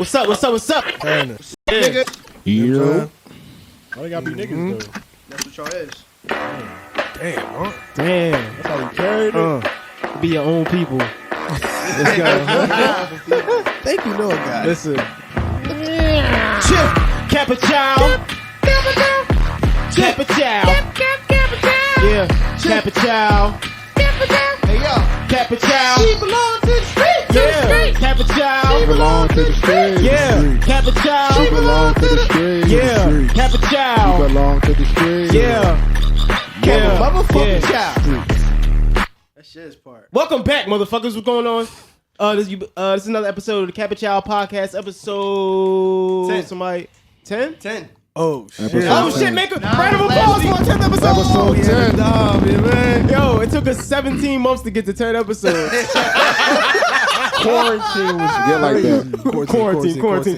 What's up? Nigga. Yo. Why they gotta be niggas though? That's what y'all is. Damn, huh? Damn. That's how we carried it. Be your own people. Let's go. Thank you, Lord God. Listen. Chip. Cappa Chow. Cappa Chow. Yeah. Cappa Chow. Hey, yo. Cappa Chow. She belongs to the street. Yeah. Cappa Chow. She belong to the street. Yeah. Cappa Chow. She belong to the street. Yeah. Cappa She Chow. belong to the street. Yeah. Yeah. Motherfucking Yeah. child. That shit is part. Welcome back, motherfuckers. What's going on? This is another episode of the Cappa Chow podcast. Episode 10. Somebody 10? 10. Oh shit! Oh shit! Make a round of applause for 10 episodes. Episode 10. Man. Yo, it took us 17 months to get to 10 episodes. Quarantine was Get like that.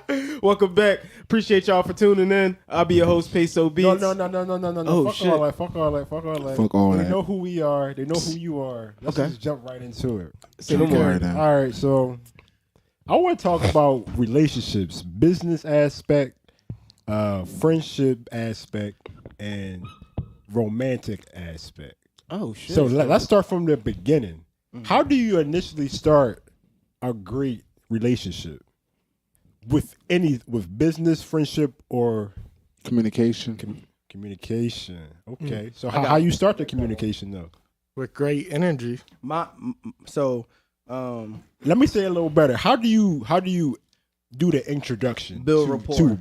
Quarantine. Welcome back. Appreciate y'all for tuning in. I'll be your host, Peso Beats. No. Oh, fuck shit. all that. Fuck all that. Fuck all They that. know who we are. They know who you are. Let's Okay. just jump right into it. Say no more. All right, so I want to talk about relationships, business aspect, friendship aspect, and romantic aspect. Oh shit. So let's start from the beginning. How do you initially start a great relationship with business, friendship, or Communication. communication? Okay, so how you start the communication though? With great energy. Let me say it a little better. How do you do the introduction? Build rapport.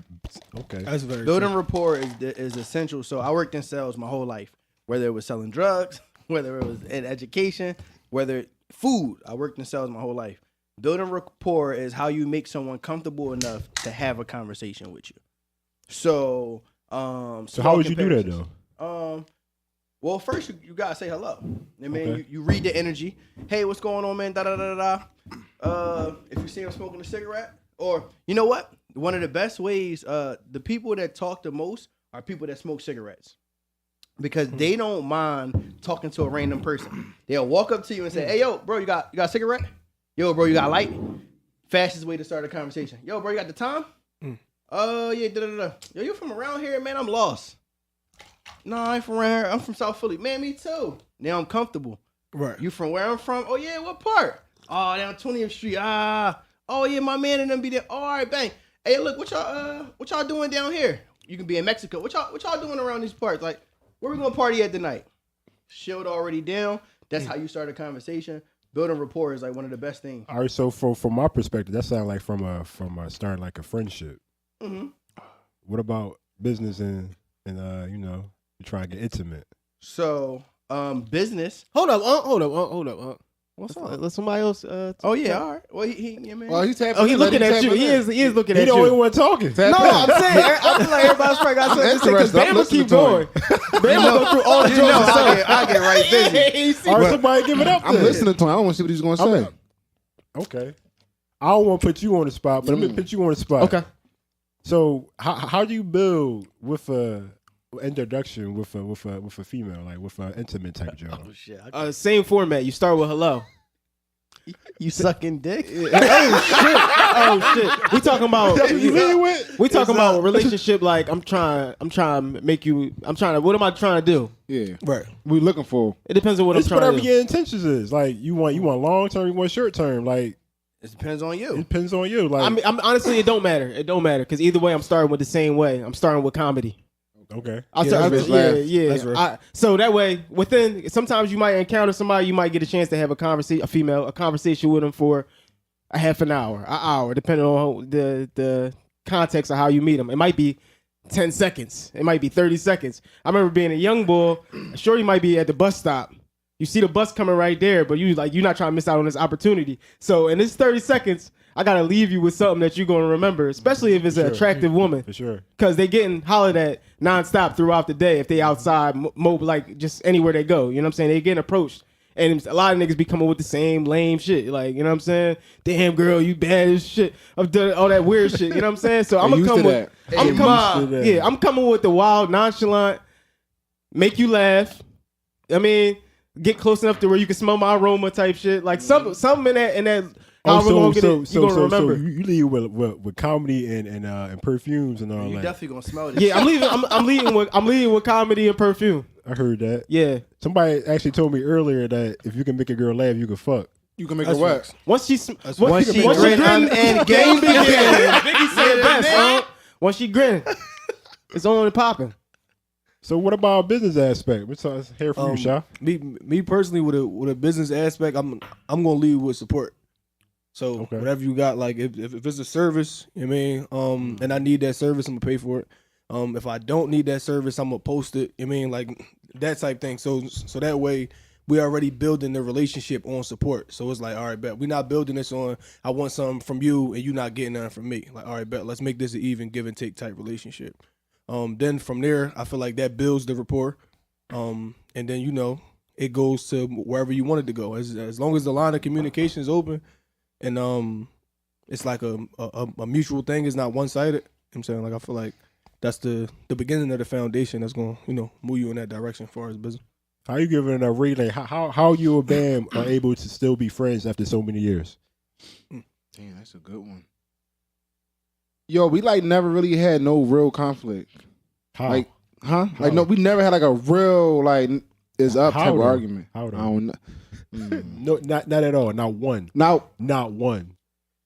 Okay. That's very Building rapport is essential. So I worked in sales my whole life, whether it was selling drugs, whether it was in education, whether food. I worked in sales my whole life. Building rapport is how you make someone comfortable enough to have a conversation with you. So how would you do that though? Well, first you gotta say hello. I mean, Okay. you read the energy. Hey, what's going on, man? Da da da da da. If you see him smoking a cigarette, or you know what, one of the best ways, the people that talk the most are people that smoke cigarettes, because they don't mind talking to a random person. They'll walk up to you and say, "Hey, yo, bro, you got a cigarette? Yo, bro, you got a light?" Fastest way to start a conversation. Yo, bro, you got the time? Yeah, da da da. Yo, you from around here, man? I'm lost. No, I ain't from around here. I'm from South Philly. Man, me too. Now I'm comfortable. Right. You from where I'm from? Oh, yeah, what part? Oh, down 20th Street. Oh, yeah, my man and them be there. Oh, all right, bang. Hey, look, what y'all doing down here? You can be in Mexico. What y'all doing around these parts? Like, where we gonna party at tonight? Shield already down. That's how you start a conversation. Building rapport is like one of the best things. All right, so from my perspective, that sounds like from starting like a friendship. Mm-hmm. What about business and you try to get intimate? So, business. Hold up. What's up? Let somebody else. Oh yeah, all right. Well, yeah, man. Well, he's tapping. Oh, he's looking at you. He is looking He at the only you. one talking. No, I'm saying I feel like everybody's probably got something to say because Interesting. I'm Bama keep listening to going. Bama go through all the You know, jokes. I get right busy. All right, somebody give it up. I'm then. listening to him. I want to see what he's going to say. Okay. I don't want to put you on the spot, but I'm gonna put you on the spot. Okay. So how do you build with a introduction with a female, like with an intimate type job? Oh shit! Same format. You start with hello. You sucking dick? Oh shit. We talking about. That's what you lead with? We talking about a relationship. Like I'm trying to make you. What am I trying to do? Yeah. Right. We looking for. It depends on what It's I'm trying whatever to do. your intentions is. Like you want long term, you want short term. Like It depends on it you. depends on you. Like I mean, honestly, it don't matter. It don't matter because either way, I'm starting with the same way. I'm starting with comedy. okay. that's real. So that way, sometimes you might encounter somebody, you might get a chance to have a conversation with them for a half an hour, depending on the context of how you meet them. It might be 10 seconds. It might be 30 seconds. I remember being a young boy. Sure, you might be at the bus stop. You see the bus coming right there, but you're not trying to miss out on this opportunity. So in this 30 seconds, I got to leave you with something that you're going to remember, especially if it's an attractive woman. For sure. Because they getting hollered at nonstop throughout the day if they outside, like just anywhere they go. You know what I'm saying? They getting approached. And a lot of niggas be coming with the same lame shit. Like, you know what I'm saying? Damn, girl, you bad as shit. I've done all that weird shit. You know what I'm saying? So I'm going to come with... I'm coming with the wild, nonchalant, make you laugh. I mean, get close enough to where you can smell my aroma type shit. Like something in that However long it is, you're gonna remember. So you leave with comedy and perfumes and all You that. definitely gonna smell this. Yeah, I'm leading with comedy and perfume. I heard that. Yeah. Somebody actually told me earlier that if you can make a girl laugh, you can fuck. You can make her wax. Once she Once she grin and game game begins. begins. Biggie said it best, huh? Once she grin, it's on and popping. So what about business aspect? Let's hear from you, Shaw. Me personally, with a business aspect, I'm gonna lead with support. So whatever you got, like if it's a service, you know what I mean, and I need that service, I'm gonna pay for it. If I don't need that service, I'm gonna post it. You know what I mean, like that type thing. So that way we already building the relationship on support. So it's like, all right, bet we're not building this on I want something from you and you not getting nothing from me. Like, all right, bet let's make this an even give and take type relationship. Then from there, I feel like that builds the rapport. And then it goes to wherever you want it to go. As long as the line of communication is open, and it's like a mutual thing. It's not one sided. You know what I'm saying, like I feel like that's the beginning of the foundation that's gonna move you in that direction as far as business. How you giving a rate? Like how you and Bam are able to still be friends after so many years? Damn, that's a good one. Yo, we like never really had no real conflict. How? Like, huh? How? Like, no, we never had like a real like is up How type of though? argument. How though? I don't know. No, not at all. Not one. Now, Not one.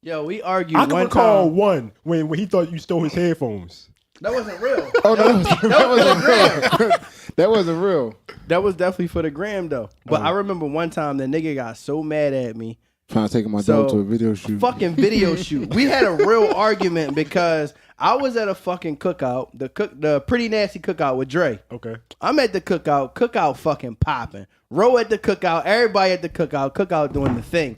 Yo, we argued I can one recall time. one when he thought you stole his headphones. That wasn't real. oh, that wasn't real. That wasn't real. That was definitely for the gram though. But I remember one time the nigga got so mad at me. Trying to take my dog to a video shoot. Fucking video shoot. We had a real argument because I was at a fucking cookout, the Pretty Nasty cookout with Dre. Okay. I'm at the cookout fucking popping. Ro at the cookout, everybody at the cookout doing the thing.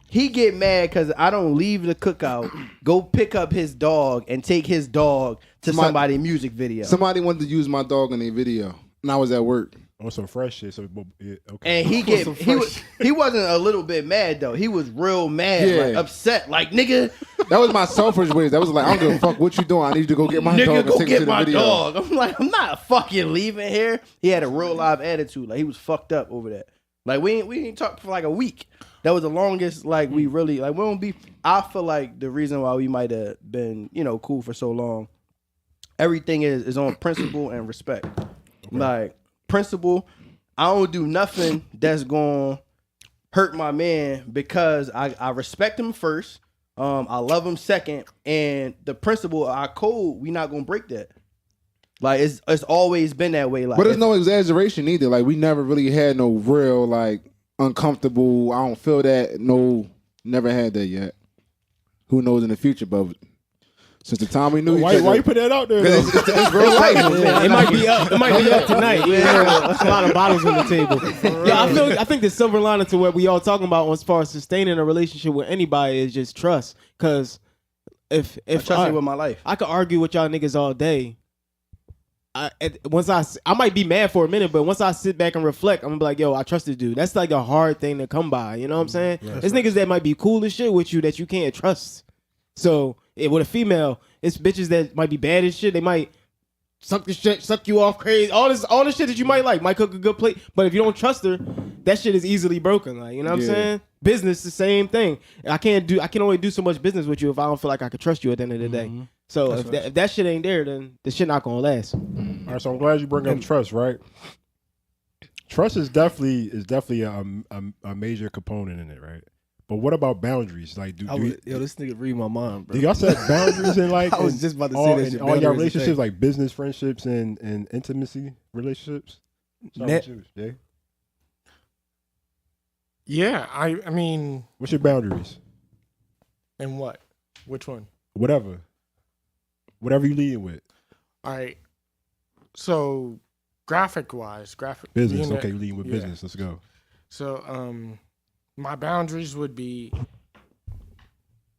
He get mad because I don't leave the cookout, go pick up his dog and take his dog to somebody's music video. Somebody wanted to use my dog in a video, and I was at work. On some fresh shit. So yeah, okay. And he wasn't a little bit mad though. He was real mad, Yeah. like upset, like nigga. That was my selfish ways. That was like, I don't give a fuck what you doing. I need you to go get my Nigga, dog and go take it get to the my video. dog. I'm like, I'm not fucking leaving here. He had a real live attitude. Like he was fucked up over that. Like we ain't talked for like a week. That was the longest. Like we really we don't be. I feel like the reason why we might have been cool for so long. Everything is on principle and respect. Okay. Like principle. I don't do nothing that's gonna hurt my man because I respect him first. I love him second, and the principle, our code, we not gonna break that. Like it's always been that way. Like, but there's no exaggeration either. Like we never really had no real like uncomfortable. I don't feel that. No, never had that yet. Who knows in the future? But since the time we knew why you put that out there? it's real life. Yeah, it might be up. It might be up tonight. Yeah, that's a lot of bottles on the table. Yeah, I think the silver lining to what we all talking about as far as sustaining a relationship with anybody is just trust. Because if I trust you with my life, I could argue with y'all niggas all day. I might be mad for a minute, but once I sit back and reflect, I'm gonna be like, yo, I trust this dude. That's like a hard thing to come by. You know what I'm saying? There's niggas that might be cool as shit with you that you can't trust. So with a female, it's bitches that might be bad as shit. They might suck you off crazy. All this shit that you might cook a good plate. But if you don't trust her, that shit is easily broken. Like, you know what I'm saying? Business, the same thing. I can only do so much business with you if I don't feel like I could trust you at the end of the day. So if that shit ain't there, then the shit not gonna last. All right, so I'm glad you bring up trust, right? Trust is definitely a major component in it, right? But what about boundaries? Like, this nigga read my mind, bro. Do y'all set boundaries in like? I was just about to say that shit. All your relationships, like business, friendships, and intimacy relationships. Jay? Yeah, I mean, What's your boundaries? and what? Which one? Whatever you leading with. All right. So, graphic Business. being Okay, you leading with business. Let's go. So, my boundaries would be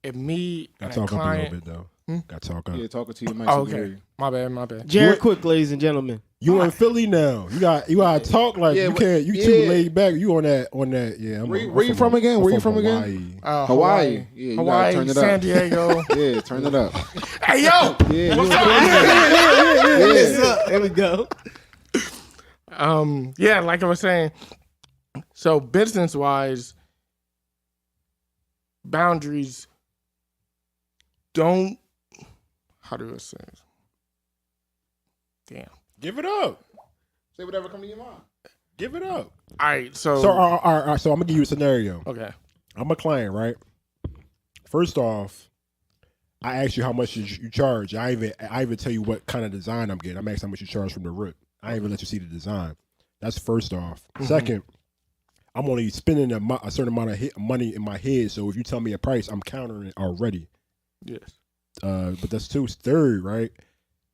if me Got and to a talk up a client. little bit though. Got to talk up. Yeah, talking to you, might Oh, okay. My bad. Jared Quick, ladies and gentlemen. You in Philly now? You got to talk like you can't. You too laid back. You on that? Yeah. Where you from again? Where you from again? Hawaii. Yeah, you Hawaii, gotta turn it San up. Diego. Yeah, turn it up. Hey yo. Yeah, There we go. Yeah, like I was saying. So business wise, boundaries don't. How do I say it? Damn. Give it up. Say whatever comes to your mind. Give it up. All right. So. So, all right, so I'm gonna give you a scenario. Okay. I'm a client, right? First off, I ask you how much you charge. I even tell you what kind of design I'm getting. I'm asking how much you charge from the rip. I ain't even let you see the design. That's first off. Second, I'm only spending a certain amount of money in my head. So if you tell me a price, I'm countering it already. Yes. But that's two. Third, right?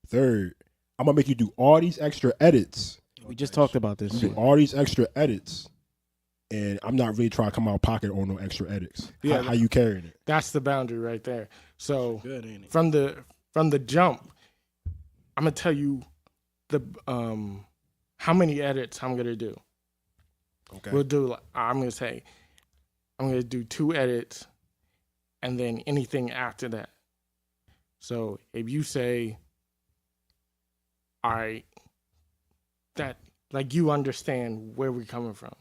Third, I'm gonna make you do all these extra edits. We just talked about this. Do all these extra edits, and I'm not really trying to come out of pocket on no extra edits. Yeah, How you carrying it? That's the boundary right there. So Good, ain't it? from the jump, I'm gonna tell you the how many edits I'm gonna do. Okay. We'll do. I'm gonna do 2 edits, and then anything after that. So if you say, all right, that like you understand where we're coming from,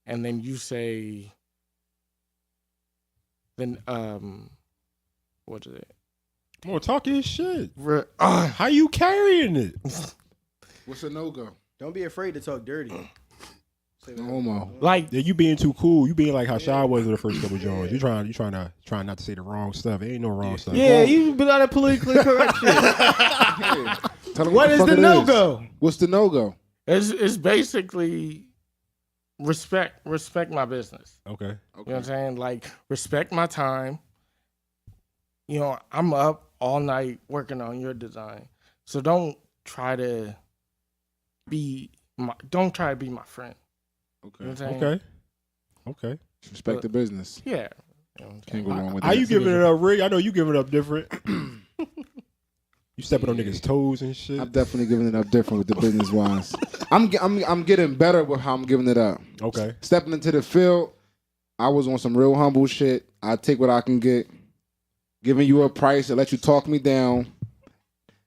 and then you say, then what is it? Come on, talk your shit. Uh, How you carrying it? What's a no-go? Don't be afraid to talk dirty. Say No whatever. homo. like Yeah, you being too cool. You being like how Shy was in the first couple Jones. You trying not to say the wrong stuff. It ain't no wrong stuff. Yeah, you be on that politically correct shit. Tell 'em What is fuck the it no-go? What's the no-go? it's basically respect my business. Okay. You know what I'm saying? Like respect my time. You know, I'm up all night working on your design. So don't try to be my friend. You know what I'm saying? Okay. Respect the business. Yeah. You know what I'm Can't saying? go wrong with How that. you giving it up, Rick? I know you giving it up different. You stepping on niggas' toes and shit. I'm definitely giving it up different with the business wise. I'm getting better with how I'm giving it up. Okay. Stepping into the field, I was on some real humble shit. I take what I can get. Giving you a price to let you talk me down.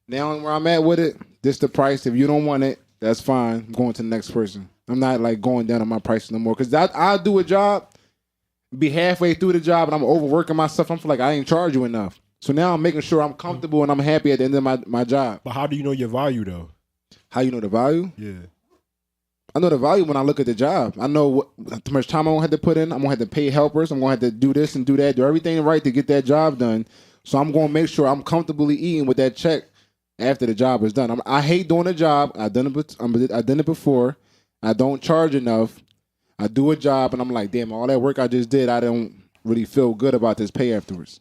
Now where I'm at with it, this the price. If you don't want it, that's fine. I'm going to the next person. I'm not like going down on my price no more. Cause I'll do a job, be halfway through the job, and I'm overworking myself. I'm feel like I ain't charge you enough. So now I'm making sure I'm comfortable and I'm happy at the end of my job. But how do you know your value though? How you know the value? Yeah. I know the value when I look at the job. I know how much time I'm gonna have to put in. I'm gonna have to pay helpers. I'm gonna have to do this and do that, do everything right to get that job done. So I'm gonna make sure I'm comfortably eating with that check after the job is done. I hate doing a job. I've done it before. I don't charge enough. I do a job and I'm like, damn, all that work I just did, I don't really feel good about this pay afterwards.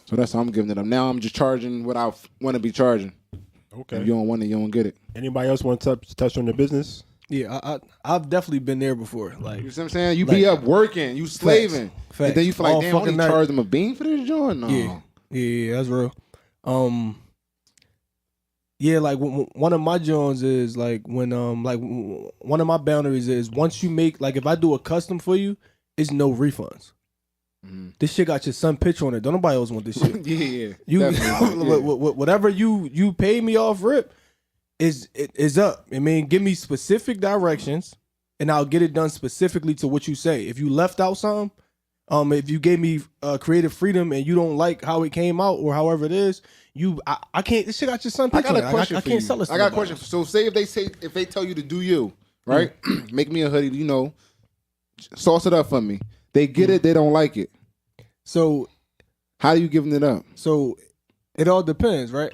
So that's how I'm giving it up. Now I'm just charging what I want to be charging. Okay. If you don't want it, you don't get it. Anybody else want to touch on the business? Yeah, I've definitely been there before. Like, You see what I'm saying? You be up working, you slaving, Facts. and then you feel like, All damn, I fucking only night. charge them a bean for this joint? No. Yeah, that's real. Yeah, like one of my joints is like when one of my boundaries is once you make like if I do a custom for you, it's no refunds. This shit got your son picture on it. Don't nobody else want this shit. Yeah. You definitely, yeah. whatever you pay me off rip is up. I mean, give me specific directions and I'll get it done specifically to what you say. If you left out something, if you gave me creative freedom and you don't like how it came out or however it is, I can't. This shit got your son I picture. got a on it. question I for can't you. sell this. I got a question. So say if they tell you to do you, right? Make me a hoodie, sauce it up for me. They get it, they don't like it. So How do you giving it up? So it all depends, right?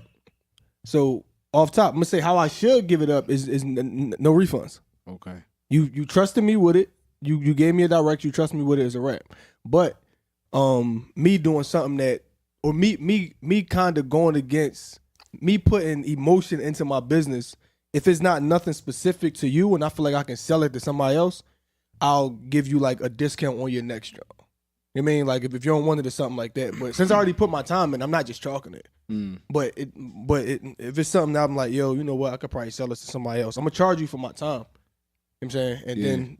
So off top, I'm gonna say how I should give it up is no refunds. Okay. You trusted me with it. You gave me a direct. You trust me with it as a rap. But me doing something that or me kind of going against me putting emotion into my business. If it's not nothing specific to you, and I feel like I can sell it to somebody else, I'll give you like a discount on your next job. You know what I mean? Like if you don't want it or something like that. But since I already put my time in, I'm not just chalking it. But if it's something that I'm like, yo, you know what? I could probably sell this to somebody else. I'm gonna charge you for my time. You know what I'm saying? And then,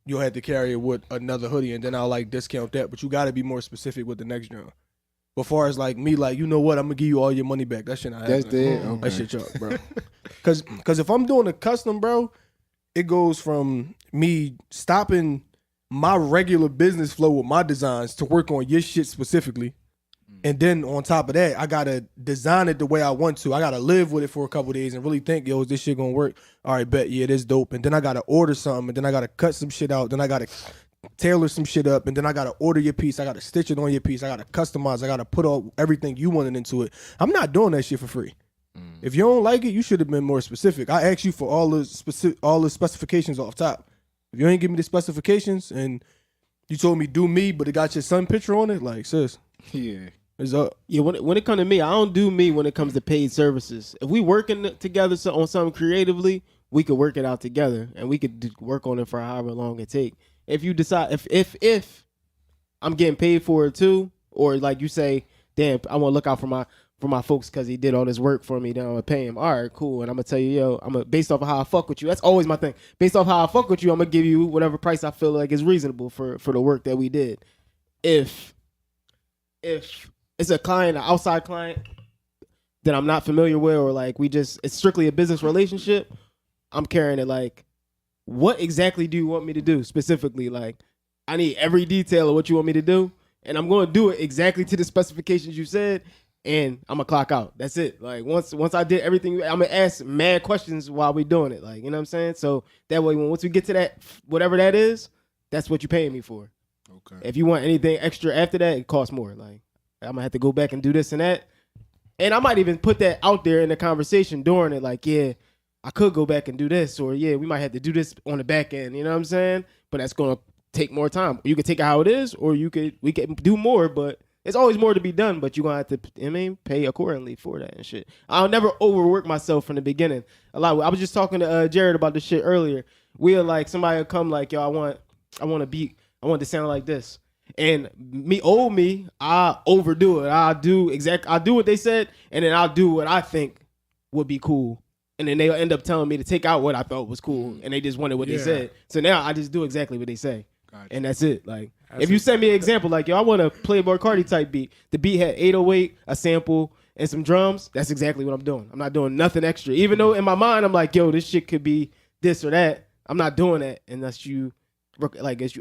you'll have to carry it with another hoodie and then I'll like discount that. But you gotta be more specific with the next job. But far as like me, like, you know what? I'm gonna give you all your money back. That shit not That's happening. it. Okay. That shit chalk, bro. Cause if I'm doing a custom, bro, it goes from me stopping my regular business flow with my designs to work on your shit specifically. And then on top of that, I gotta design it the way I want to. I gotta live with it for a couple of days and really think, yo, is this shit gonna work? All right, bet, yeah, this dope. And then I gotta order something, and then I gotta cut some shit out. Then I gotta tailor some shit up, and then I gotta order your piece. I gotta stitch it on your piece. I gotta customize. I gotta put all everything you wanted into it. I'm not doing that shit for free. If you don't like it, you should have been more specific. I asked you for all the specifications off top. If you ain't give me the specifications and you told me do me, but it got your son picture on it, like sis, Yeah. it's up. Yeah, when it comes to me, I don't do me when it comes to paid services. If we working together on something creatively, we could work it out together, and we could work on it for however long it take. If you decide, if I'm getting paid for it too, or like you say, damn, I want to look out for my folks because he did all this work for me, then I'm gonna pay him. All right, cool. And I'm gonna tell you, yo, based off of how I fuck with you. That's always my thing. Based off how I fuck with you, I'm gonna give you whatever price I feel like is reasonable for the work that we did. If it's a client, an outside client that I'm not familiar with, or like it's strictly a business relationship, I'm carrying it like, what exactly do you want me to do specifically? Like, I need every detail of what you want me to do, and I'm going to do it exactly to the specifications you said, and I'm gonna clock out. That's it. Like once I did everything, I'm gonna ask mad questions while we doing it. Like, you know what I'm saying? So that way, once we get to that, whatever that is, that's what you're paying me for. Okay. If you want anything extra after that, it costs more. Like, I'm gonna have to go back and do this and that, and I might even put that out there in the conversation during it. Like, yeah, I could go back and do this, or yeah, we might have to do this on the back end. You know what I'm saying? But that's gonna take more time. You can take it how it is, or we can do more. But it's always more to be done. But you're gonna have to, pay accordingly for that and shit. I'll never overwork myself from the beginning. I was just talking to Jared about this shit earlier. We're like, somebody will come like, yo, I want a beat. I want it to sound like this. And I overdo it. I do what they said, and then I'll do what I think would be cool. And then they'll end up telling me to take out what I thought was cool, and they just wanted what they said. So now I just do exactly what they say, and that's it. Like, if you send me an example, like, yo, I want a Playboy Cardi type beat. The beat had 808, a sample, and some drums. That's exactly what I'm doing. I'm not doing nothing extra. Even though in my mind I'm like, yo, this shit could be this or that. I'm not doing that unless you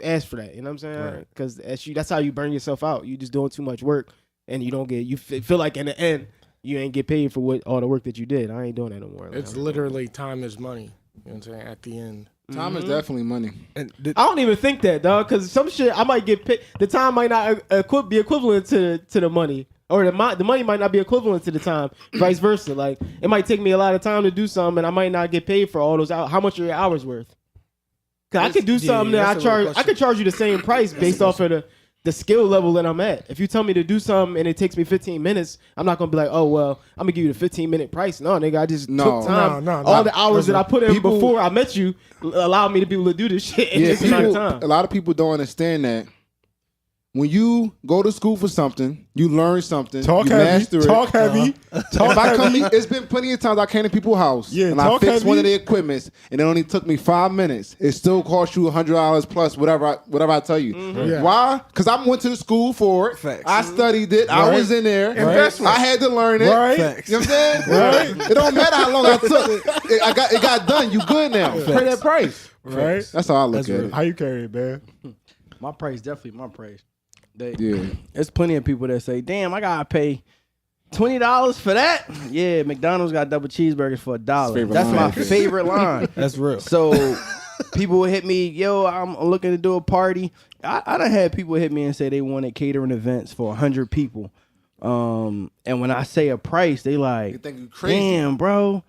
ask for that. You know what I'm saying? Because that's how you burn yourself out. You just doing too much work, and you feel like in the end you ain't get paid for all the work that you did. I ain't doing that no more. It's literally time is money. You know what I'm saying? At the end. Time is definitely money. And I don't even think that, dog, because some shit I might get paid. The time might not be equivalent to the money, or the money might not be equivalent to the time. Vice versa. Like, it might take me a lot of time to do something, and I might not get paid for all those hours. How much are your hours worth? Cause I could do something that I could charge you the same price based off of the skill level that I'm at. If you tell me to do something and it takes me 15 minutes, I'm not gonna be like, oh well, I'm gonna give you the 15-minute price. No, nigga, I just took time. All the hours that I put in before I met you allowed me to be able to do this shit in this amount of time. A lot of people don't understand that. When you go to school for something, you learn something. Talk you heavy. master it. Talk heavy. Talk heavy. It's been plenty of times I came to people's house and I fixed one of their equipments, and it only took me 5 minutes. It still cost you $100 plus whatever I tell you. Mm-hmm. Yeah. Why? Because I went to the school for it. Facts. I studied it. I was in there. Investment. I had to learn it. Right. Facts. You know what I'm saying? Right. It don't matter how long I took. It got done. You good now. Pay that price. Right. That's how I look at it. How you carry it, man? My price, definitely my price. Yeah. There's plenty of people that say, damn, I gotta pay $20 for that. Yeah, McDonald's got double cheeseburgers for $1. That's line. my favorite line. That's real. So people would hit me, yo, I'm looking to do a party. I done had people hit me and say they wanted catering events for 100 people. And when I say a price, they like, You think you crazy? damn, bro,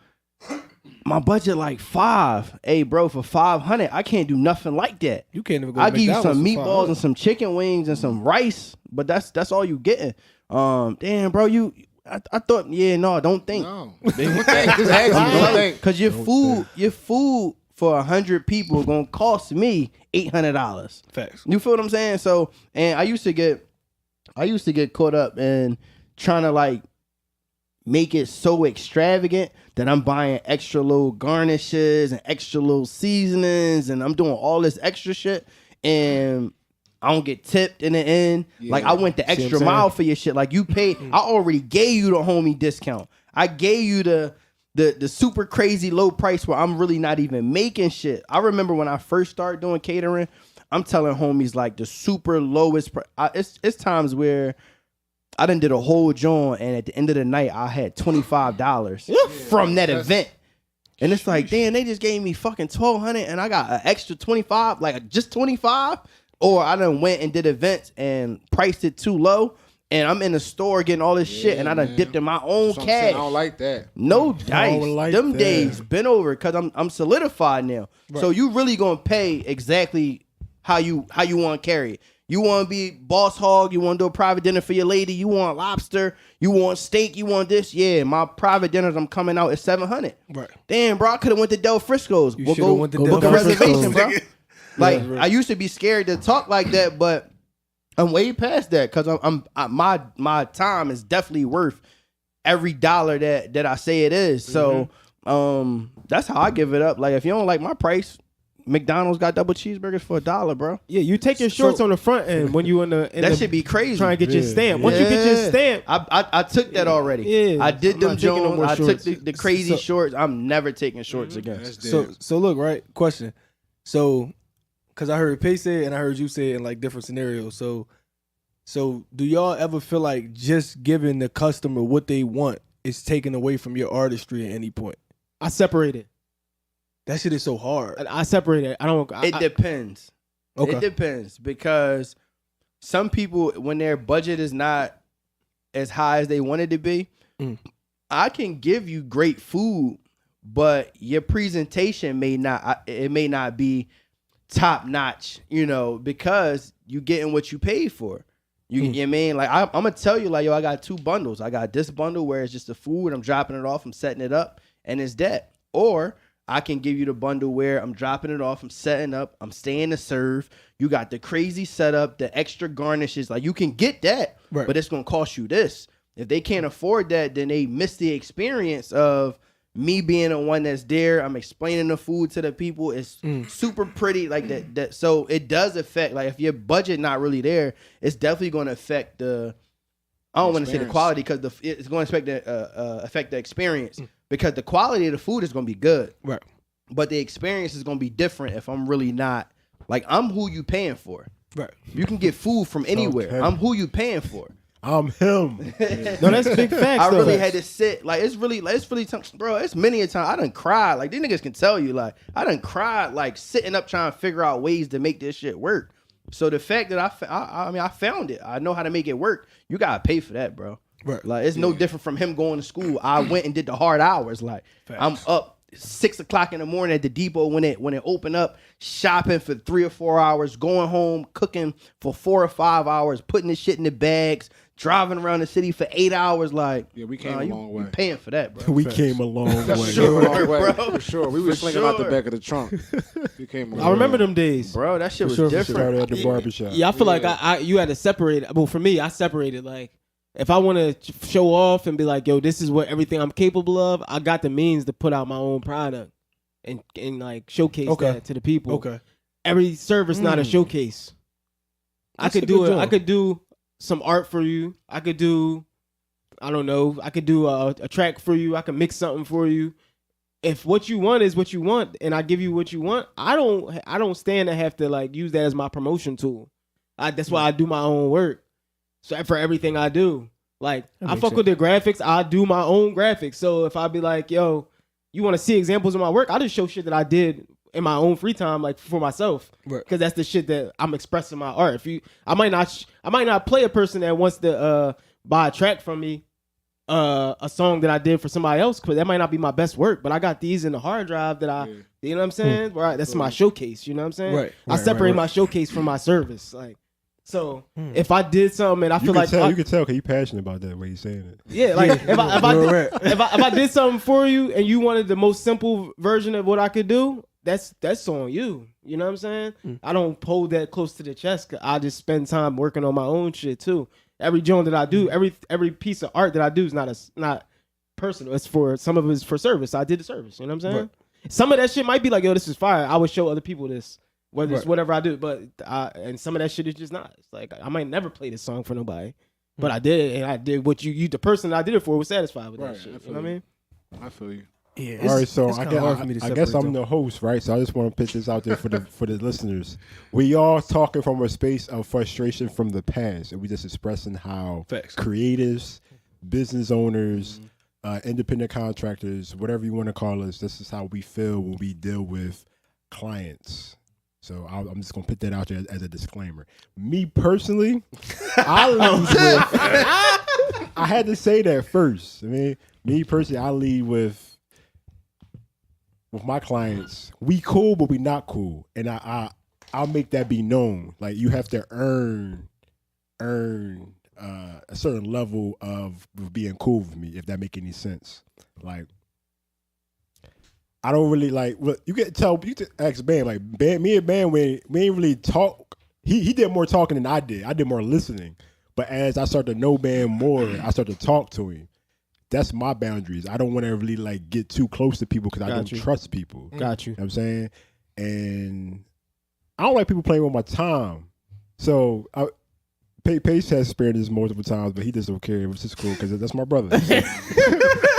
my budget like $5. Hey, bro, for $500, I can't do nothing like that. You can't even go to I give you McDonald's some for meatballs $5. and some chicken wings and some rice, but that's all you getting. Damn, bro, I thought, don't think. No. Just ask me. Don't think. Because your food for 100 people gonna cost me $800. Facts. You feel what I'm saying? So, and I used to get caught up in trying to like make it so extravagant that I'm buying extra little garnishes and extra little seasonings, and I'm doing all this extra shit, and I don't get tipped in the end. Yeah. Like, I went the extra mile for your shit. Like, you paid. I already gave you the homie discount. I gave you the super crazy low price where I'm really not even making shit. I remember when I first started doing catering, I'm telling homies like the super lowest. It's times where I done did a whole joint, and at the end of the night, I had $25 from that event. And it's like, damn, they just gave me fucking $1,200, and I got an extra 25, like just 25. Or I done went and did events and priced it too low, and I'm in the store getting all this shit, and I done dipped in my own cash. I don't like that. No dice. like Them that. days been over because I'm solidified now. Right. So you really gonna pay exactly how you want to carry it. You want to be boss hog. You want to do a private dinner for your lady. You want lobster. You want steak. You want this. Yeah, my private dinners I'm coming out at $700. Right. Damn, bro, I could have went to Del Frisco's. You should have went to Del book a Frisco's. reservation, bro. Like I used to be scared to talk like that, but I'm way past that because my time is definitely worth every dollar that I say it is. So that's how I give it up. Like if you don't like my price, McDonald's got double cheeseburgers for $1, bro. Yeah, you take your shorts on the front end when you in the that should be crazy. Trying to get your stamp. Once you get your stamp, I took that already. Yeah, I did them Jones. No I took shorts. the crazy shorts. I'm never taking shorts again. So look, right? Question. So, because I heard Pay say it and I heard you say it in like different scenarios. So do y'all ever feel like just giving the customer what they want is taken away from your artistry at any point? I separate it. That shit is so hard. I separate it. I don't. It depends. Okay. It depends because some people, when their budget is not as high as they want it to be, I can give you great food, but your presentation may not. It may not be top notch, because you getting what you paid for. You know what I mean? Like I'm gonna tell you, like, yo, I got 2 bundles. I got this bundle where it's just the food, I'm dropping it off, I'm setting it up, and it's that. Or I can give you the bundle where I'm dropping it off, I'm setting up, I'm staying to serve. You got the crazy setup, the extra garnishes. Like you can get that, but it's gonna cost you this. If they can't afford that, then they miss the experience of me being the one that's there. I'm explaining the food to the people. It's super pretty, like that. So it does affect. Like if your budget not really there, it's definitely going to affect the. I don't want to say the quality because it's going to affect the experience because the quality of the food is going to be good, right? But the experience is going to be different if I'm really not like I'm who you paying for. Right. You can get food from anywhere. Okay. I'm who you paying for. I'm him. No, that's big facts. I though. really had to sit. Like it's really bro. It's many a time I done cried. Like these niggas can tell you. Like I done cried. Like sitting up trying to figure out ways to make this shit work. So the fact that I found it. I know how to make it work. You gotta pay for that, bro. Right. Like it's no different from him going to school. I went and did the hard hours. Like I'm up 6 o'clock in the morning at the depot when it opened up, shopping for 3 or 4 hours, going home, cooking for 4 or 5 hours, putting this shit in the bags, driving around the city for 8 hours. Like, yeah, we came a long way. You paying for that, bro. We came a long way. Sure, bro. For sure. We were slinging out the back of the trunk. We came a long I remember way. them days, bro. That shit was Started different. at the barbershop. Yeah, I feel like you had to separate it. Well, for me, I separated. Like, if I want to show off and be like, yo, this is what everything I'm capable of, I got the means to put out my own product and like showcase that to the people. Okay. Every service not a showcase. I could do it. I could do some art for you. I could do, I don't know. I could do a track for you. I could mix something for you. If what you want is what you want, and I give you what you want, I don't stand to have to like use that as my promotion tool. That's why I do my own work. So for everything I do, like I fuck with the graphics. I do my own graphics. So if I be like, yo, you want to see examples of my work? I just show shit that I did in my own free time, like for myself, because that's the shit that I'm expressing my art. I might not play a person that wants to buy a track from me, a song that I did for somebody else, because that might not be my best work. But I got these in the hard drive that you know what I'm saying? Right, that's my showcase. You know what I'm saying? Right. I separate my showcase from my service, like. So if I did something and I feel like you can tell because you passionate about that way you saying it. Yeah, like if I did something for you and you wanted the most simple version of what I could do, that's on you. You know what I'm saying? I don't hold that close to the chest. 'Cause I just spend time working on my own shit too. Every joint that I do, every piece of art that I do is not personal. It's for some of it's for service. I did the service. You know what I'm saying? Right. Some of that shit might be like, yo, this is fire. I would show other people this. Whether it's whatever I do, but and some of that shit is just not. It's like I might never play this song for nobody, but I did, and I did what you the person that I did it for was satisfied with that shit. You know what I mean? I feel you. Yeah, All right, so it's I kinda guess, hard for me to I guess separate I'm them. the host, right? So I just want to pitch this out there for the listeners. We all talking from a space of frustration from the past, and we just expressing how Facts. creatives, business owners, independent contractors, whatever you want to call us, this is how we feel when we deal with clients. So I'm just gonna put that out there as a disclaimer. Me personally, I lead with. I had to say that first. I mean, me personally, I lead with my clients. We cool, but we not cool, and I'll make that be known. Like you have to earn a certain level of being cool with me, if that make any sense. Like I don't really like. Well, you can tell. You can ask Bam. Like me and Bam, we ain't really talk. He did more talking than I did. I did more listening. But as I started to know Bam more, I started to talk to him. That's my boundaries. I don't want to really like get too close to people because I don't trust people. Got you. You know what I'm saying? And I don't like people playing with my time. So Pace has spared this multiple times, but he just don't care, which is cool because that's my brother. So,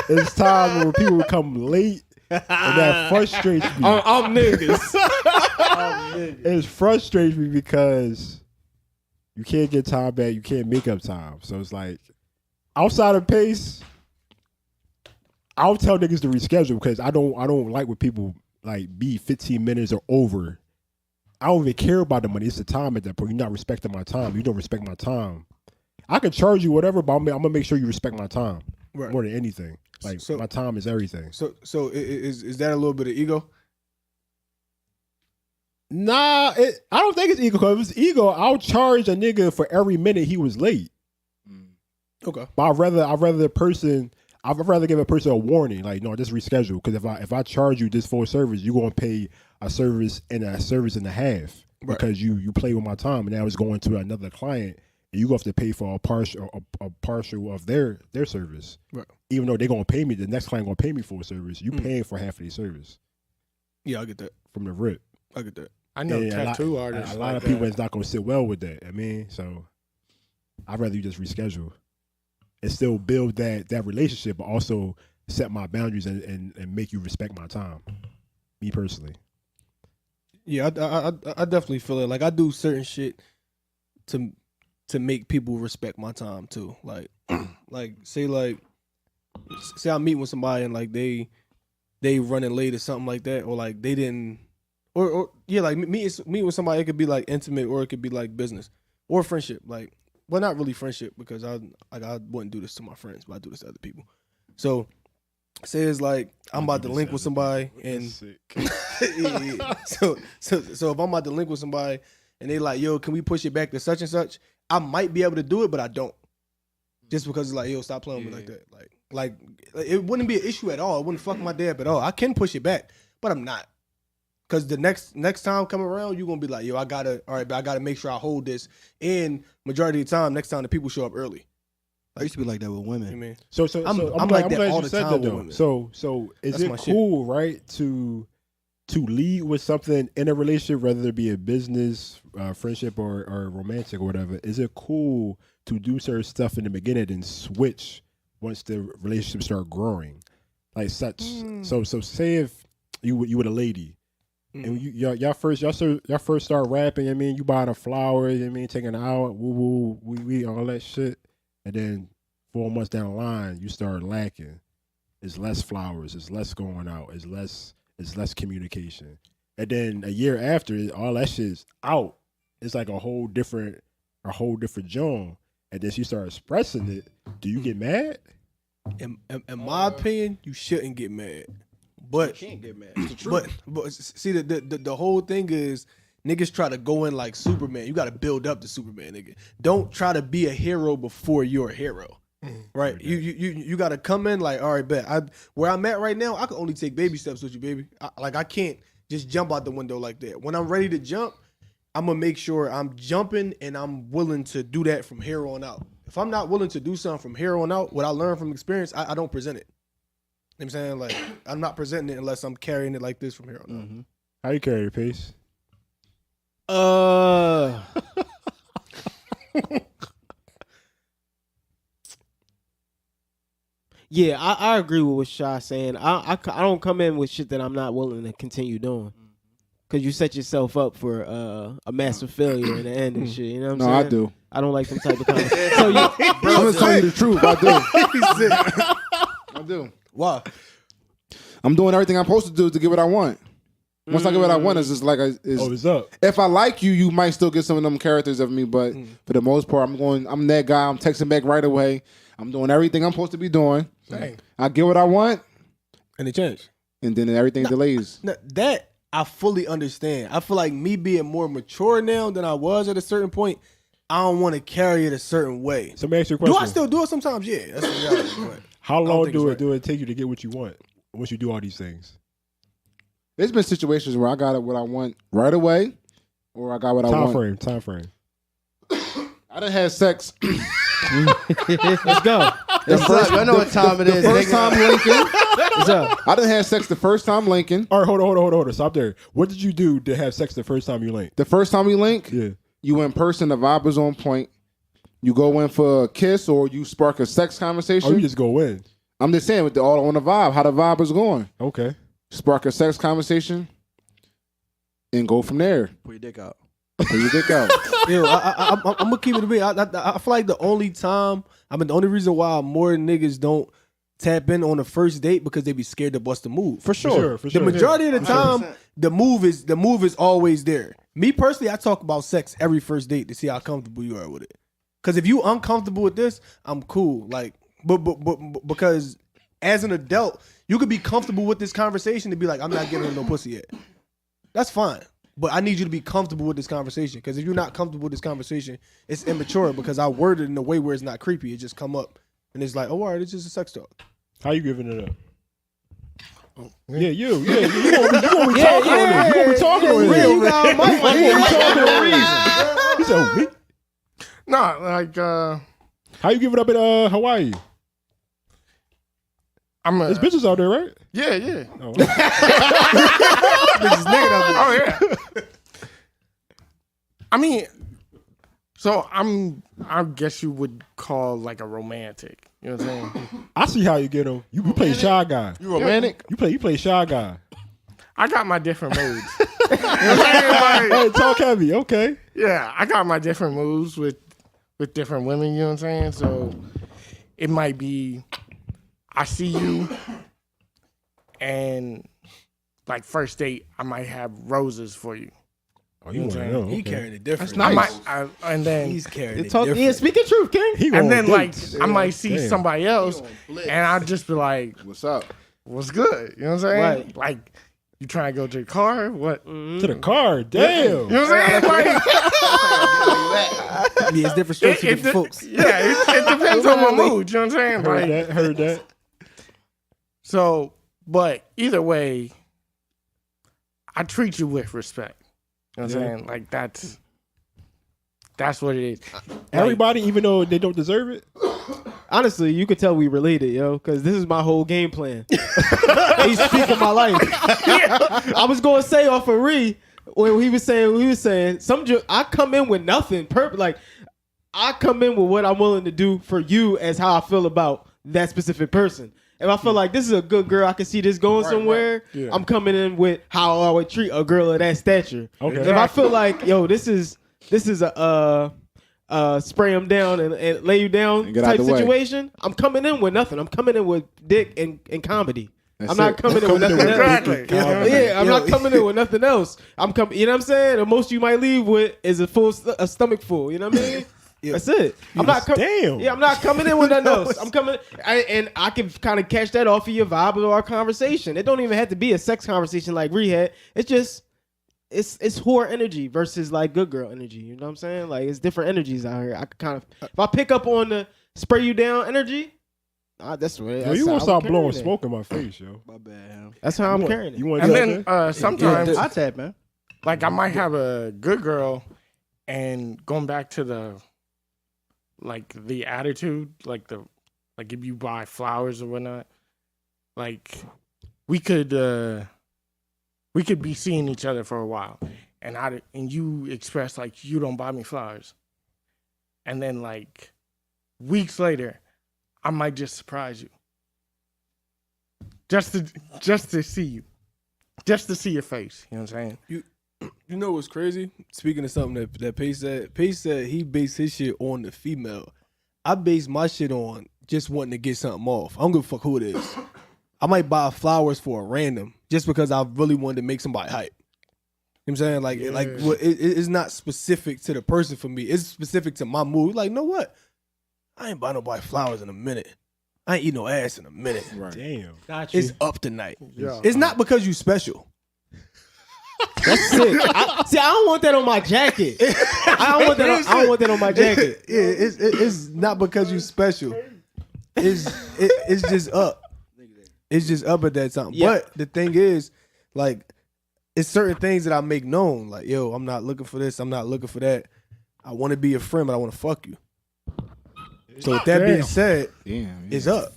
it's times when people come late and that frustrates me. I'm niggas. It frustrates me because you can't get time back. You can't make up time. So it's like outside of Pace, I'll tell niggas to reschedule because I don't like when people like be 15 minutes or over. I don't even care about the money. It's the time at that point. You're not respecting my time. You don't respect my time. I can charge you whatever, but I'm gonna make sure you respect my time more than anything. Like my time is everything. So is that a little bit of ego? Nah, I don't think it's ego. Because if it's ego, I'll charge a nigga for every minute he was late. Okay. But I'd rather give a person a warning, like, no, just reschedule. Because if I charge you this full service, you're gonna pay a service and a half because you play with my time, and now it's going to another client, and you have to pay for a partial of their service. Right. Even though they're gonna pay me, the next client gonna pay me full service. You paying for half of the service. Yeah, I get that. From the rip. I get that. I know And tattoo artists. A lot of people is not gonna sit well with that. I mean, so I'd rather you just reschedule and still build that relationship, but also set my boundaries and make you respect my time. Me personally. Yeah, I definitely feel it. Like I do certain shit to make people respect my time too. Like say I meet with somebody and like they running late or something like that, or like they didn't, or yeah, like meet with somebody. It could be like intimate, or it could be like business or friendship. Like, well, not really friendship because I wouldn't do this to my friends, but I do this to other people. So say it's like I'm about to link with somebody and so if I'm about to link with somebody and they like, yo, can we push it back to such and such? I might be able to do it, but I don't. Just because it's like, yo, stop playing with me like that. Like it wouldn't be an issue at all. It wouldn't fuck my day up at all. I can push it back, but I'm not. Cause the next time come around, you're gonna be like, yo, I gotta make sure I hold this. And majority of the time, next time the people show up early. I used to be like that with women. You know So I'm like that all the time with women. So is That's it my cool, right, to lead with something in a relationship, whether it be a business, friendship, or romantic or whatever? Is it cool to do certain stuff in the beginning and switch once the relationship start growing, like such? So say if you with a lady. And y'all first start rapping. I mean, you buying a flower. I mean, taking an hour, woo woo, all that shit. And then 4 months down the line, you start lacking. It's less flowers. It's less going out. It's less communication. And then a year after, all that shit's out. It's like a whole different genre. And then she start expressing it. Do you get mad? In my opinion, you shouldn't get mad. But You can't get mad. but see the whole thing is niggas try to go in like Superman. You got to build up the Superman, nigga. Don't try to be a hero before you're a hero, right? You got to come in like, all right, bet. Where I'm at right now, I can only take baby steps with you, baby. I can't just jump out the window like that. When I'm ready to jump, I'm gonna make sure I'm jumping and I'm willing to do that from here on out. If I'm not willing to do something from here on out, what I learned from experience, I don't present it. You know what I'm saying? Like, I'm not presenting it unless I'm carrying it like this from here on out. Mm-hmm. How you carry the pace? Yeah, I agree with what Shaw's saying. I don't come in with shit that I'm not willing to continue doing. Because you set yourself up for a massive failure in the end and shit. You know what I'm No, saying? I do. I don't like them type of conversations. So I'm gonna tell you the truth. I do. I do. Why? I'm doing everything I'm supposed to do to get what I want. Once I get what I want, it's just like It's up. if I like you, you might still get some of them characters of me, but for the most part, I'm that guy. I'm texting back right away. I'm doing everything I'm supposed to be doing. Dang. I get what I want, And it changed. and then everything delays. Now, that I fully understand. I feel like me being more mature now than I was at a certain point, I don't want to carry it a certain way. So let me ask you a question. Do I still do it sometimes? Yeah, that's the reality. But How don't long think it's right. do it take you to get what you want once you do all these things? There's been situations where I got what I want right away, or I got what I want. Time frame. I done had sex. let's go. It's up. Y'all know what time it is. First nigga. time linking. What's up? I done had sex the first time linking. All right, hold on. Stop there. What did you do to have sex the first time you linked? The first time we link, Yeah. you in person, the vibe is on point. You go in for a kiss or you spark a sex conversation. Oh, you just go in. I'm just saying with all on the vibe, how the vibe is going. Okay. Spark a sex conversation and go from there. Put your dick out. Put your dick out. yo, I'm gonna keep it a bit. I feel like the only time, the only reason why more niggas don't tap in on the first date because they be scared to bust a move. For sure. The majority of the time, the move is always there. Me personally, I talk about sex every first date to see how comfortable you are with it. Because if you uncomfortable with this, I'm cool. Like, but because as an adult, you could be comfortable with this conversation to be like, I'm not giving her no pussy yet. That's fine. But I need you to be comfortable with this conversation. Because if you're not comfortable with this conversation, it's immature because I worded it in a way where it's not creepy. It just come up and it's like, oh, all right, it's just a sex talk. How you giving it up? Yeah, you gonna be talking on it. You gonna be talking on it. You got my You gonna be talking on it. He said, me? Nah, like How you give it up in Hawaii? I'm a There's bitches out there, right? yeah. Oh. Oh yeah. I mean, so I guess you would call like a romantic. You know what I'm saying? I see how you get them. You play shy guy. You romantic? You play shy guy. I got my different moods. You know what I'm saying? Like, Hey, talk heavy. Okay. yeah, I got my different moves with different women. You know what I'm saying? So it might be I see you, and like first date, I might have roses for you. Oh, you want to know? He Okay. carrying it different. That's nice. And then He's carrying it Talk, different. yeah, speaking truth, King. He and going then like dates. I might see Damn. somebody else, and I'll just be like, What's up? "What's good?" You know what I'm saying? Right. Like, you trying to go to the car? What? To the car. Damn. You know what I'm saying? Like, Yeah, it's different strokes for it, different folks. yeah, it depends on my mood. You know what I'm saying? Heard that. So, but either way, I treat you with respect. You know what I'm saying? Like that's what it is. Everybody, even though they don't deserve it. Honestly, you could tell we related, yo, because this is my whole game plan. He's speaking my life. I was going to say off of Ree when he was saying I come in with nothing. Like I come in with what I'm willing to do for you as how I feel about that specific person. If I feel like this is a good girl, I can see this going somewhere. right. Yeah. I'm coming in with how I would treat a girl of that stature. Okay. If I feel like, yo, this is a spray them down and lay you down And get out type the way. situation, I'm coming in with nothing. I'm coming in with dick and comedy. That's I'm not it. coming in with nothing else. Exactly. Yeah, I'm not coming in with nothing else. I'm coming. You know what I'm saying? The most you might leave with is a stomach full. You know what I mean? That's it. I'm not coming. Damn. Yeah, I'm not coming in with nothing else. I'm coming, and I can kind of catch that off of your vibe of our conversation. It don't even have to be a sex conversation like Rehab. It's just it's whore energy versus like good girl energy. You know what I'm saying? Like it's different energies out here. I could kind of if I pick up on the spray you down energy, that's what. Yo, That's you how want to start I'm blowing carrying it. smoke in my face, yo. My bad. That's how I'm carrying it. You want And to then sometimes, I tap, man. like I might have a good girl, and going back to the attitude, like if you buy flowers or whatnot, like we could be seeing each other for a while, and you express like you don't buy me flowers, and then like weeks later, I might just surprise you, just to see you, just to see your face. You know what I'm saying? You know what's crazy? Speaking of something that Pace said he based his shit on the female. I base my shit on just wanting to get something off. I don't give a fuck who it is. I might buy flowers for a random just because I really wanted to make somebody hype. You know what I'm saying? It's not specific to the person for me. It's specific to my mood. Like, you know what? I ain't buy nobody flowers in a minute. I ain't eat no ass in a minute. Right. Damn. Got you. It's up tonight. Yeah. It's not because you special. That's sick. I don't want that on my jacket. I don't want that on my jacket. Yeah, it's not because you special. It's just up. It's just up at that time. Yeah. But the thing is, like, it's certain things that I make known. Like, yo, I'm not looking for this. I'm not looking for that. I want to be your friend, but I want to fuck you. So with that being said, it's up.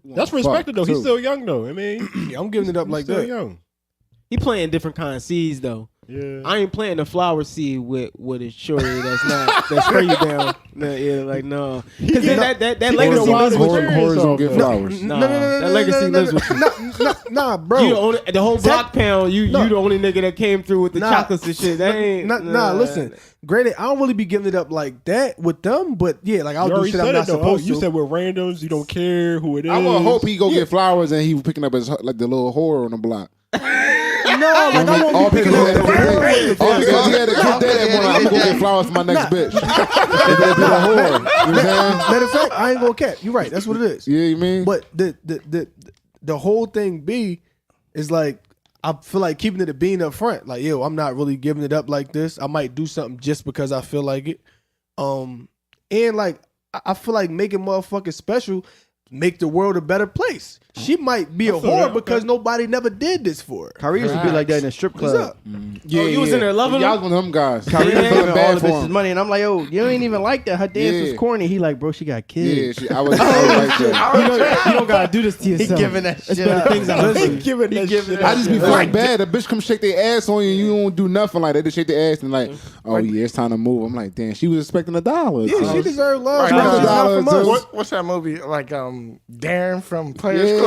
That's respected though. He's too. still young though. I mean, Yeah, I'm giving it up he's like still that. young. He planting different kind of seeds though. Yeah. I ain't planting a flower seed with a shorty that's spray you down. No, yeah, like no, because then that legacy lives with you. Whores don't get No, flowers. Nah, that legacy lives with you. Nah, bro. You the whole block pound. You the only nigga that came through with the Nah. chocolates and shit. That ain't Listen. Granted, I don't really be giving it up like that with them, but yeah, like I'll You do already shit I'm said not it though. supposed to. You said with randoms, you don't care who it is. I would hope he go get flowers and he was picking up his like the little whore on the block. No, like I All won't be because picking he up had the all because he had a good day that morning. I'm gonna go get flowers for my next bitch. If they be a whore, you know what I'm saying? Matter of fact, I ain't gonna cap. You're right. That's what it is. Yeah, you mean? But the whole thing is like I feel like keeping it a bean up front. Like, yo, I'm not really giving it up like this. I might do something just because I feel like it. And like I feel like making motherfuckers special make the world a better place. She might be a whore because nobody never did this for her. Kyrie used to be like that in a strip What's club. up? Yeah, you was in there loving Y'all him? was one of them guys. Kyrie Kyrie was feeling giving all bad the for bitches him. money, and I'm like, yo, you ain't even like that. Her dance was Yeah. corny. He like, bro, she got kids. Yeah, I was like that. You don't gotta do this to yourself. giving that It's shit better up. things out there. Giving that shit I up. just be feeling bad. A bitch come shake their ass on you and you don't do nothing like that. They just shake their ass and like, oh yeah, it's time to move. I'm like, damn, she was expecting $1. Yeah, she deserved love. Right. She's not from $100 us. What's that movie like? Darren from Players Yeah. Club.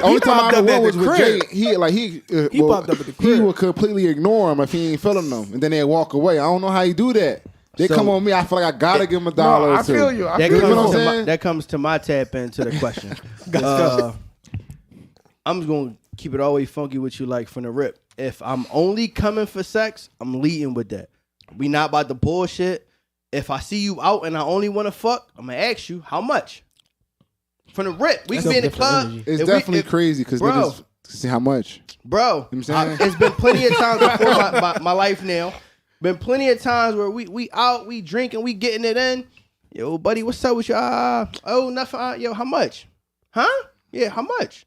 Only time popped I up ever at was the with crib. Jay. He popped up at the He crib. would completely ignore him if he ain't feeling them, and then they walk away. I don't know how he do that. They So- come on me. I feel like I gotta give him $1. No, I or two. feel you. I That feel You know comes, what I'm to my, saying? that comes to my tap into the question. I'm just gonna keep it all the way funky with you, like from the rip. If I'm only coming for sex, I'm leading with that. We not about the bullshit. If I see you out and I only want to fuck, I'm gonna ask you how much. From the rip, we can be in the club. It's If definitely crazy because Bro. niggas see how much. Bro, You know what I'm saying? it's been plenty of times before my life now. Been plenty of times where we out, we drinking, we getting it in. Yo, buddy, what's up with you? Oh, nothing. Yo, how much? Huh? Yeah, how much?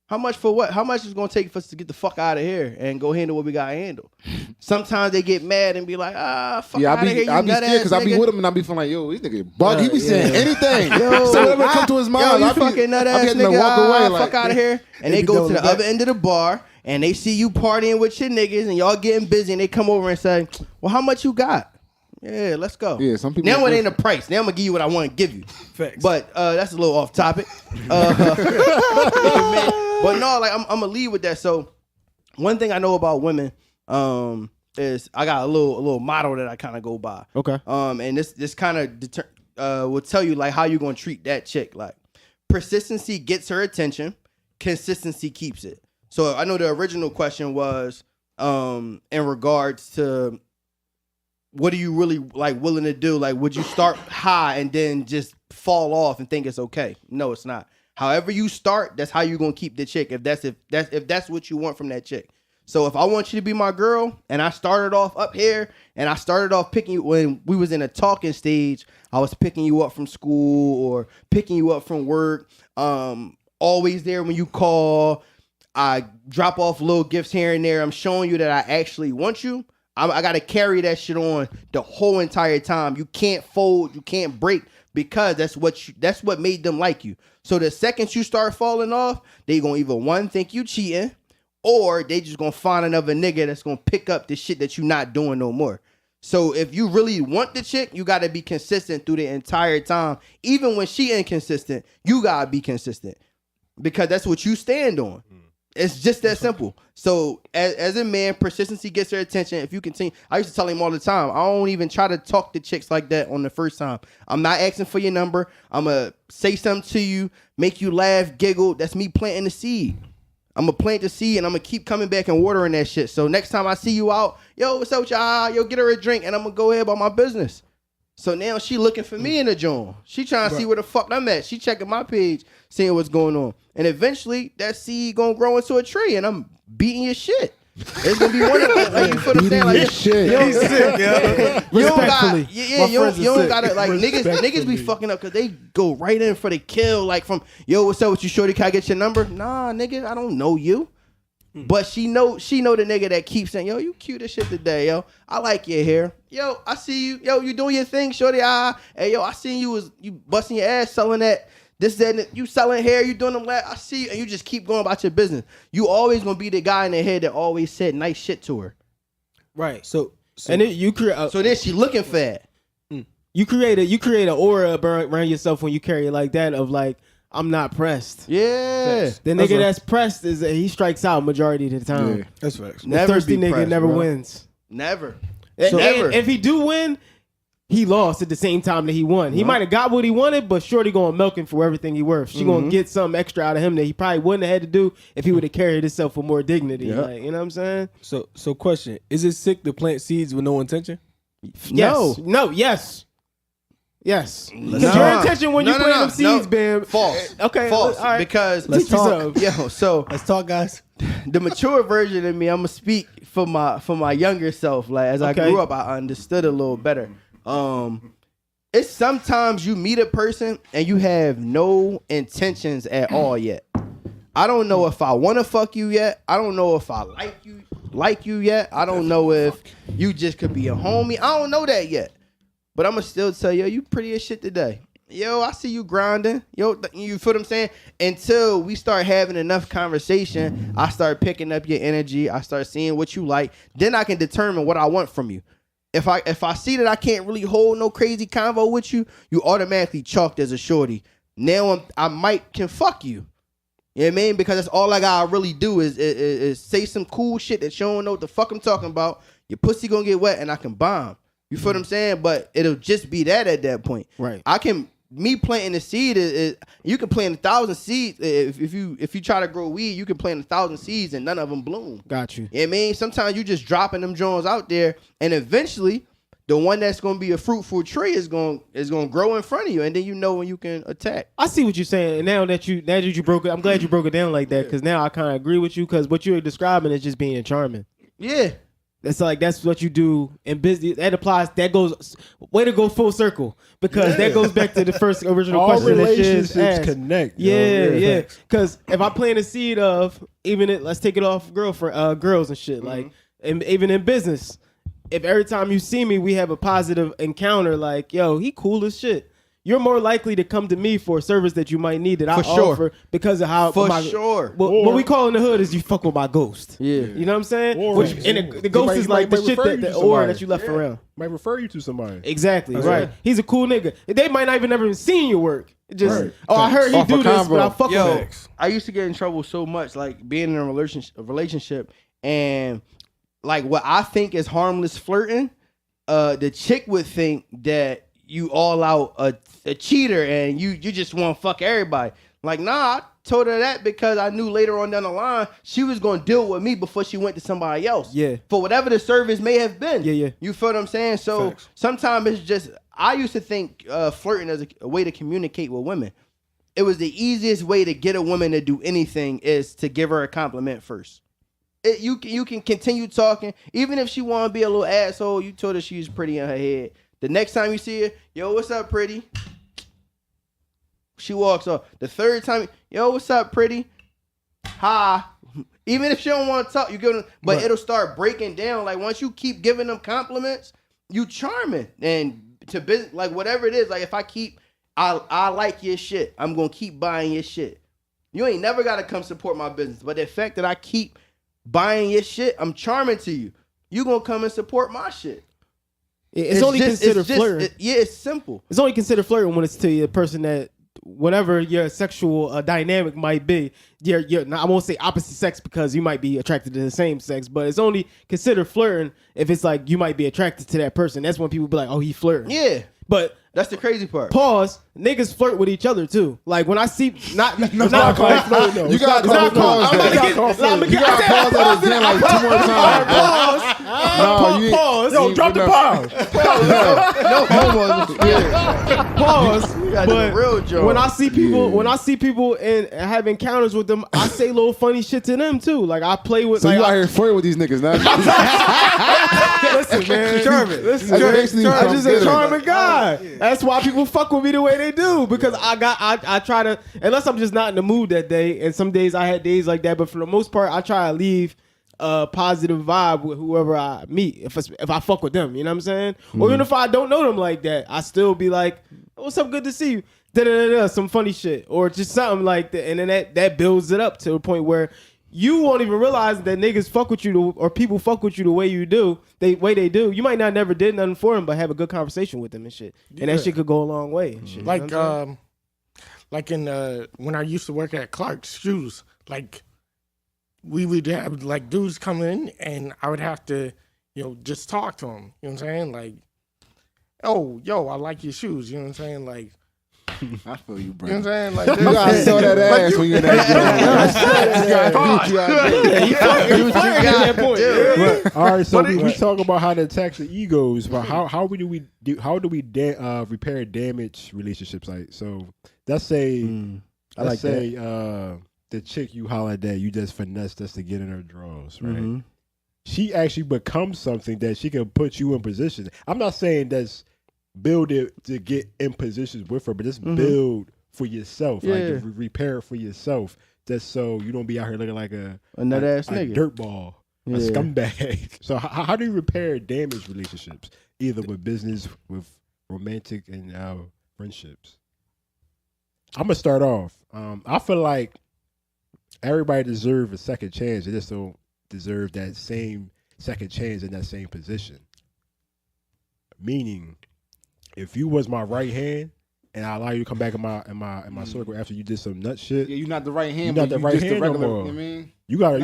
How much for what? How much is it gonna take for us to get the fuck out of here and go handle what we gotta handle? Sometimes they get mad and be like, fuck Yeah, out of here, you I be nut scared ass because I be nigga. with him and I be feeling like, yo, this nigga bug. He be saying yeah. anything. Yo, So whatever come to his mind, yo, you I be- fucking nut I be ass having to nigga. walk away. Fuck Like, out of here. And they be go to doubling the back. other end of the bar and they see you partying with your niggas and y'all getting busy and they come over and say, well, how much you got? Yeah, let's go. Yeah, some people Now are it ain't a price. Now I'm gonna give you what I want to give you. Facts. But that's a little off topic. But no, like I'm gonna lead with that. So one thing I know about women is I got a little motto that I kind of go by. Okay. And this kind of will tell you like how you gonna treat that chick. Like persistency gets her attention, consistency keeps it. So I know the original question was in regards to what are you really like willing to do? Like, would you start high and then just fall off and think it's okay? No, it's not. However you start, that's how you're gonna keep the chick. If that's what you want from that chick. So if I want you to be my girl, and I started off up here, and I started off picking you when we was in a talking stage, I was picking you up from school or picking you up from work. Always there when you call. I drop off little gifts here and there. I'm showing you that I actually want you. I got to carry that shit on the whole entire time. You can't fold, you can't break because that's what made them like you. So the second you start falling off, they gonna either one think you cheating, or they just gonna find another nigga that's gonna pick up the shit that you not doing no more. So if you really want the chick, you gotta be consistent through the entire time. Even when she inconsistent, you gotta be consistent. because that's what you stand on. It's just that simple. So as a man, persistency gets their attention. If you continue, I used to tell him all the time, I don't even try to talk to chicks like that on the first time. I'm not asking for your number. I'm going to say something to you, make you laugh, giggle. That's me planting the seed. I'm going to plant the seed and I'm going to keep coming back and watering that shit. So next time I see you out, yo, what's up with y'all? Yo, get her a drink and I'm going to go ahead about my business. So now she looking for me in the joint. She trying to see where the fuck I'm at. She checking my page, seeing what's going on. And eventually, that seed gonna grow into a tree, and I'm beating your shit. It's gonna be one of them. Like, you feel what I'm saying? Like, shit. He's sick, yo. You don't got, you don't gotta, like, niggas be fucking up because they go right in for the kill. Like, from, yo, what's up with you, shorty? Can I get your number? Nah, nigga, I don't know you. But she know the nigga that keeps saying, yo, you cute as shit today, yo. I like your hair. Yo, I see you. Yo, you doing your thing, shorty. Hey, yo, I seen you busting your ass selling that. This, that, and you selling hair, you doing them. I see you, and you just keep going about your business. You always gonna be the guy in the head that always said nice shit to her. Right. So and then you create. So then she looking for that. You create an aura around yourself when you carry it like that of like, I'm not pressed. Yeah. The nigga that's pressed is he strikes out majority of the time. Yeah. That's facts. The Never thirsty be nigga pressed, never bro. wins. Never. And Never. if he do win, he lost at the same time that he won. He might have got what he wanted, but shorty gonna milk him for everything he worth. She gonna get something extra out of him that he probably wouldn't have had to do if he would have carried himself with more dignity. Yep. Like, you know what I'm saying? So question: is it sick to plant seeds with no intention? Yes. No. Yes. Yes. Because Nah. your intention when you plant them seeds, bam. False. Okay. False. All right. Because Let's Teach me talk. something. yo, so Let's talk, guys. the mature version of me, I'm gonna speak for my younger self. Like, as I Okay. grew up, I understood a little better. It's sometimes you meet a person and you have no intentions at all yet. I don't know if I want to fuck you yet. I don't know if I like you yet. I don't know if you just could be a homie. I don't know that yet. But I'm gonna still tell you, you pretty as shit today. Yo, I see you grinding. Yo, you feel what I'm saying? Until we start having enough conversation, I start picking up your energy. I start seeing what you like. Then I can determine what I want from you. If I see that I can't really hold no crazy convo with you, you automatically chalked as a shorty. Now I might can fuck you. You know what I mean? Because that's all I gotta really do is say some cool shit that you don't know what the fuck I'm talking about. Your pussy gonna get wet and I can bomb. You feel what I'm saying? But it'll just be that at that point. Right. Me planting the seed is you can plant 1,000 seeds. If you try to grow weed, you can plant 1,000 seeds and none of them bloom. Got you. You know what I mean? Sometimes you just dropping them joints out there, and eventually the one that's gonna be a fruitful tree is gonna grow in front of you, and then you know when you can attack. I see what you're saying. And now that you broke it, I'm glad you broke it down like that because now I kind of agree with you because what you're describing is just being charming. Yeah. That's what you do in business. That goes way to go full circle because that goes back to the first original All question that relationships Shiz asked. connect. Yeah. Because if I plant a seed of let's take it off girls and shit. Like, and even in business, if every time you see me, we have a positive encounter, like, yo, he cool as shit. You're more likely to come to me for a service that you might need that I offer because of how what we call in the hood is you fuck with my ghost. Yeah. You know what I'm saying? Or The ghost is like the shit the aura that you left around. Might refer you to somebody. Exactly, right. He's a cool nigga. They might not even never seen your work. Just I heard he Off do a this, but I convo. fuck with him. I used to get in trouble so much, like being in a relationship, and like what I think is harmless flirting, the chick would think that you all out a cheater and you just want to fuck everybody. Like, nah, I told her that because I knew later on down the line she was going to deal with me before she went to somebody else. Yeah. For whatever the service may have been. Yeah. You feel what I'm saying? So sometimes it's just, I used to think flirting as a way to communicate with women. It was the easiest way to get a woman to do anything is to give her a compliment first. You can continue talking. Even if she want to be a little asshole, you told her she was pretty in her head. The next time you see her, yo, what's up, pretty? She walks off. The third time, yo, what's up, pretty? Hi. Even if she don't want to talk, you give them, but it'll start breaking down. Like once you keep giving them compliments, you charming. And to business, like whatever it is, like if I like your shit, I'm gonna keep buying your shit. You ain't never gotta come support my business, but the fact that I keep buying your shit, I'm charming to you. You gonna come and support my shit. It's only considered flirting. It's simple. It's only considered flirting when it's to a person that whatever your sexual dynamic might be, you're I won't say opposite sex because you might be attracted to the same sex, but it's only considered flirting if it's like you might be attracted to that person. That's when people be like, oh, he flirting. Yeah. But That's the crazy part. pause, niggas flirt with each other too. Like when I see not You got to pause that. You got to pause that again like 2 more times. Pause. Yo, drop the pause. No homo. Yeah. Pause. You gotta do But a real joke. when I see people and have encounters with them, I say little funny shit to them too. Like I play with. So like, you out here flirting with these niggas now? listen, man. Charming. Listen, That's basically what I'm I'm just a getting. charming guy. That's why people fuck with me the way they do because I try to, unless I'm just not in the mood that day. And some days I had days like that, but for the most part, I try to leave a positive vibe with whoever I meet. If I fuck with them, you know what I'm saying? Or even if I don't know them like that, I still be like, "What's up? Good to see you." Da-da-da-da, some funny shit or just something like that, and then that builds it up to a point where you won't even realize that niggas fuck with you or people fuck with you the way you do. They do. You might not never did nothing for them, but have a good conversation with them and shit. And that shit could go a long way and shit. Like you know what I'm saying? like in when I used to work at Clark's Shoes, like we would have like dudes come in and I would have to, just talk to them. You know what I'm saying? Like, oh, yo, I like your shoes. You know what I'm saying? Like, I feel you, bro. you know what I'm saying? Like, You gotta sell that ass when you're in that joint. All right, so we talk about how to attack the egos, but how do we repair damaged relationships? Like, so let's say the chick you hollered at, you just finessed us to get in her drawers, right? Mm-hmm. She actually becomes something that she can put you in position. I'm not saying that's build it to get in positions with her, but just build for yourself, like repair it for yourself, just so you don't be out here looking like a nut ass nigga, dirtball, a scumbag. So how do you repair damaged relationships, either with business, with romantic, and friendships? I'm gonna start off. I feel like everybody deserves a second chance. They just don't deserve that same second chance in that same position. Meaning, if you was my right hand and I allow you to come back in my circle after you did some nut shit, Yeah, you're not the right hand. You're not but the right just hand the regular, no more. You know what I mean? you gotta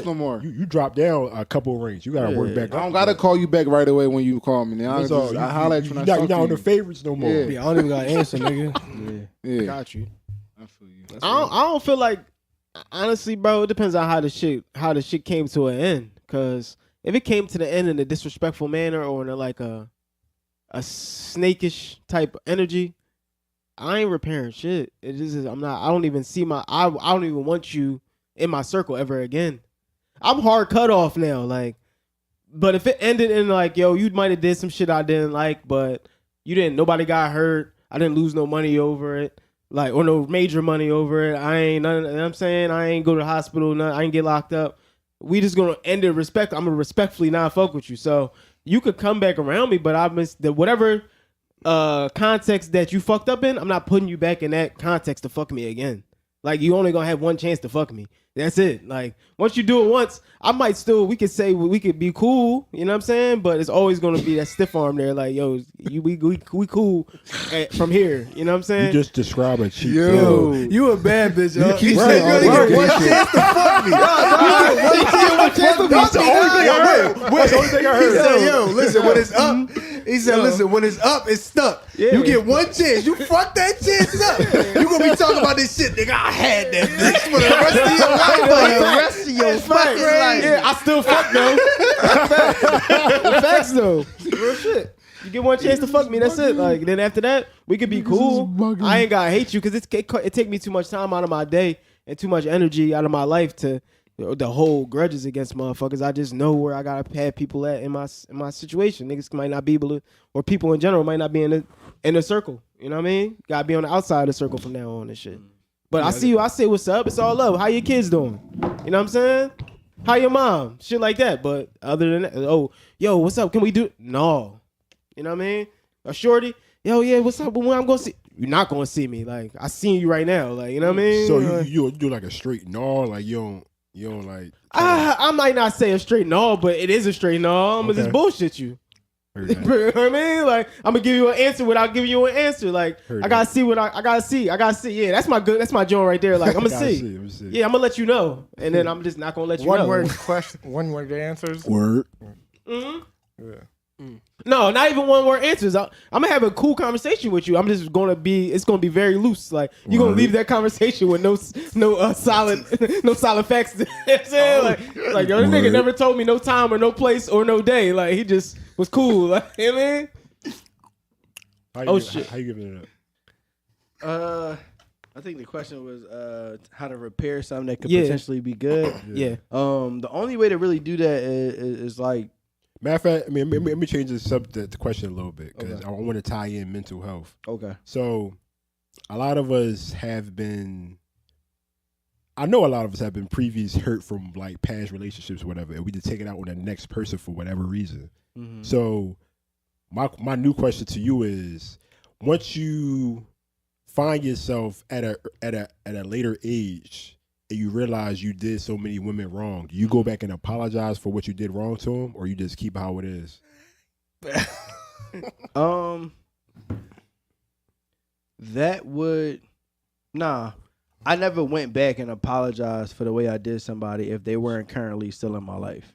no more. you drop down a couple rings. You gotta work back. I up. don't gotta call you back right away when you call me. Now That's all. I holler at you when I You're talk not to on the you. favorites no more. Yeah. Yeah, I don't even got to answer, nigga. Yeah, Got you. I feel you. I don't feel like, honestly, bro. It depends on how the shit came to an end. Cause if it came to the end in a disrespectful manner or in a snakish type of energy, I ain't repairing shit. It just is. I don't even see I don't even want you in my circle ever again. I'm hard cut off now. Like, but if it ended in like, yo, you might have did some shit I didn't like, but nobody got hurt. I didn't lose no money over it. Like, or no major money over it. I ain't none. You know what I'm saying? I ain't go to the hospital. I ain't get locked up. We just gonna end it respect. I'm gonna respectfully not fuck with you. So you could come back around me, but I miss the whatever context that you fucked up in. I'm not putting you back in that context to fuck me again. Like, you only gonna have one chance to fuck me. That's it. Like, once you do it once, I might still, we could say we could be cool, you know what I'm saying? But it's always gonna be that stiff arm there, like, yo, we cool from here, you know what I'm saying? You just describe a cheat. Yo, you a bad bitch, yo. keep He said saying you all only get this one shit. chance to fuck me. One chance to That's the only thing I heard. That's the only thing I He heard. said, yo, listen, when it's up, he said, listen, when it's up, it's stuck. Yeah. You get one chance. You fuck that chance up. You gonna be talking about this shit, nigga. I had that bitch for the rest of your life. For the rest of your fucking life. Yeah, I still fuck though. Facts though. Real shit. You get one chance to fuck me, that's it. Like, then after that, we could be cool. I ain't gotta hate you because it take me too much time out of my day and too much energy out of my life to hold grudges against motherfuckers. I just know where I gotta have people at in my situation. Niggas might not be able to, or people in general might not be in the circle. You know what I mean? Gotta be on the outside of the circle from now on and shit. But I see you. I say what's up. It's all love. How your kids doing? You know what I'm saying? How your mom? Shit like that. But other than that, oh, yo, what's up? Can we do? No. You know what I mean? A shorty. Yo, yeah, what's up? But when I'm gonna see, you're not gonna see me. Like, I seen you right now. Like, you know what I mean? So you do like a straight no, like you don't like. I might not say a straight no, but it is a straight no. I'm gonna just bullshit you. Heard You that. know what I mean? Like, I'm gonna give you an answer without giving you an answer. Like, Heard I gotta see what I gotta see. Yeah, that's my joint right there. Like, I'm gonna Gotta see. see, let me see. Yeah, I'm gonna let you know, and then I'm just not gonna let you One know. word question. One word answers. Word. Mhm. Yeah. No, not even one word answers. I'm gonna have a cool conversation with you. I'm just gonna be. It's gonna be very loose. Like, you're gonna Word. leave that conversation with no solid no solid facts. You know what I'm saying? Like yo, this nigga Word. never told me no time or no place or no day. Like, he just was cool. Like, you know what I mean? Shit. How you giving it I think the question was how to repair something that could Yeah. potentially be good. Yeah. The only way to really do that is like, Matter of fact, I mean, let me change the question a little bit because Okay. I want to tie in mental health. okay, So, a lot of us have been. I know a lot of us have been previous hurt from like past relationships, or whatever, and we just take it out on the next person for whatever reason. Mhm. So, my new question to you is: once you find yourself at a later age and you realize you did so many women wrong, do you go back and apologize for what you did wrong to them, or you just keep it how it is? That would I never went back and apologized for the way I did somebody if they weren't currently still in my life.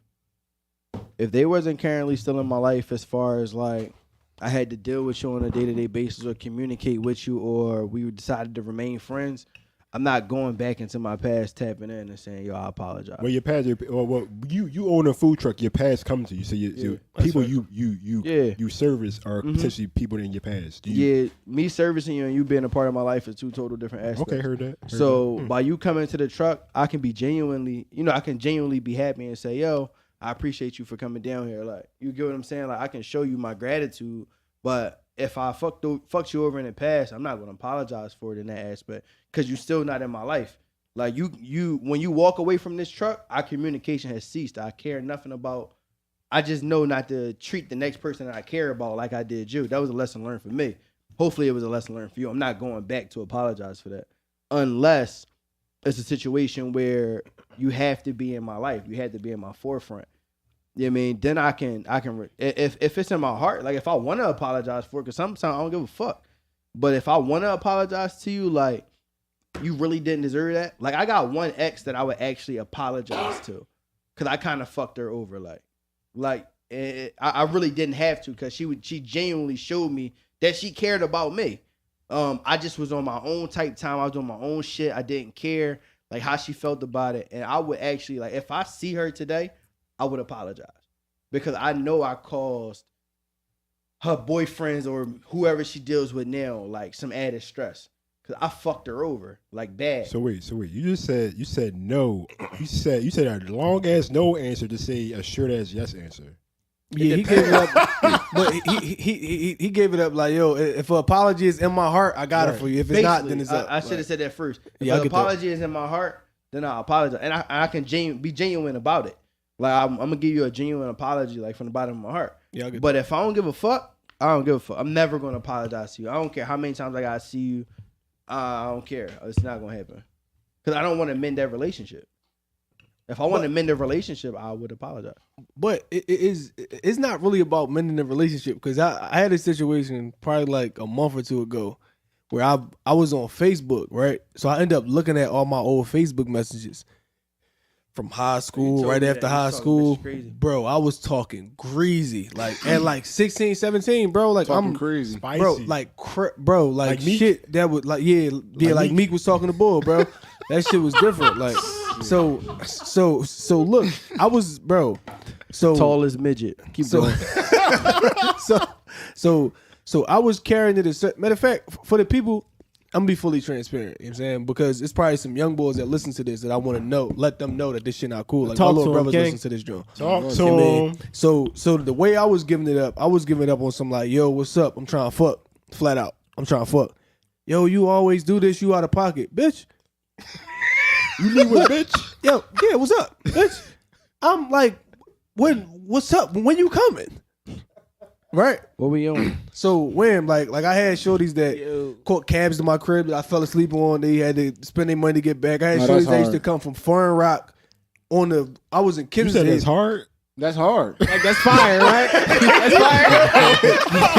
If they wasn't currently still in my life, as far as like I had to deal with you on a day-to-day basis or communicate with you, or we decided to remain friends, I'm not going back into my past, tapping in and saying, yo, I apologize. Well, your past, you own a food truck. Your past come to you, so so people you service are potentially people in your past. Me servicing you and you being a part of my life is two total different aspects. Okay, heard that. So by you coming to the truck, I can genuinely be happy and say, yo, I appreciate you for coming down here. Like, you get what I'm saying? Like, I can show you my gratitude, but if I fucked you over in the past, I'm not gonna apologize for it in that aspect because you're still not in my life. Like, you when you walk away from this truck, our communication has ceased. I care nothing about. I just know not to treat the next person that I care about like I did you. That was a lesson learned for me. Hopefully, it was a lesson learned for you. I'm not going back to apologize for that, unless it's a situation where you have to be in my life. You have to be in my forefront. You know what I mean? Then I can if it's in my heart, like if I want to apologize for it, because sometimes I don't give a fuck. But if I want to apologize to you, like, you really didn't deserve that. Like, I got one ex that I would actually apologize to, because I kind of fucked her over. I really didn't have to, because she genuinely showed me that she cared about me. I just was on my own type time. I was doing my own shit. I didn't care like how she felt about it, and I would actually, like, if I see her today, I would apologize, because I know I caused her boyfriends or whoever she deals with now like some added stress, because I fucked her over like bad. So wait. You said no. You said a long ass no answer to say a short ass yes answer. Yeah, he gave it up, but he gave it up like, yo, if an apology is in my heart, I got it for you. If it's not, then it's up. I should have said that first. If Yeah, an apology is in my heart, then I apologize, and I can be genuine about it. Like, I'm gonna give you a genuine apology, like, from the bottom of my heart. Yeah, I get but if I don't give a fuck, I don't give a fuck. I'm never gonna apologize to you. I don't care how many times I gotta see you. I don't care. It's not gonna happen, because I don't want to mend that relationship. If I want to mend the relationship, I would apologize. But it's not really about mending the relationship, because I had a situation probably like a month or two ago where I was on Facebook, right? So I ended up looking at all my old Facebook messages from high school, told right me after that. You high talking school. bitch crazy. Bro, I was talking greasy. Like, at like 16, 17, bro. Like, Talking crazy. Spicy. bro, like, bro, like Like Meek? shit that would, like, like Meek was talking to Bull, bro. That shit was different. Like, so look, I was, bro. So Tallest midget. Keep so, going. so I was carrying it. Matter of fact, for the people, I'm gonna be fully transparent. You know what I'm saying? Because it's probably some young boys that listen to this that I want to know, let them know that this shit not cool. Like, my Talk to little 'em, brothers King. listen to this joint. Talk to You know what I him. mean? So the way I was giving it up on some like, yo, what's up? I'm trying to fuck. Flat out. I'm trying to fuck. Yo, you always do this, you out of pocket. Bitch. You leave with bitch. Yo, yeah, what's up? Bitch. I'm like, what's up? When you coming? Right? What we on? So when like I had shorties that caught cabs to my crib that I fell asleep on. They had to spend their money to get back. I had No, shorties that's that used to hard. come from Foreign Rock I was in You Kim's said Head. it's hard. That's hard. Like that's fire, right? That's fire.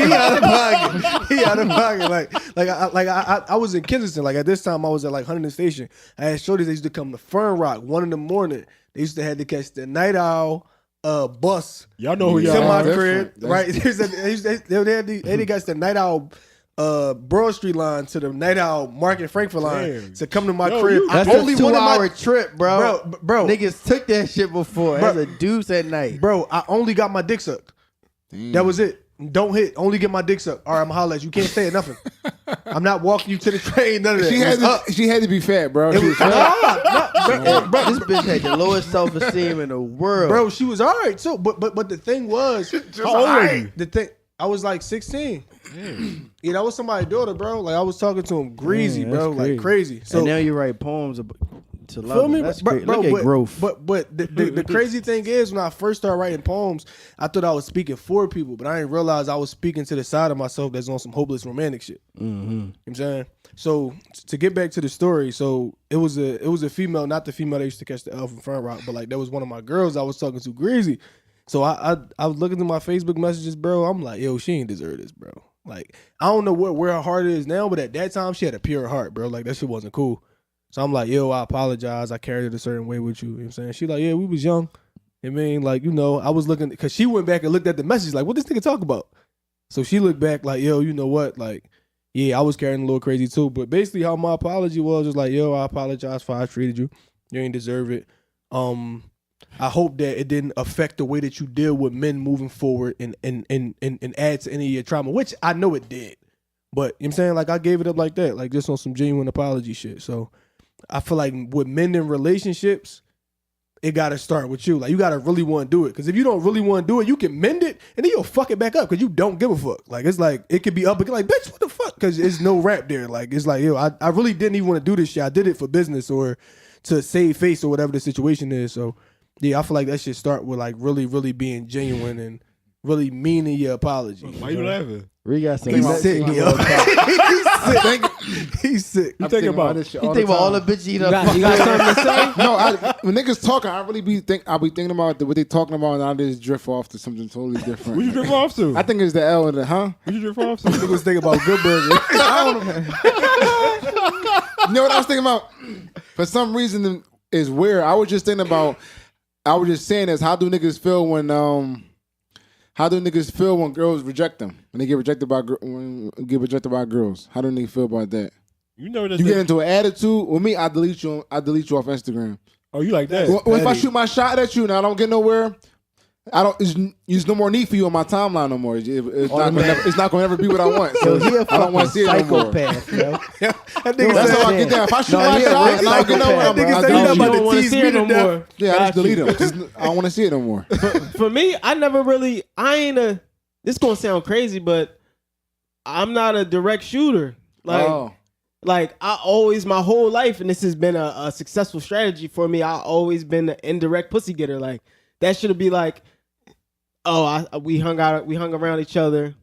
He out of pocket. He out of pocket. I was in Kensington. Like at this time, I was at like Huntington Station. I had shorties. They used to come to Fern Rock 1 a.m. They used to have to catch the Night Owl bus. Y'all know who to y'all my are. crib, That's right? They got the Night Owl Broad Street line to the Night Owl Market Frankfurt line Damn. to come to my Yo, crib. you- That's Only a one of my 2-hour trip, bro. bro. Niggas took that shit before. Bro. As a deuce at night. Bro, I only got my dick sucked. That was it. Don't hit. Only get my dick sucked. All right, I'm gonna holler at you. You can't stay at nothing. I'm not walking you to the train. None of that. She had to be fat, bro. It She was was fat. bro, This bitch had the lowest self-esteem in the world. bro, she was all right too. But the thing was, How old are you? the thing, I was like 16. Yeah, that was somebody's daughter, bro. Like I was talking to him greasy, Man, bro, that's like crazy. So and now you write poems to love. feel me, That's bro, great. Look at but, growth. But the crazy thing is, when I first started writing poems, I thought I was speaking for people, but I didn't realize I was speaking to the side of myself that's on some hopeless romantic shit. You know what I'm saying? So to get back to the story, so it was a female, not the female that used to catch the L from Front Rock, but like that was one of my girls I was talking to greasy. So I was looking through my Facebook messages, bro. I'm like, yo, she ain't deserve this, bro. Like I don't know where her heart is now, but at that time she had a pure heart, bro. Like that shit wasn't cool. So I'm like, yo, I apologize. I carried it a certain way with you. You know what I'm saying? She like, yeah, we was young. I mean, like, you know, I was looking, because she went back and looked at the message, like, what this nigga talk about? So she looked back like, yo, you know what? Like, yeah, I was carrying a little crazy too. But basically how my apology was like, yo, I apologize for how I treated you. You ain't deserve it. I hope that it didn't affect the way that you deal with men moving forward and add to any of your trauma, which I know it did. But, you know what I'm saying? Like, I gave it up like that, like just on some genuine apology shit. So I feel like with men in relationships, it got to start with you. Like, you got to really want to do it. Because if you don't really want to do it, you can mend it, and then you'll fuck it back up because you don't give a fuck. Like, it's like, it could be up, and like, bitch, what the fuck? Because there's no rap there. Like, it's like, yo, I really didn't even want to do this shit. I did it for business or to save face or whatever the situation is. So, yeah, I feel like that should start with, like, really, really being genuine and really meaning your apology. Why you laughing? We got some. He's sick, yo. He's sick. You think about this shit You all think the about all time. the bitches You got something to say? No, when niggas talking, I really I'll be thinking about what they talking about, and I just drift off to something totally different. What you drift off to? I think it's the L and the What you drift off to? Niggas think about Good Burger. You know what I was thinking about? For some reason, is weird. I was just thinking about. I was just saying this. How do niggas feel when girls reject them? When they get rejected by girls? How do niggas feel about that? You know this. You get into an attitude. With me, I delete you off Instagram. Oh, you like that? Well, if I shoot my shot at you and I don't get nowhere, there's no more need for you on my timeline no more. It's not gonna ever be what I want. So He a I don't want to see it no more. psychopath, yo. That nigga That's said, how I get down. If I shoot my he a shot real and I don't get nowhere, That nigga I said he not delete about you. to want to tease see me it to no death. more. Yeah, I just Got delete you. them. I don't want to see it no more. For me, I never really. This gonna sound crazy, but I'm not a direct shooter. Like I always, my whole life, and this has been a successful strategy for me. I always been an indirect pussy getter. Like that should be like, we hung around each other.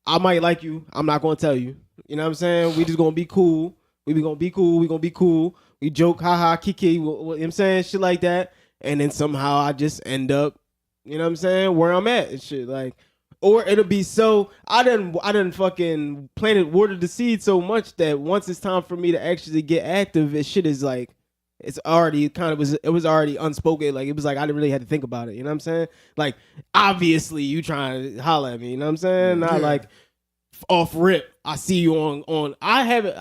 I might like you. I'm not gonna tell you. You know what I'm saying? We just gonna be cool. We gonna be cool. We gonna be cool. We joke, haha, kiki. You know what I'm saying? Shit like that. And then somehow I just end up, you know what I'm saying, where I'm at and shit. Like, or it'll be so I didn't fucking watered the seed so much that once it's time for me to actually get active, it shit is like it's already it was already unspoken. Like it was like I didn't really have to think about it. You know what I'm saying? Like obviously you trying to holler at me. You know what I'm saying? Not like off rip. I see you on. I haven't.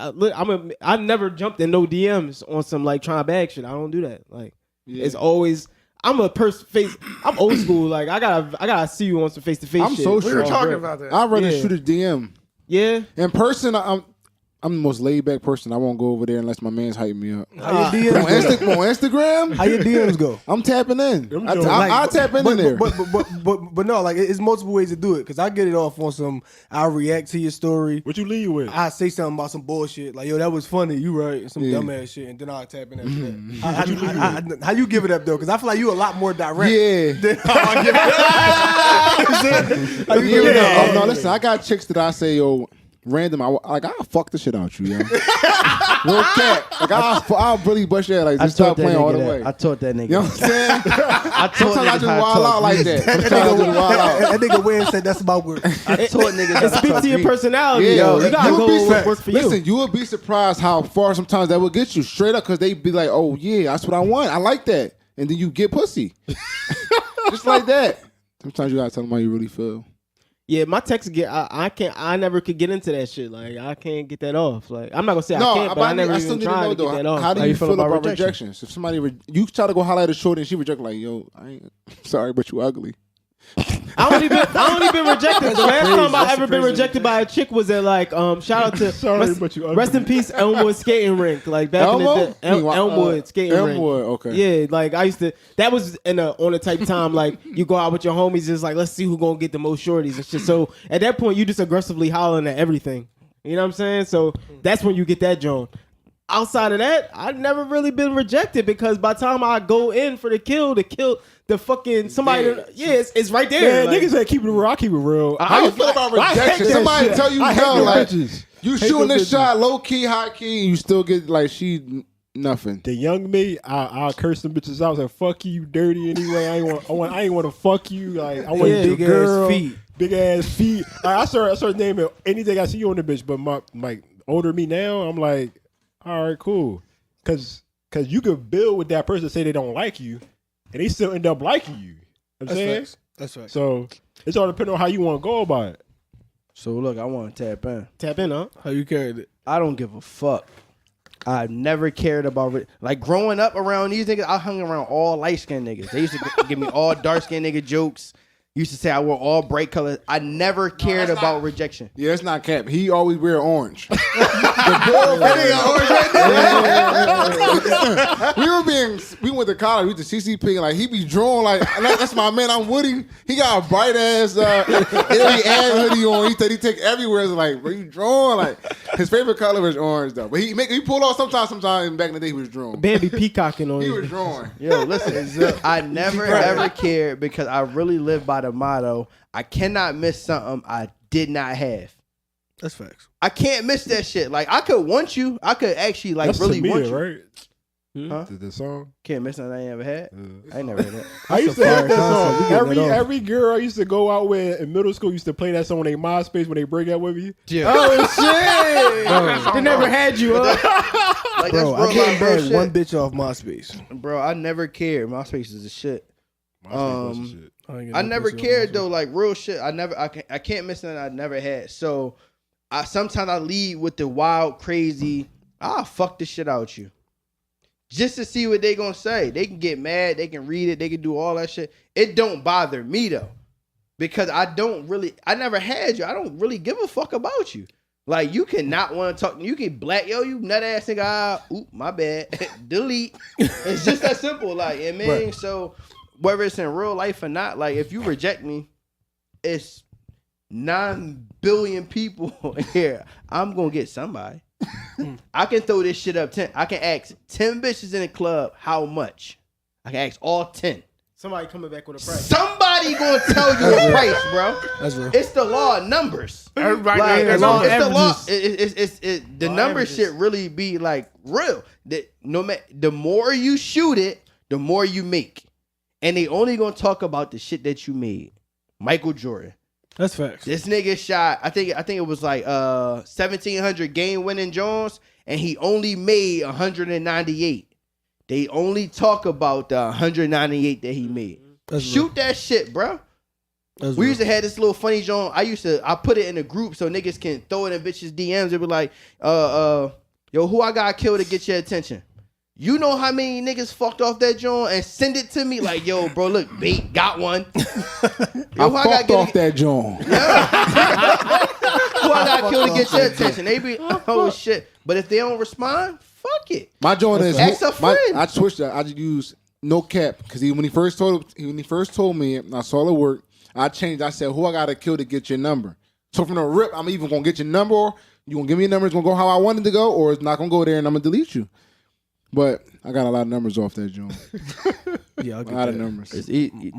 I never jumped in no DMs on some like trying to bag shit. I don't do that. Like it's always. I'm a face. I'm old school. Like I gotta see you on some face to face. I'm shit. so We were sure. talking about that. I'd rather Yeah. shoot a DM. Yeah. In person, I'm the most laid back person. I won't go over there unless my man's hyping me up. How your On DMs go? Instagram, How your DMs go? I'm tapping in. Them I joints. tap in there. But no, like it's multiple ways to do it. Cause I get it off on some. I react to your story. What you lead with? I say something about some bullshit like, yo, that was funny. You right? Some Yeah. dumbass shit, and then I'll tap in after that. How you give it up though? Cause I feel like you a lot more direct. Yeah. Than how I give it up. How you give it up? Oh no, listen, I got chicks that I say, yo, random, I'll fuck the shit out you, yo. Real cat. Like, I'll really bust your head. Like, just stop playing all the way. I taught that nigga. You know what I'm saying? I taught Sometimes I niggas just how to wild talk out like Greek. that. Sometimes I just wild out. That nigga Wayne said that's my word. I taught niggas how It to speaks talk to your Greek. personality. Yeah, Yo, you gotta would go be with what works for you. Listen, you would be surprised how far sometimes that will get you. Straight up, because they be like, oh, yeah, that's what I want. I like that. And then you get pussy. Just like that. Sometimes you gotta tell them how you really feel. Yeah, my texts get. I never could get into that shit. Like I can't get that off. Like I'm not gonna say I can't, but I never still even need to tried know, to get that though. off. How do Like, you feel about rejection? rejections? If somebody you try to go holler at a shorty and she reject, like, yo, sorry, but you ugly. I only been rejected. The last time I ever been rejected by a chick was at like shout out to Sorry, but you ugly. rest in peace Elmwood skating rink, like back in the day. Elmwood skating rink. Elmwood, okay. Yeah, like I used to. That was on a type time like you go out with your homies, just like let's see who gonna get the most shorties and shit. So at that point you just aggressively hollering at everything. You know what I'm saying? So that's when you get that joint. Outside of that, I've never really been rejected because by the time I go in for the kill the fucking somebody, it's right there. Yeah, like, niggas that keep it real. I keep it real. How you feel about I hate rejection? that Somebody shit. tell you I hate no, them like bitches. you Hate shooting them this bitches. shot low key, high key, and you still get like nothing. The young me, I'll curse them bitches out. Say fuck you, dirty anyway. I ain't want to fuck you. Like I want Yeah, your big girl, ass feet. big ass feet. I started naming anything I see you on the bitch. But my older me now, I'm like, all right, cool, because you could build with that person, say they don't like you, and they still end up liking you. You know what I'm saying? That's right. So it's all depending on how you want to go about it. So look, I want to tap in. tap in, huh? How you carried it? I don't give a fuck. I've never cared about like growing up around these niggas. I hung around all light skinned niggas. They used to give me all dark skinned nigga jokes. Used to say I wore all bright colors. I never cared about rejection. Yeah, it's not cap. He always wear orange. We went to college. We went to CCP. Like he be drawn like that's my man. I'm Woody. He got a bright ass hoodie on. He said he take everywhere. It's like, bro, you drawn like his favorite color is orange though. But he pull off sometimes. Back in the day he was drawn. Bambi peacocking on He you. was drawn. Yo, listen. I never ever cared because I really live by the motto: I cannot miss something I did not have. That's facts. I can't miss that shit. Like I could want you. I could actually like That's really Tamia, want you. right? Huh? The song. Can't miss something I ain't ever had. I ain't never had that. I used to have that song. We getting it off. Every girl I used to go out with in middle school used to play that song on their MySpace when they break up with you. Oh shit! They never had you, huh? Like Bro, that's I real can't life real ban shit. one bitch off MySpace. Bro, I never cared. MySpace is the shit. MySpace was the shit. ain't get I no never pussy off cared MySpace. though, like real shit. I can't miss something I never had. So sometimes I lead with the wild, crazy, I'll fuck this shit out you. Just to see what they gonna say. They can get mad, they can read it, they can do all that shit. It don't bother me though. Because I never had you. I don't really give a fuck about you. Like you cannot want to talk. You can you nut ass nigga. Oop, my bad. Delete. It's just that simple. Like, I mean, Right. so whether it's in real life or not, like if you reject me, it's 9 billion people here. I'm gonna get somebody. I can throw this shit up 10. I can ask 10 bitches in the club how much. I can ask all 10. Somebody coming back with a price. Somebody gonna tell you a price, bro. That's real. It's the law of numbers. Everybody Like, ain't it's law the law. averages. The number shit really be like real. That no matter the more you shoot it, the more you make, and they only gonna talk about the shit that you made. Michael Jordan. That's facts. This nigga shot. I think it was like 1,700 game winning Jones, and he only made 198. They only talk about the 198 that he made. That's Shoot that shit, bro. That's We real. used to have this little funny joint. I put it in a group so niggas can throw it in bitches' DMs. They be like, yo, who I gotta kill to get your attention? You know how many niggas fucked off that joint and send it to me like, yo, bro, look, bait, got one. Yo, who I fucked off that joint. who I gotta kill to get your attention? They be, oh shit. But if they don't respond, fuck it. My joint is Ask a friend. I switched that. I just used no cap because when he first told me, and I saw it work. I changed. I said, "Who I gotta kill to get your number?" So from the rip, I'm even gonna get your number. Or you gonna give me a number? It's gonna go how I wanted to go, or it's not gonna go there, and I'm gonna delete you. But I got a lot of numbers off that joint. Yeah, I'll A get lot that. of numbers.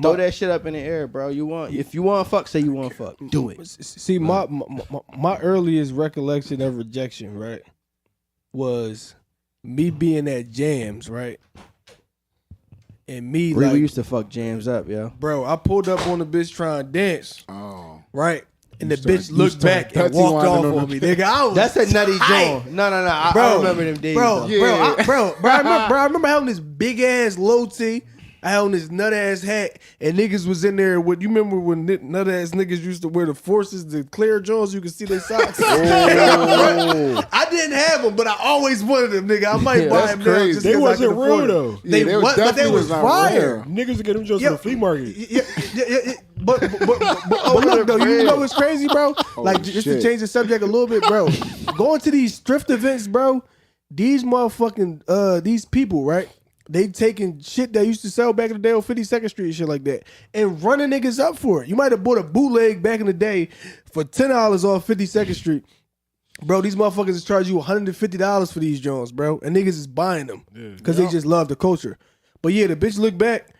Throw that shit up in the air, bro. If you want to fuck, say you want to fuck. Do it. See, my earliest recollection of rejection, right, was me being at Jams, right, and me We like, used to fuck jams up, yo. bro, I pulled up on the bitch trying to dance, Oh. right, and the start- bitch you looked start back and Pepsi walked winding off on on the- me, nigga. I was That's a nutty tight. joint. No. I remember them days. Bro, though. Yeah. I remember having this big ass low T. I had on this nut ass hat, and niggas was in there with. You remember when nut ass niggas used to wear the forces, the clear Jones, you could see their socks. I didn't have them, but I always wanted them, nigga. I might buy that's them now crazy. just They 'cause I wasn't could real, afford them. though. They Yeah, they what? But they definitely was was not fire. real. Niggas would get them just Yeah. from the flea market. Yeah. But look though, you know what's crazy, bro? Like just to shit. change the subject a little bit, bro. Going to these thrift events, bro. These motherfucking these people, right? They taking shit that used to sell back in the day on 52nd Street and shit like that, and running niggas up for it. You might have bought a bootleg back in the day for $10 off 52nd Street. Bro, these motherfuckers is charging you $150 for these joints, bro. And niggas is buying them because they just love the culture. But yeah, the bitch look back.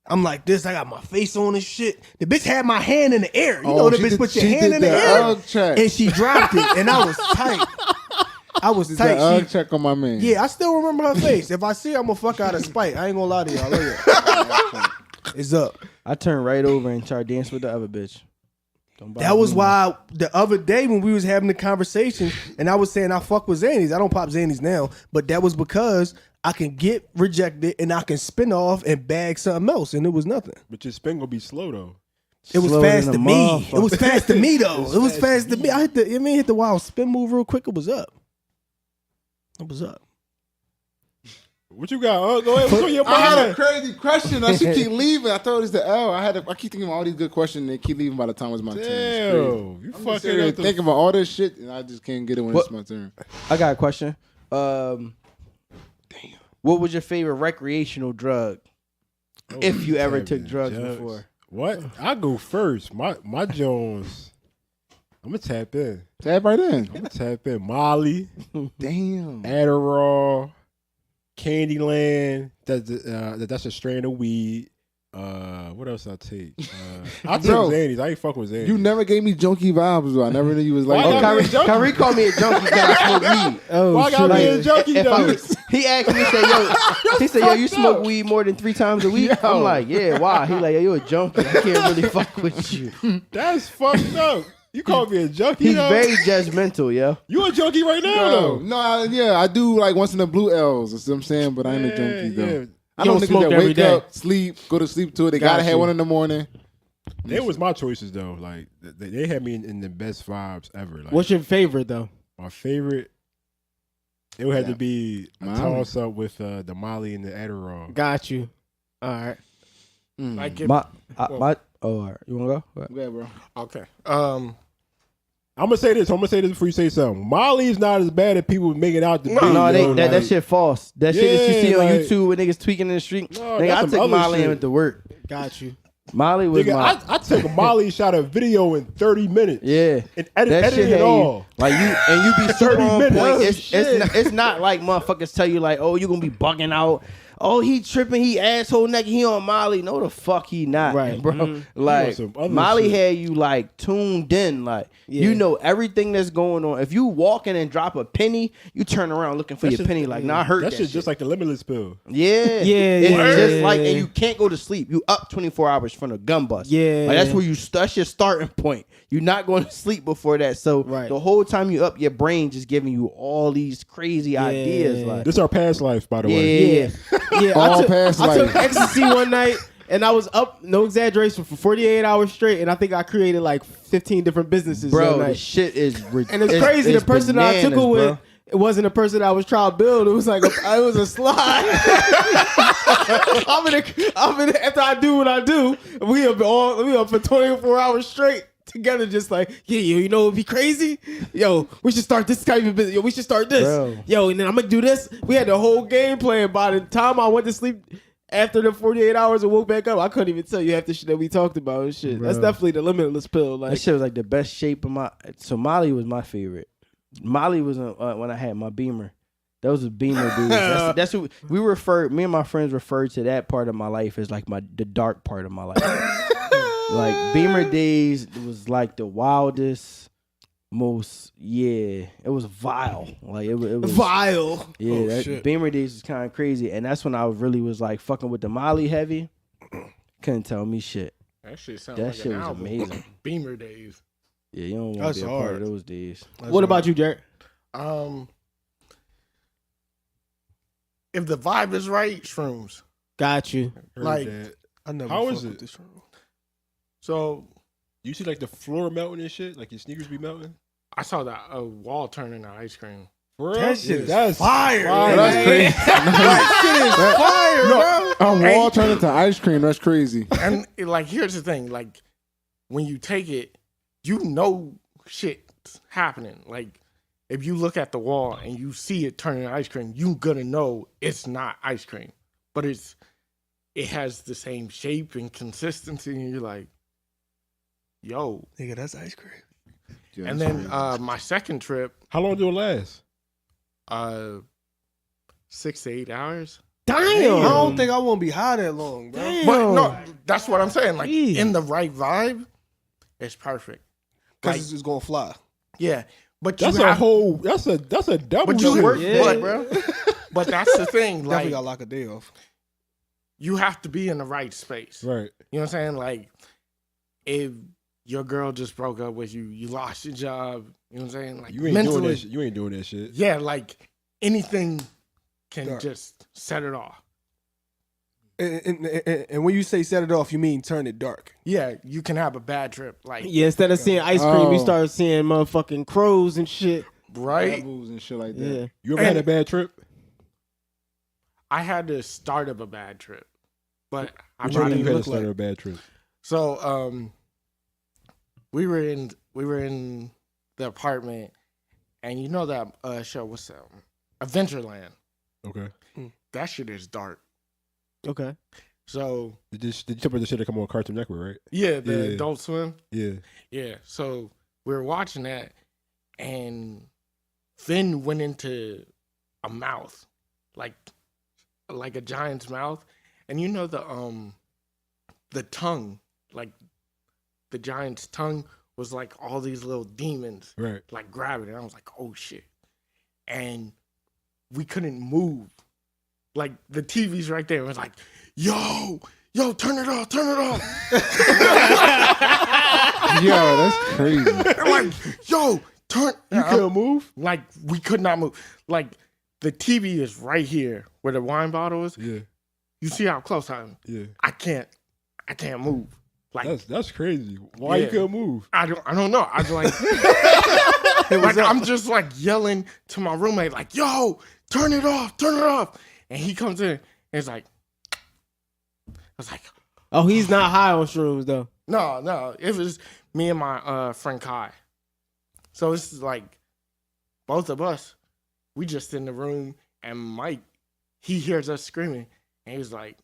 I'm like this. I got my face on and shit. The bitch had my hand in the air. You know the she bitch did- put your she hand did in the the air. UGG check. And she dropped it. And I was tight. I was Did tight. that UGG She- check on my man. yeah, I still remember her face. If I see her, I'm gonna fuck out of spite. I ain't gonna lie to y'all. Look at it's up. I turned right over and tried to dance with the other bitch. Don't bother That was me. why the other day when we was having the conversation and I was saying I fuck with Xannies. I don't pop Xannies now, but that was because I can get rejected and I can spin off and bag something else, and it was nothing. But your spin gonna be slow though. It was Slower fast than to a me. It was motherfucker. fast to me though. It was fast to me. I hit the wild spin move real quick. It was up. It was up. What you got? Go ahead. What's on your I had a mind? crazy question. I should keep leaving. I thought it was the L. I keep thinking about all these good questions and they keep leaving by the time it's my turn. It's crazy. Damn, you I'm just fucking sitting here up the thinking about all this shit and I just can't get it when What? it's my turn. I got a question. What was your favorite recreational drug? If you ever took drugs before. What? I go first. My Jones. I'm gonna tap in. Tap right in. I'm gonna tap in. Molly, Damn. Adderall, Candyland. That's a strain of weed. What else I take? I took Bro, Xannies. I ain't fucking with Xannies. You never gave me junkie vibes, though. I never knew you was like Why that. not? Kyrie called me a junkie because I smoke weed. Oh, Why I gotta be a junkie If I though? was- he asked me, he said, yo, you smoke weed more than 3 times a week? I'm like, yeah, why? He like, yo, you a junkie. I can't really fuck with you. That's fucked up. You call me a junkie? He's though? very judgmental, yo. You a junkie right now though? I do like once in the blue L's. That's what I'm saying, but I ain't a junkie though. yeah. I know don't niggas smoke that every wake day. up, sleep, go to sleep to it. They gotta have you. one in the morning. They was my choices though. Like they had me in the best vibes ever. Like, What's your favorite though? my favorite? It would have to be a Molly. toss up with the Molly and the Adderall. Got you. All right. I give All right. You want to go? Yeah, bro. okay. I'm gonna say this. Before you say something. Molly's not as bad as people make it out to be. No, yo, that like- shit false. That shit that you Yeah, see on like- YouTube with niggas tweaking in the street. No, Nigga, that's I some took other Molly shit. in to work. Got you. Molly was Nigga, my... I took a Molly shot a video in 30 minutes. Yeah. And That edited shit it had all. you, like you be super 30 on minutes. point. Oh, It's shit. it's not like motherfuckers tell you like, oh, you gonna be bugging out. Oh, he tripping, he asshole naked, he on Molly. No, the fuck he not, Right. bro. Mhm. Like some other Molly shit. had you like tuned in, like you know everything that's going on. If you walk in and drop a penny, you turn around looking for That your shit- penny. Like, nah, I heard That that shit's shit. just like the limitless pill. Yeah, Yeah, It's yeah, just yeah, like, yeah. and you can't go to sleep. You up 24 hours from a gun bust. Yeah. like that's where that's your starting point. You're not going to sleep before that. So Right. the whole time you up, your brain just giving you all these crazy ideas. Like, This our past life, by the way. yeah, Yeah, All past I took life. ecstasy one night and I was up, no exaggeration, for 48 hours straight, and I think I created like 15 different businesses that bro, the night. shit is And it's crazy. The person that I took it with, it wasn't a person I was trying to build. It was like it was a slide. After I do what I do, we up for 24 hours straight together, just like, yeah, yo, you know what'd be crazy? Yo, we should start this type of business. Yo, we should start this. Bro. Yo, and then I'm gonna do this. We had the whole game plan. By the time I went to sleep after the 48 hours and woke back up, I couldn't even tell you half the shit that we talked about and shit. That's definitely the limitless pill. That Like, shit was like the best shape of my. So Molly was my favorite. Molly was when I had my Beamer. Those are Beamer days. That's what we refer. Me and my friends refer to that part of my life as like the dark part of my life. Like Beamer days was like the wildest, most it was vile. Like it was Vile. Yeah, Shit. Beamer days was kind of crazy, and that's when I really was like fucking with the Molly heavy. Couldn't tell me shit. That shit sounds That like shit an was album. amazing. Beamer days. Yeah, you don't want That's to be a part hard. of those days. What about you, Jared? If the vibe is right, shrooms. Got you. Heard Like- that. I never. How fuck is with it? This room. So You see like the floor melting and shit, like your sneakers be melting. I saw that wall turning to ice cream. For real? That shit is That's fire. That's crazy. That shit is fire, bro. A wall turned into ice cream. That's crazy. And like, here's the thing: like, when you take it, you know shit's happening. Like, if you look at the wall and you see it turning to ice cream, you gonna know it's not ice cream, but it has the same shape and consistency, and you're like, yo. Nigga, that's ice cream. Yeah, And that's then crazy. my second trip, how long do it last? 6 to 8 hours. Damn. I don't think I won't be high that long, bro. Damn. But no, that's what I'm saying. Like, Jeez. in the right vibe, it's perfect. Because Like, it's gonna fly. yeah, but That's you a have, whole. That's a double. but you shit. work, Yeah. but that's the thing. Definitely Like, gotta lock a day off. you have to be in the right space. Right. You know what I'm saying? Like, if your girl just broke up with you, you lost your job. You know what I'm saying? Like, You ain't mentally, doing that. You ain't doing that shit. yeah, like anything can Dark. just set it off. And when you say set it off, you mean turn it dark. Yeah, you can have a bad trip. Like, Yeah, instead of seeing ice cream, we Oh. started seeing motherfucking crows and shit. right? Bamboos and shit like that. Yeah. You ever had And- a bad trip? I had the start of a bad trip, but I Which brought one it you had to look start like? a bad trip? So we were in the apartment, and you know that show, what's that? Adventureland. Okay. That shit is dark. Okay. So Did you talk about the shit that come on Cartoon Network, right? yeah, the Yeah. Adult Swim. Yeah. Yeah. So we were watching that, and Finn went into a mouth, like a giant's mouth, and you know the tongue, like the giant's tongue was like all these little demons Right. like grabbing it. I was like, oh shit. And we couldn't move. Like the TV's right there. It was like, yo, turn it off. Yo, that's crazy. Like, yo, turn. You couldn't move. Like, we could not move. Like, the TV is right here where the wine bottle is. Yeah. You see how close I am? Yeah. I can't move. Like, That's crazy. Why you Yeah. couldn't move? I don't know. I was like, I'm just like yelling to my roommate, like, yo, turn it off. And he comes in and it's like, I was like, Oh, he's not high on shrooms though. no. It was me and my friend Kai. So it's like both of us, we just in the room, and Mike, he hears us screaming, and he was like,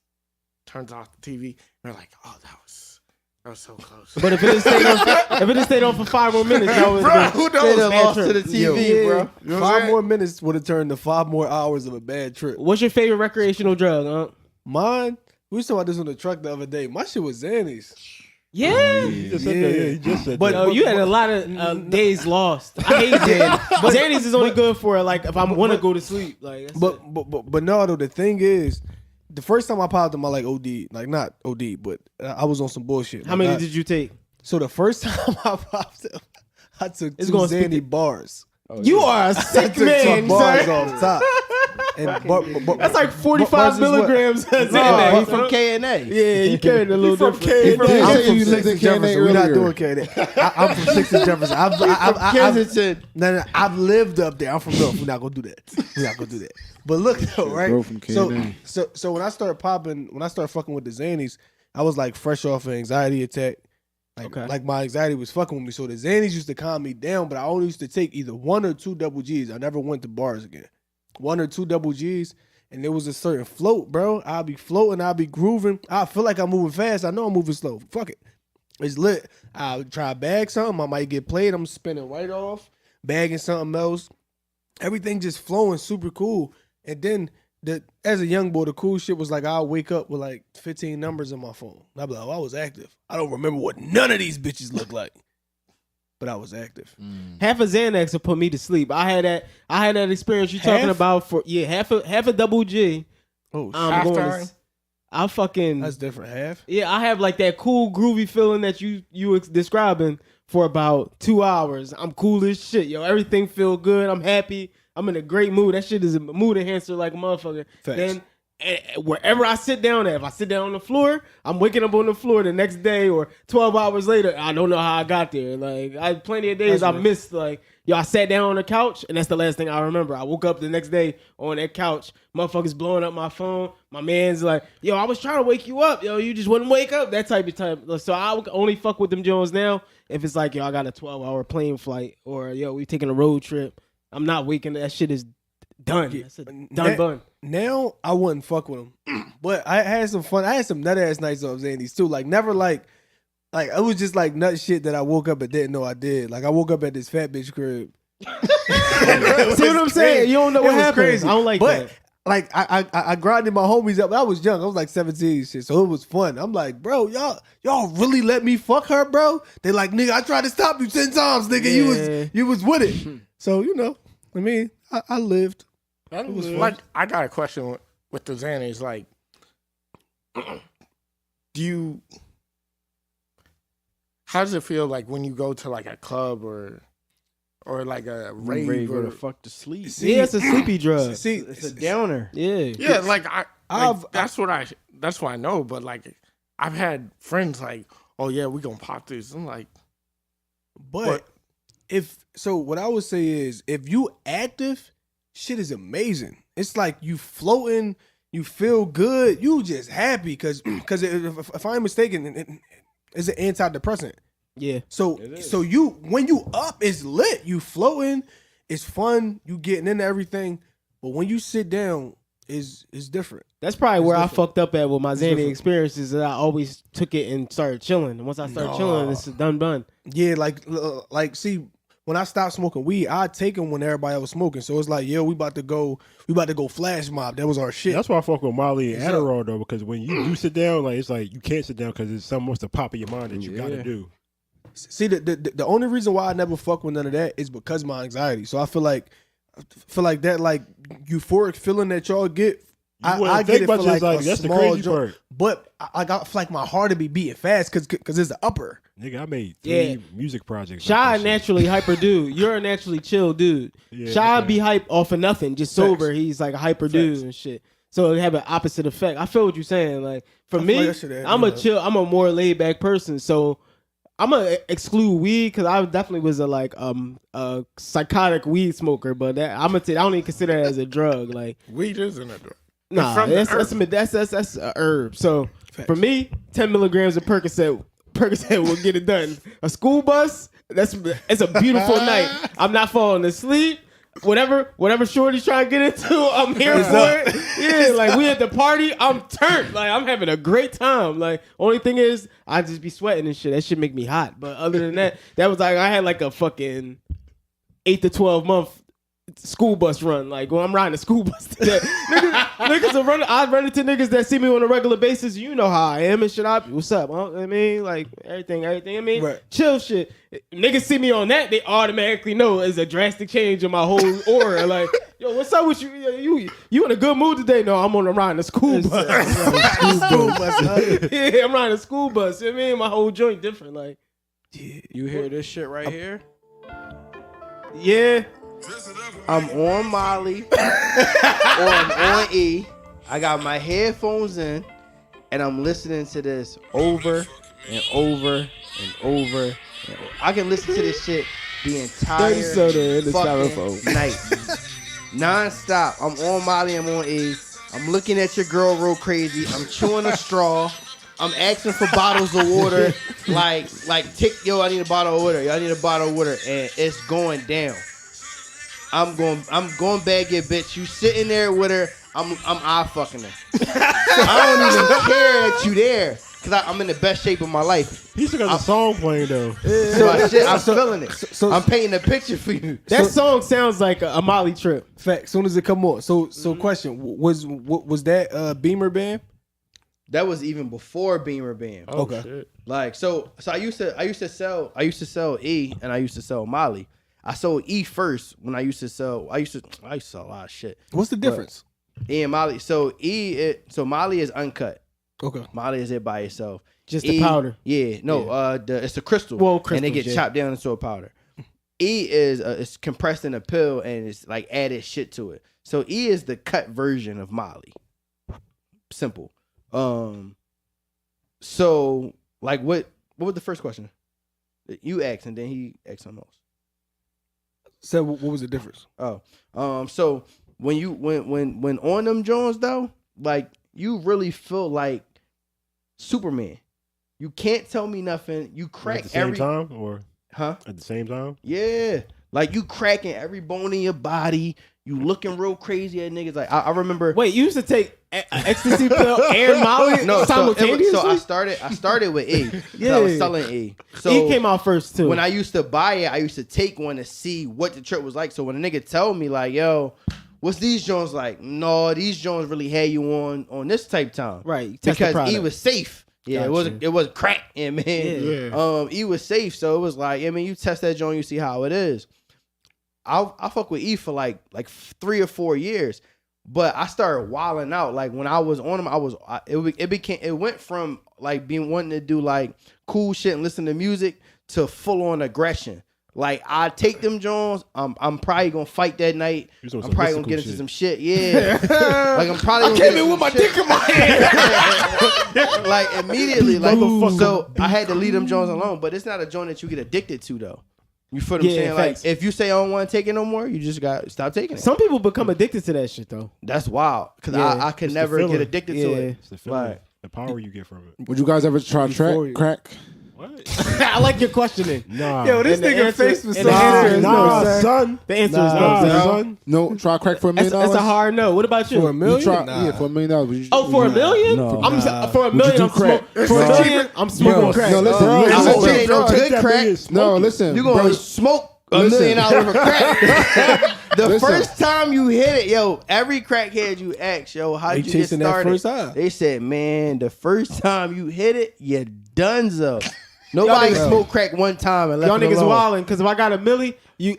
turns off the TV, and we're like, oh, that was so close. But if it had stayed on for 5 more minutes, that was Bro, who knows? They done Bad lost trip. to the TV, Yeah. bro. You know what I'm 5 saying? more minutes would have turned to 5 more hours of a bad trip. What's your favorite recreational drug, huh? Mine, we was talking about this on the truck the other day. My shit was Xannies. Yeah. He just said that. Yeah, he just said But- that. Yo, you had a lot of days lost. I hate Xannies. But Xannies is only good for like if I want to go to sleep. Like, that's it. But no, though, the thing is, the first time I popped them, I like OD. Like, not OD, but I was on some bullshit. How Like, many I- did you take? So the first time I popped them, I took It's 2 gonna speak Xanny to- bars. You are a I sick took man, some bars sir. off top. And That's like 45 bars is what? milligrams. No, Xanax, he from huh? K&A. Yeah, you carried a little from different. K&A. From- Yeah, I'm you from lived 6th in and Jefferson. K&A We're not earlier. doing K&A. I'm from 6th and Jefferson. Kensington. No, I've lived up there. I'm from North. We're not gonna do that. We're not gonna do that. But look though, right? Bro from K&A. So when I started fucking with the Xannies, I was like fresh off an anxiety attack. Like my anxiety was fucking with me. So the Xannies used to calm me down, but I only used to take either 1 or 2 double G's. I never went to bars again. 1 or 2 double G's, and there was a certain float, bro. I'll be floating, I'll be grooving. I feel like I'm moving fast. I know I'm moving slow. Fuck it. It's lit. I'll try to bag something. I might get played. I'm spinning right off, bagging something else. everything just flowing super cool. And then as a young boy, the cool shit was like I'll wake up with like 15 numbers on my phone. And I'll be like, I was active. I don't remember what none of these bitches look like. But I was active. Half a Xanax will put me to sleep. I had that experience you're talking about for half a double G. Oh, I'm shit. going to, I fucking That's different. Half? yeah. I have like that cool groovy feeling that you were describing for about 2 hours. I'm cool as shit, yo. Everything feel good. I'm happy. I'm in a great mood. That shit is a mood enhancer like a motherfucker. Facts. Then wherever I sit down at, if I sit down on the floor, I'm waking up on the floor the next day or 12 hours later. I don't know how I got there. Like I plenty of days I missed. Like yo, I sat down on the couch and that's the last thing I remember. I woke up the next day on that couch. Motherfuckers blowing up my phone. My man's like, yo, I was trying to wake you up. Yo, you just wouldn't wake up. That type of time. So I only fuck with them Jones now if it's like, yo, I got a 12-hour plane flight or yo, we taking a road trip. I'm not waking. That shit is done. That's a done bun. Now I wouldn't fuck with them, but I had some fun. I had some nut ass nights off Xannies too. Like never like it was just like nut shit that I woke up and didn't know I did. Like I woke up at this fat bitch crib. See what I'm saying? You don't know what happened. Crazy. I don't like but, that. Like I grinded my homies up. I was young. I was like 17 and shit. So it was fun. I'm like, bro, y'all really let me fuck her, bro? They like, nigga, I tried to stop you 10 times, nigga. Yeah. You was with it. So, you know, I mean, I lived. It was like I got a question with the Xannies. Like, how does it feel like when you go to like a club or like a rave Go or to fuck to sleep. Yeah, it's a sleepy drug. See, It's a downer. Yeah. like that's what I know. But like I've had friends like, oh yeah, we gonna pop this. I'm like, but what I would say is if you active, shit is amazing. It's like you floating, you feel good, you just happy because if I'm mistaken, it's an antidepressant. Yeah. So you when you up, it's lit. You floating, it's fun. You getting into everything. But when you sit down, it's different. That's probably where different. I fucked up at with my Xanny different. experiences. That I always took it and started chilling. And once I started chilling, it's a done bun. Yeah, like see, when I stopped smoking weed, I'd take them when everybody else was smoking. So it's like, yo, we about to go flash mob. That was our shit. That's why I fuck with Molly and Adderall though, because when you do sit down, like it's like you can't sit down because it's something wants to pop in your mind that you gotta do. See, the only reason why I never fuck with none of that is because of my anxiety. So I feel like that like euphoric feeling that y'all get. I get it for like a that's the small crazy joint, part. but I got like my heart to be beating fast because it's the upper. Nigga, I made 3 music projects. Shy like that naturally hyper dude. You're a naturally chill dude. Yeah, Shy okay. be hype off of nothing, just sober. Facts. He's like a hyper dude and shit. So it have an opposite effect. I feel what you're saying. Like for me, like that shit had, I'm a more laid back person. So I'm gonna exclude weed because I definitely was a psychotic weed smoker. But I don't even consider it as a drug. Like weed isn't a drug. nah, that's a herb. So for me, 10 milligrams of Percocet will get it done. A school bus, it's a beautiful night. I'm not falling asleep. Whatever shorty's trying to get into, I'm here for it. Yeah, like we at the party, I'm turned. Like I'm having a great time. Like only thing is, I just be sweating and shit. That shit make me hot. But other than that, that was like I had like a fucking 8 to 12 month school bus run. Like when I'm riding a school bus today, niggas are running. I run into niggas that see me on a regular basis. You know how I am and shit. What's up? Huh? I mean, like everything. I mean, Right. chill shit. Niggas see me on that, they automatically know it's a drastic change in my whole aura. Like, yo, what's up with you? You in a good mood today? No, I'm riding a school bus. School bus. Yeah, I'm riding a school bus. You know what I mean, my whole joint different. Like, You hear this shit right here? yeah. I'm on Molly or I'm on E. I got my headphones in and I'm listening to this over and over and over. And I can listen to this shit the entire soda in the fucking styrofoam. night. Non-stop. I'm on Molly, I'm on E. I'm looking at your girl real crazy. I'm chewing a straw. I'm asking for bottles of water. Like yo, I need a bottle of water. Y'all need a bottle of water. And it's going down. I'm going bag your bitch. You sitting there with her. I'm eye fucking her. I don't even care that you there. because I'm in the best shape of my life. He still got the song playing though. So shit, I'm feeling it. so- I'm painting a picture for you. That song sounds like a Molly trip. Fact. Soon as it come on. So question was that Beamer band? That was even before Beamer Band. Oh, Okay. shit. Like so I used to sell E and I used to sell Molly. I sold E first when I used to sell a lot of shit. What's the difference? E and Molly. So Molly is uncut. Okay. Molly is it by itself. Just the powder. Yeah, no, it's a crystal. Well, and they crystals, get yeah. chopped down into a powder. E is it's compressed in a pill and it's like added shit to it. So E is the cut version of Molly. Simple. So like what was the first question? You asked and then he asked something else. So what was the difference? So when you when on them Jones though, like you really feel like Superman. You can't tell me nothing. You crack At the same every time or huh? at the same time? Yeah, like you cracking every bone in your body. You looking real crazy at niggas. Like I remember. Wait, you used to take ecstasy pill and Molly No, simultaneously? so I started with E. Yeah. I was selling E. So E came out first too. when I used to buy it, I used to take one to see what the trip was like. So when a nigga tell me like, "Yo, what's these Jones like?" No, these Jones really had you on this type time, Right, you test the Because E product. was safe. Yeah, Gotcha. it was crack, yeah, man. Yeah. E was safe, so it was like, I mean, you test that joint, you see how it is. I fuck with E for like 3 or 4 years, but I started wilding out. Like when I was on them, it went from like wanting to do like cool shit and listen to music to full on aggression. Like I take them Jones, I'm probably gonna fight that night. You doing I'm some probably gonna mystical get into shit. some shit. Yeah, like I'm probably. I came in with my dick in my hand. like immediately, like Motherfucker. so I had to leave them Jones alone. But it's not a joint that you get addicted to though. You feel what I'm Yeah, saying? facts. Like if you say I don't want to take it no more, you just got to stop taking it. Some people become addicted to that shit though. That's wild because Yeah, I could it's the never get feeling. addicted to Yeah. it. It's the feeling, Right. the power you get from it. Would you guys ever try Before crack? What? I like your questioning. Nah. Yo, this And the nigga answer- face was and so the answer serious. is nah, no, sir. son. The answer is Nah, no, sir. son. No, try crack for $1 million. That's a hard no. What about you? For $1 million? You try, Nah. yeah, for $1 million. Would you, Oh, for $1 million? No. For $1 million, do I'm crack? for $1 million, I'm smoking Bro, crack. no, listen, Bro, you- I listen, hope it ain't no bro, good crack. No, listen. You gonna bro, smoke $1 Listen. million worth of crack? The Listen. first time you hit it, yo, every crackhead you ask, yo, how They you get chasing that started? first high. They said, man, the first time you hit it, you donezo. Nobody niggas- smoked crack one time and left Y'all it niggas alone. wilding because if I got $1 million,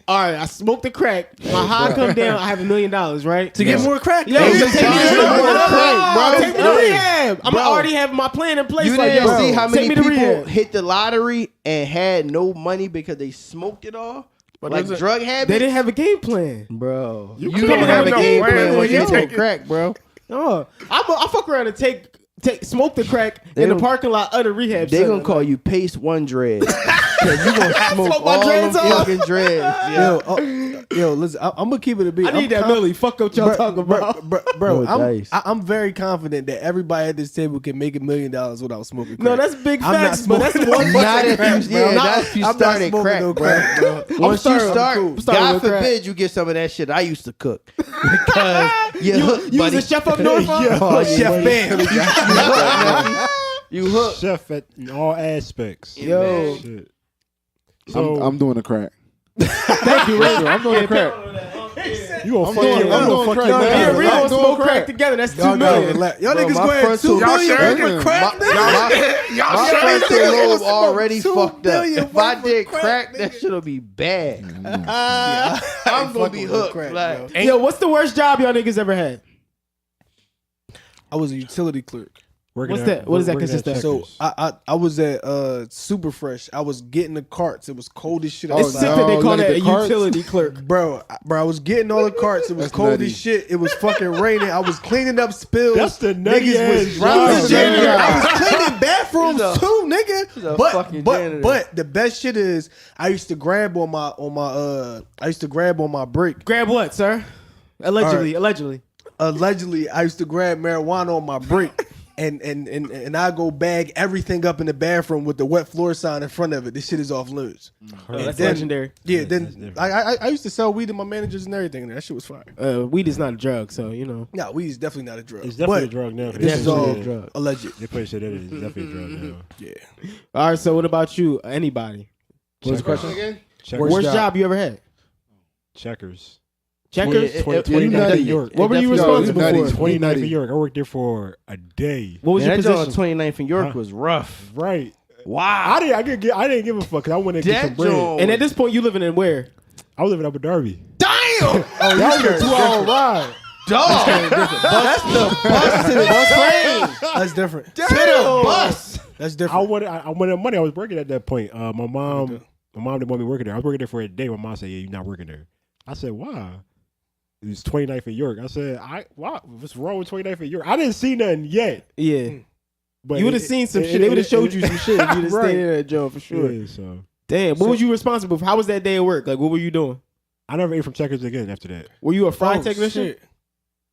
all right, I smoked the crack. My high come down, I have $1 million, right? To get more crack. Yo, Hey, just you take me to trying to rehab, get more crack, bro. Take me to Hey, rehab. I'm bro. already have my plan in place. You like, didn't yo, see how many take me to people rehab. hit the lottery and had no money because they smoked it all? But Like listen, drug habits? They didn't have a game plan. Bro, you couldn't don't have a have no game plan plan when when you you take smoke crack, bro. No, I fuck around and take smoke the crack They in the don't- parking lot of the rehab They center. gonna call you Pace One Dread. Cause you gonna smoke Smoke my all them dreads off. fucking dreads. Yo, listen, I'm gonna keep it a beat. I need that Millie. Fuck what y'all talking about. Bro, No dice. I'm very confident that everybody at this table can make $1 million without smoking crack. No, that's big I'm not facts, but that's smoking one no Not if crack, you, bro. yeah, Not- not if you I'm not started smoking crack, no bro. crack, bro. Once you starting- start, I'm starting God with crack. forbid you get some of that shit I used to cook because you hooked, You buddy. was a chef up north? Oh, yeah, Chef buddy. Bam. You hooked. Chef in all aspects. Yo, Shit. So I'm doing the crack. thank you, Rachel. I'm doing the crack. you gonna I'm fuck doing- your I'm I'm doing gonna fuck crack your now. Yeah, man. we I'm gonna doing smoke crack. crack together. That's Y'all $2 gotta million. relax. Y'all Bro, niggas my go ahead. frontal- $2 million Y'all worth shaking. of crack. My frontal lobe already $2 fucked up. billion If I worth did of crack, nigga. that shit'll be bad. Yeah, I'm gonna be fucking with hooked. crack, Like, bro. Yo, what's the worst job y'all niggas ever had? I was a utility clerk. Working What's at- that? What does that working at consist of? So Checkers. I was at Super Fresh. I was getting the carts. It was cold as shit Oh, It's outside. sick that they no, call look at that a the carts. utility clerk. Bro, I was getting all the carts. It was That's cold nutty. as shit. It was fucking raining. I was cleaning up spills. That's the nutty Niggas ass was job. drowning. That's the nutty job. I was cleaning bathrooms He's a- too, he's a nigga. fucking janitor. But the best shit is I used to grab on my break. Grab what, sir? Allegedly. Allegedly, I used to grab marijuana on my break. and I go bag everything up in the bathroom with the wet floor sign in front of it. This shit is off limits. That's then- legendary. Yeah, That's then different. I used to sell weed to my managers and everything. That shit was fire. Weed is not a drug, so you know. No, weed is definitely not a drug. It's definitely But a drug now. This is all drug. alleged. They put shit in it. It's definitely a drug now. Yeah. All right, so what about you? Anybody? What's the question again? Checkers. Worst job you ever had? Checkers. Checkers. 29th nutty. in York. What were you Yo, responsible nutty. for? 29th in York. I worked there for a day. What was Man, your that joint position? on 29th in York Huh? was rough. Right. Wow. I didn't give a fuck. 'Cause I wanted to get some That bread. joint. And at this point, you living in where? I was living up in Derby. Damn. Oh, that was a 2-hour ride. Dog. That's the bus to the train. That's different. To the bus. That's I different. wanted money. I was working at that point. My mom didn't want me working there. I was working there for a day. My mom said, "Yeah, you're not working there." I said, "Why?" It was 29th in York. I said, what's wrong with 29th in York? I didn't see nothing yet. Yeah. But You would have seen some shit. They would have showed you some shit if you'd have Right. stayed in that job for sure. Yeah, so Damn. What was you responsible for? How was that day at work? Like, what were you doing? I never ate from Checkers again after that. Were you a fry Oh, technician? shit.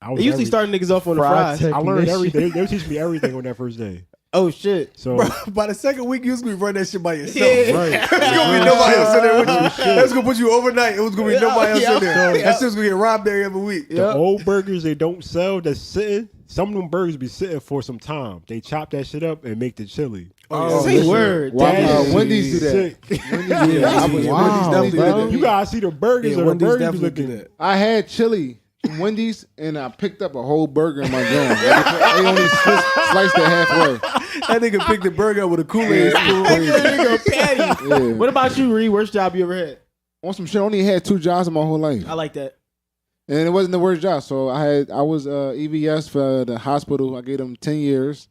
I was They usually start niggas off on the Fry fries. tech- I learned technician. everything. They would teach me everything on that first day. Oh shit. So Bro, by the second week, you was gonna be running that shit by yourself. Yeah. right. There's gonna be nobody else in there with you. That's gonna put you overnight. It was gonna be nobody else in there. Yeah. That shit's gonna get robbed there every week. The old burgers they don't sell that's sitting. Some of them burgers be sitting for some time. They chop that shit up and make the chili. Oh, Say yeah. word. Wow, Damn. Wendy's do that. Sick. Wendy's Wow, definitely bro. do that. You gotta see the burgers. Yeah, or the Wendy's burgers be definitely do looking. that. I had chili from Wendy's and I picked up a whole burger in my joint. They only sliced it halfway. That nigga picked the burger up with a Kool-Aid spoon. Patty. Yeah. What about you, Reed? Worst job you ever had? On some shit, I only had 2 jobs in my whole life. I like that. And it wasn't the worst job. So I was EVS for the hospital. I gave them 10 years.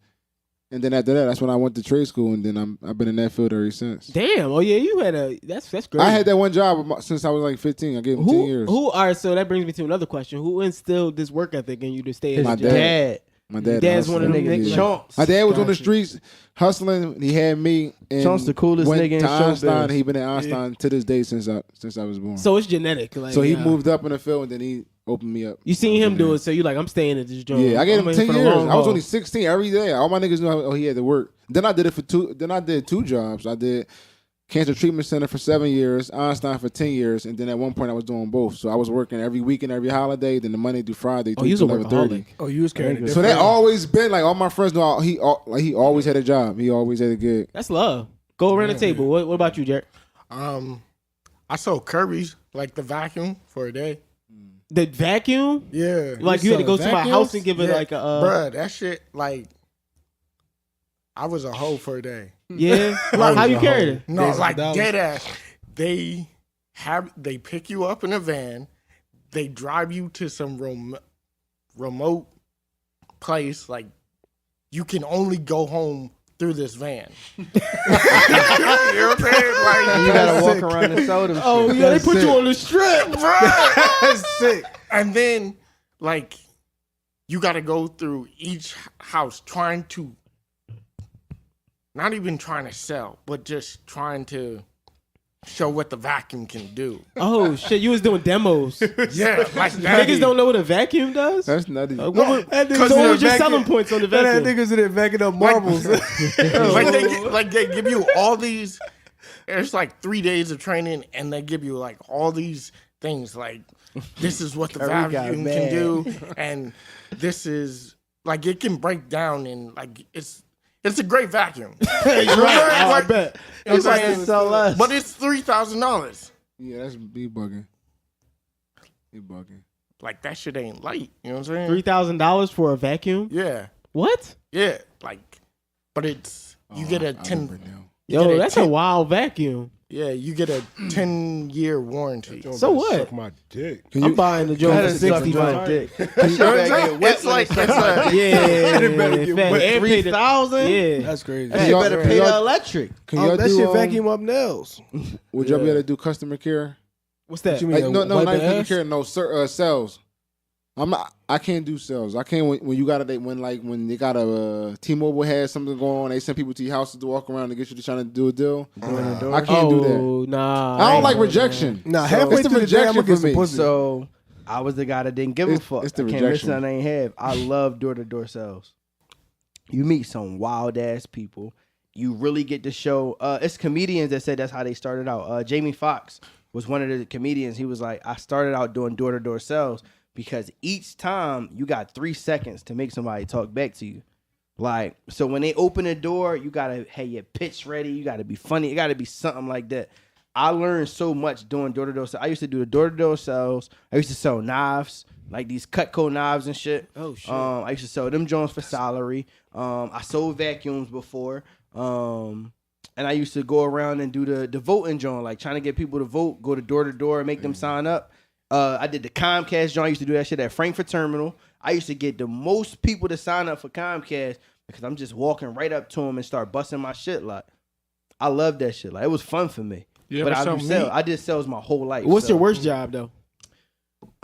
And then after that, that's when I went to trade school. And then I've been in that field ever since. Damn. Oh yeah, you had that's great. I had that one job since I was like 15. I gave them 10 years. All right, so that brings me to another question. Who instilled this work ethic in you to stay in My the job? dad. My dad. Dad's one of them hustler. niggas. Yeah. Chunks. My dad was on the Gotcha. streets hustling. He had me. And Chunks the coolest went nigga in to show Einstein. biz. He been at Einstein to this day since I was born. So it's genetic. Like, So he moved up in the field and then he opened me up. You seen him Yeah. do it, so you like, I'm staying at this joint. Yeah, I gave I'm him in 10 for the years. long I was haul. only 16 every day. All my niggas knew he had to work. Then I did it for 2. Then I did 2 jobs. I did Cancer Treatment Center for 7 years, Einstein for 10 years, and then at one point I was doing both. So I was working every weekend, every holiday. Then the Monday through Friday. Oh, you was a 11:30. workaholic. Oh, you was carrying it. So that always been like all my friends know. He always had a job. He always had a gig. That's love. Go around the table. What about you, Jared? I sold Kirby's, like the vacuum, for a day. The vacuum? Yeah. Like you had to go to my house and give it Yeah. like a Bruh, that shit, like, I was a hoe for a day. yeah. Like, how you carried it? No, Days of like Dallas. dead ass. They pick you up in a van, they drive you to some remote place. Like, you can only go home through this van. You know what I'm saying? Like, You gotta walk around and sell them. Oh shit. yeah, they put you on the strip. That's sick. and then, like, you got to go through each house trying to, not even trying to sell, but just trying to show what the vacuum can do. Oh shit, you was doing demos. Yeah, like that. Niggas don't know what a vacuum does. That's nutty. What were- That nigga so said what was your vacuum- selling points on the That vacuum? niggas in there vacuuming up marbles. like they give you all these. It's like 3 days of training, and they give you like all these things. Like, this is what the Curry got vacuum mad. can do, and this is like it can break down, and like it's a great vacuum. Right, I Like, bet. it's Trying like, to sell us. but it's $3,000. Yeah, that's be bugging. He bugging. Like, that shit ain't light. You know what I'm saying? $3,000 for a vacuum? Yeah, What? yeah. Like, but it's you get a I 10. remember now. Yo, get a that's a 10 wild vacuum. Yeah, you get a 10-year warranty. So what? Suck my dick. I'm buying the joint That for is suck 65. my dick. That shit better get wet It's when like it's it's a, Yeah, better get fat. wet. And pay the- 3,000. Yeah. That's crazy. That shit Y'all- better pay y'all- the electric. Can y'all that do, shit vacuum up nails. Would y'all be able to do customer care? What's that? What you mean? Like, no, wipe not the customer ass? care. No, sales. I can't do sales. I can't when you got when they got a T-Mobile has something going on. They send people to your houses to walk around and get you to trying to do a deal. I can't do that. Oh, nah. I don't like ain't- rejection. Nah, So- halfway it's the through the day, I'm rejection gonna get for some me. pussy. So I was the guy that didn't give a It's- fuck. it's the I can't miss rejection. nothing I ain't have. I love door-to-door sales. You meet some wild ass people. You really get to show. It's comedians that said that's how they started out. Jamie Foxx was one of the comedians. He was like, I started out doing door-to-door sales because each time you got 3 seconds to make somebody talk back to you. Like, so when they open the door, you gotta have your pitch ready. You gotta be funny. It gotta be something like that. I learned so much doing door-to-door sales. I used to do the door-to-door sales. I used to sell knives, like these Cutco knives and shit. Oh, shit. I used to sell them joints for salary. I sold vacuums before. And I used to go around and do the voting joint, like trying to get people to vote, go to door, and make them sign up. I did the Comcast joint. I used to do that shit at Frankfurt Terminal. I used to get the most people to sign up for Comcast because I'm just walking right up to them and start busting my shit. Like, I love that shit. Like, it was fun for me. You But ever I sell I did sales my whole life. What's so. your worst job though?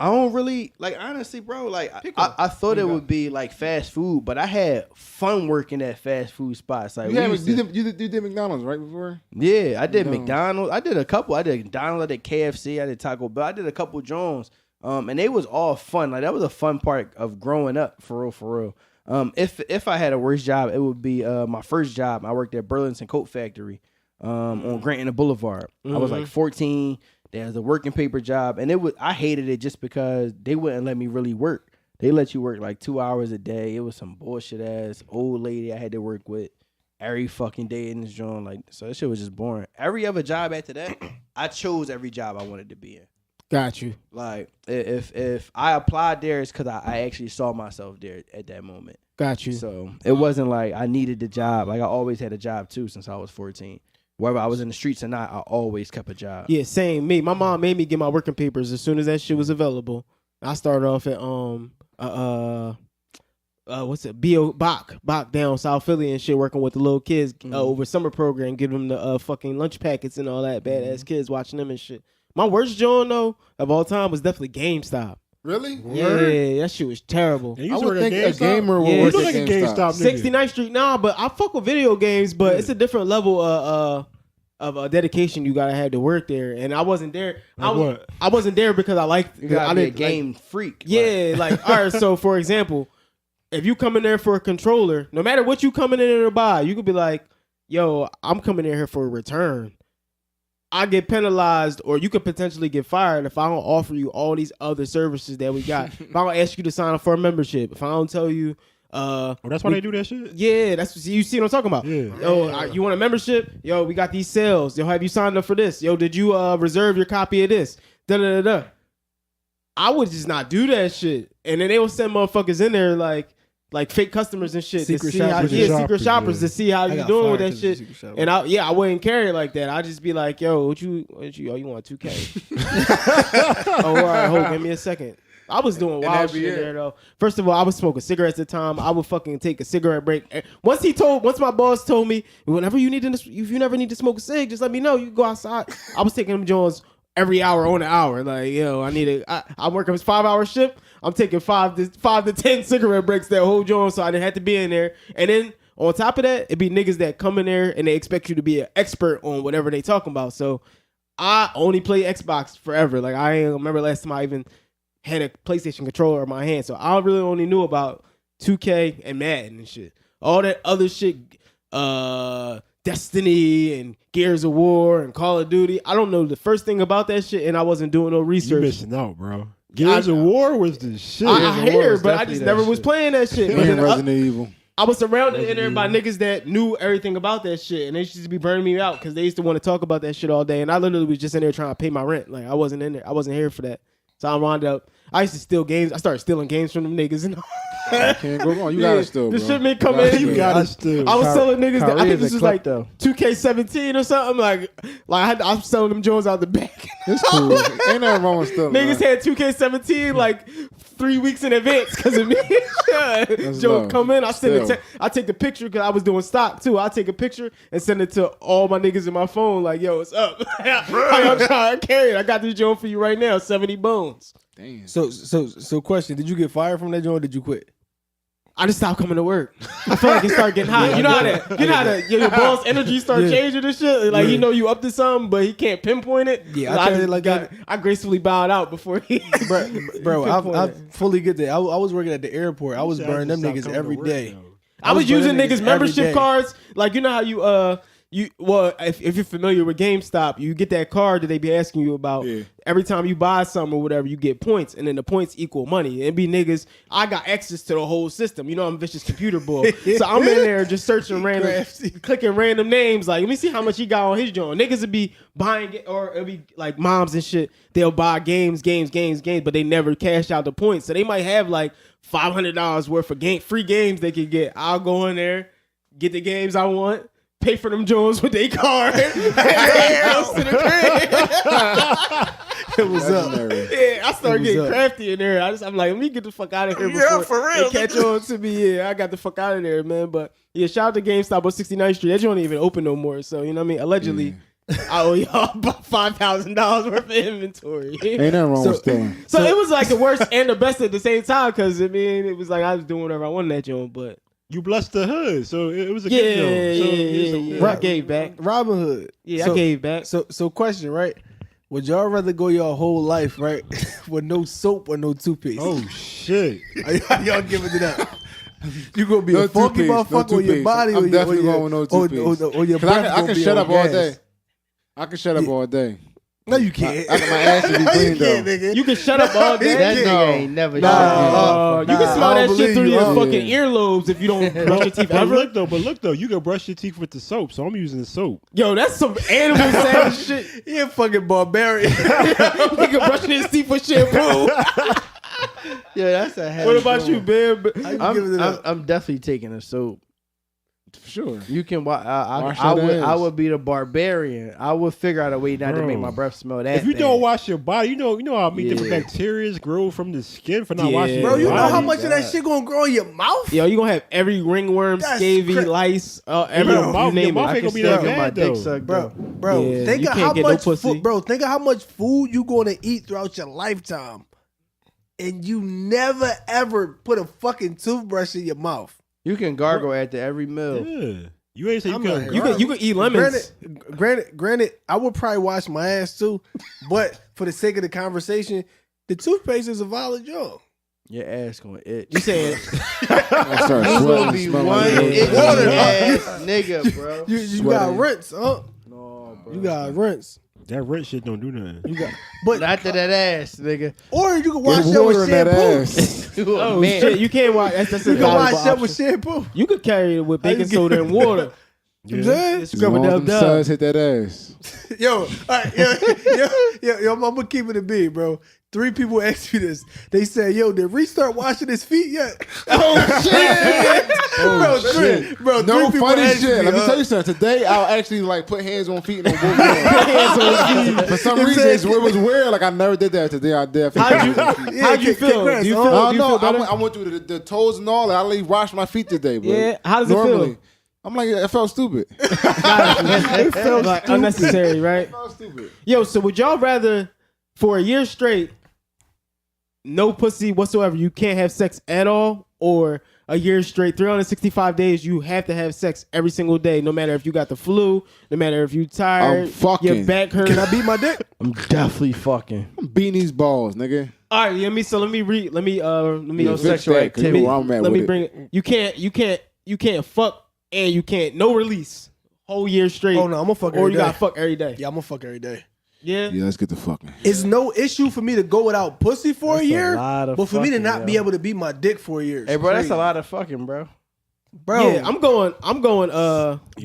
I don't really like, honestly, bro. Like, I thought it would be like fast food, but I had fun working at fast food spots. Like, You did McDonald's right before? yeah, I did McDonald's. I did a couple. I did McDonald's. I did KFC. I did Taco Bell. I did a couple Jones. And they was all fun. Like, that was a fun part of growing up, for real. If I had a worst job, it would be my first job. I worked at Burlington Coat Factory on Grant and the Boulevard. I was like 14. There was a working paper job, and I hated it just because they wouldn't let me really work. They let you work like 2 hours a day. It was some bullshit ass old lady I had to work with every fucking day in this joint. Like, so that shit was just boring. Every other job after that, I chose every job I wanted to be in. Got you. Like, if I applied there, it's because I actually saw myself there at that moment. Got you. So it wasn't like I needed the job. Like, I always had a job too since I was 14. Whether I was in the streets or not, I always kept a job. Yeah, same. Me. My mom made me get my working papers as soon as that shit was available. I started off at what's it? B.O. Bach down South Philly and shit, working with the little kids over summer program, giving them the fucking lunch packets and all that, badass kids, watching them and shit. My worst joint though of all time was definitely GameStop. Really? Yeah, that shit was terrible. I would think a gamer would Yeah, work you at look like a GameStop. GameStop. 69th Street, nah, but I fuck with video games, but it's a different level of dedication you gotta have to work there, and I wasn't there. I wasn't there because I liked. You gotta I be a didn't game freak. Yeah, like all right. So for example, if you come in there for a controller, no matter what you coming in there to buy, you could be like, "Yo, I'm coming in here for a return." I get penalized, or you could potentially get fired if I don't offer you all these other services that we got. If I don't ask you to sign up for a membership, if I don't tell you, that's why they do that shit. yeah, that's you see what I'm talking about. Yeah. Yo, you want a membership? Yo, we got these sales. Yo, have you signed up for this? Yo, did you reserve your copy of this? Da da da da. I would just not do that shit, and then they will send motherfuckers in there like fake customers and shit. Secret to see how, shoppers. secret shoppers to see how I you got doing with fired that 'cause of shit. secret shopper. And I wouldn't carry it like that. I'd just be like, yo, what you oh, you want 2K? Oh, all right, hold, give me a second. I was doing wild shit there though. First of all, I was smoking cigarettes at the time. I would fucking take a cigarette break. Once my boss told me, whenever you if you never need to smoke a cig, just let me know. You can go outside. I was taking them joints every hour on the hour. Like, yo, I'm working this 5-hour shift. I'm taking 5 to 10 cigarette breaks that whole joint, so I didn't have to be in there. And then on top of that, it'd be niggas that come in there and they expect you to be an expert on whatever they talking about. So I only play Xbox forever. Like, I ain't remember last time I even had a PlayStation controller in my hand. So I really only knew about 2K and Madden and shit. All that other shit, Destiny and Gears of War and Call of Duty. I don't know the first thing about that shit, and I wasn't doing no You research. missing out, bro. Gears of War was the shit. I hear, but I definitely just that never was shit. playing that shit. But Playing then Resident Evil. I was surrounded in there by niggas that knew everything about that shit, and they used to be burning me out because they used to want to talk about that shit all day, and I literally was just in there trying to pay my rent. Like, I wasn't in there. I wasn't here for that. So I wound up. I used to steal games. I started stealing games from them niggas. And Can't go wrong. You got it still, the bro. shit been coming in. You got it still. I was selling niggas that I think Kyrie's this a was like klepto. 2K17 or something. Like I was selling them Jones out the back. It's cool. Ain't nothing wrong with stuff. Niggas man. had 2K17 like 3 weeks in advance because of me. Joe love. come in, I send Still. I take the picture because I was doing stock too. I take a picture and send it to all my niggas in my phone. Like, yo, what's up? How y'all trying to carry it? I got this joint for you right now. 70 bones. Damn. So question: did you get fired from that joint? Or did you quit? I just stopped coming to work. I feel like it started getting hot. You know how your boss' energy start changing and shit. Like, you know you up to something, but he can't pinpoint it. Yeah, So I tried it like that. I gracefully bowed out before he. Bro, I pinpoint it. fully get that. I was working at the airport. I was burning them niggas every day. I was was buying using niggas niggas every membership day. cards. Like, you know how if you're familiar with GameStop, you get that card that they be asking you about. Yeah. Every time you buy something or whatever, you get points, and then the points equal money. It be niggas. I got access to the whole system. You know, I'm vicious computer boy, so I'm in there just searching random, clicking random names. Like, let me see how much he got on his joint. Niggas would be buying it, or it'll be like moms and shit. They'll buy games, but they never cash out the points. So they might have like $500 worth of free games they can get. I'll go in there, get the games I want. Pay for them Jones with their card. It was up. Yeah, I started getting crafty in there. I'm like, let me get the fuck out of here before for real. they catch on to me. Yeah, I got the fuck out of there, man. But yeah, shout out to GameStop on 69th Street. That joint ain't even open no more. So you know what I mean? Allegedly, I owe y'all about $5,000 worth of inventory. Ain't nothing wrong with stealing. So it was like the worst and the best at the same time, because I mean, it was like I was doing whatever I wanted in that joint, but. You blessed the hood, so it was a good job. Yeah. I gave back. Robin Hood. Yeah, I gave back. So question, right? Would y'all rather go your whole life, right, with no soap or no toothpaste? Oh shit! Y'all giving it up? You gonna be No a funky toothpaste, no motherfucker on your toothpaste. body, I'm or definitely your, going with no toothpaste. or your 'Cause breath I gonna can be shut on up all gas. day. I can shut up all day. No, you can't. My ass should be No, you clean can't, though. nigga. You can shut up all day. That No. nigga ain't never Nah. shut You Nah, can smell I that don't shit through believe your you. fucking earlobes if you don't brush your teeth But ever. look though, you can brush your teeth with the soap, so I'm using the soap. Yo, that's some animal savage shit. You're a fucking barbarian. Nigga brushing his teeth with shampoo. Yeah, that's a heavy What about one. you, Ben? How you giving it up? I'm definitely taking a soap. For sure. You can. Wash I that would. ass. I would be the barbarian. I would figure out a way not to make my breath smell that. If you bad. don't wash your body, you know how many different Yeah. bacteria grow from the skin for not Yeah. washing Bro, your you body. know how much of that shit gonna grow in your mouth? Yo, you gonna have every ringworm, That's scavy, lice, every Your mouth- you name your mouth it. ain't gonna be still that get my bad, dick though. sucked, Bro, though. Yeah, think you of can't how get no much pussy. food, bro. Think of how much food you gonna eat throughout your lifetime, and you never ever put a fucking toothbrush in your mouth. You can gargle after every meal. Yeah. You ain't say you I'm can. not You can eat lemons. Granted, I would probably wash my ass too, but for the sake of the conversation, the toothpaste is a valid job. Your ass gonna itch. You saying I start You sweating. gonna be smelling one like itchy Water, ass nigga, bro. You got Sweating. rinse, huh? No, bro. You got rinse. That rent shit don't do nothing. You got, but After that ass, nigga. or you can wash There's that water with in that shampoo. ass. You a oh man. shit, you can't wash. That's a You can wash valuable that with option. shampoo. You could carry it with How you baking get- soda and water. You know what I'm saying? As Scrub it long as dub them dub. suds hit that ass. Yo, all right, yo, I'm gonna keep it a beat, bro. 3 people asked me this. They said, "Yo, did Reese start washing his feet yet?" Oh shit! bro, Shit. bro, No 3 people funny asked shit. me, Let me tell you something. Today, I'll actually like put hands on feet and on both hands. For some reason, it was weird. Like I never did that. Today, I did. How'd you feel? congrats, Do you huh? feel? I Do don't you feel know. better? I went through the toes and all that. I only washed my feet today, bro. Yeah. How does it feel? I'm like, it felt stupid. It felt like unnecessary, right? It felt stupid. Yo, so would y'all rather, for a year straight, no pussy whatsoever, you can't have sex at all, or a year straight, 365 days, you have to have sex every single day, no matter if you got the flu, no matter if you tired, I'm fucking. your back hurt. Can I beat my dick? I'm definitely fucking. I'm beating these balls, nigga. All right, let me No Fix sexual that, 'cause you activity. know where I'm at let me with bring it. You can't fuck, and you can't no release whole year straight. Oh no, I'm gonna fuck or every you day. gotta fuck every day. Yeah, I'm gonna fuck every day. Yeah. Yeah, let's get the fucking. It's no issue for me to go without pussy for That's a a year, lot of but for me to fucking, not yo. be able to beat my dick for a year, Hey, bro, that's crazy. a lot of fucking, bro. bro. Yeah, I'm going.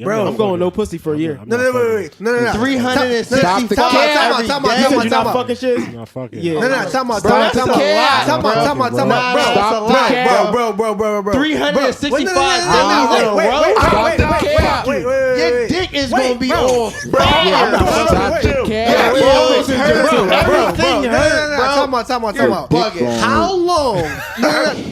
Bro, I'm going no pussy for a year. No, wait. No. 365 Stop the cap. every Time day. out, You said you're not out. fucking shit. I'm not fucking. Yeah. No, time out, Bro, that's a cap, time bro. out, Nah, bro. that's a lot, Bro. 365 Wait, days in a wait, row. wait, Stop wait, the wait, cap. wait, Your dick is Wait, gonna be bro. off, bro. Stop the cap. Your balls hurt. Everything hurt, bro. Time out. Bugging. How long?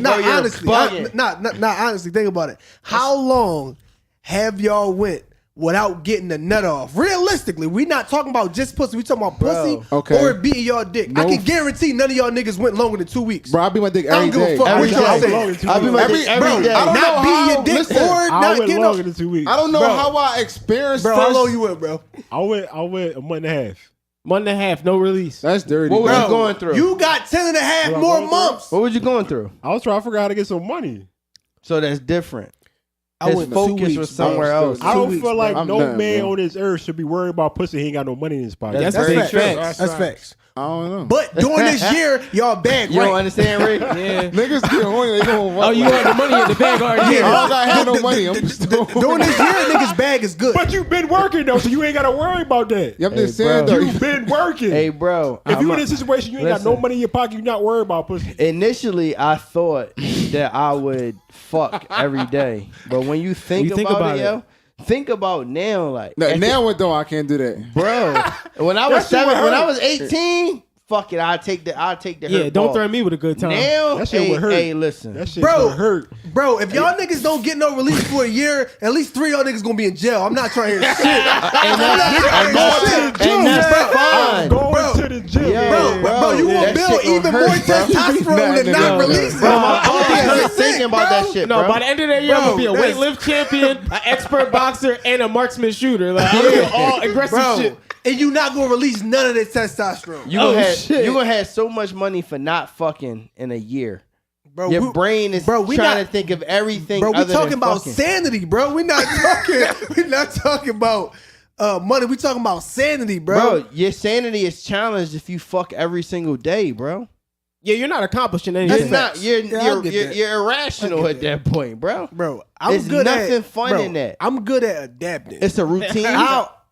No, you're honestly, bugging. honestly, think about it. How long have y'all went without getting the nut off? Realistically, we not talking about just pussy. We talking about pussy Okay. or beating y'all dick. I No. can guarantee none of y'all niggas went longer than 2 weeks. Bro, I beat my dick I don't every give a day. fuck Every what y'all day. say. I'll be my dick every Bro, day. I don't know not beating how- your dick listen, or I not went getting longer off. than 2 weeks. I don't know Bro. how I experienced Bro, first. how long you went, bro? I went a month and a half. Month and a half, no release. That's dirty. What was bro. you going through? You got 10 and a half What I'm more going through? months. What was you going through? I was trying to figure out how to get some money. So that's different. I His went 2 focus weeks, was bro. somewhere else. I don't weeks, feel like bro. I'm no done, man bro. on this earth should be worried about pussy. He ain't got no money in his pocket. That's That's very facts. true. That's facts. I don't know. But during this year, y'all bag You don't right. understand, Rick? Yeah. Niggas get horny. They go. Oh, you had the money in the bag already. I Yeah. don't got have no money. I'm just During this year, niggas bag is good. But you've been working though, so you ain't got to worry about that. I'm just Hey, saying bro. though. You've been working. Hey, bro. if you in a situation you ain't got no Listen. money in your pocket, you're not worried about pussy. Initially, I thought that I would fuck every day, but when you think, about it, yo, think about now, like Now what though? I can't do that. bro. When I was That shit would 7, when I hurt. was 18, fuck it, I'll take the Yeah, hurt don't ball. threaten me with a good time. Now, That shit hey, would hurt. hey, listen, That shit Bro. would hurt. Bro, if y'all niggas don't get no release for a year, at least 3 of y'all niggas gonna be in jail. I'm not trying to hear shit. and I'm going to the gym. and that's fine. I'm going Bro. to the gym. Yeah. Bro, you That gonna build shit gonna even hurt, more bro. testosterone than not releasing. Bro, my body That's hurts sick, thinking about bro. that shit, No, bro. by the end of the year, I'm gonna be a Bro, weightlift champion, an expert boxer, and a marksman shooter. Like I'm doing all aggressive Bro, shit. and you not gonna release none of that testosterone. You gonna have shit. you gonna have so much money for not fucking in a year. Bro, Your brain is bro, we trying not- to think of everything. Bro, we other talking than about fucking. sanity, bro. We're not talking about money. We talking about sanity, Bro, your sanity is challenged if you fuck every single day, bro. Yeah, you're not accomplishing It's anything. not. You're Yeah, I you're get you're, that. you're irrational I at get that point, bro. Bro, I'm There's good nothing at fun bro, in that. I'm good at adapting. It's a routine.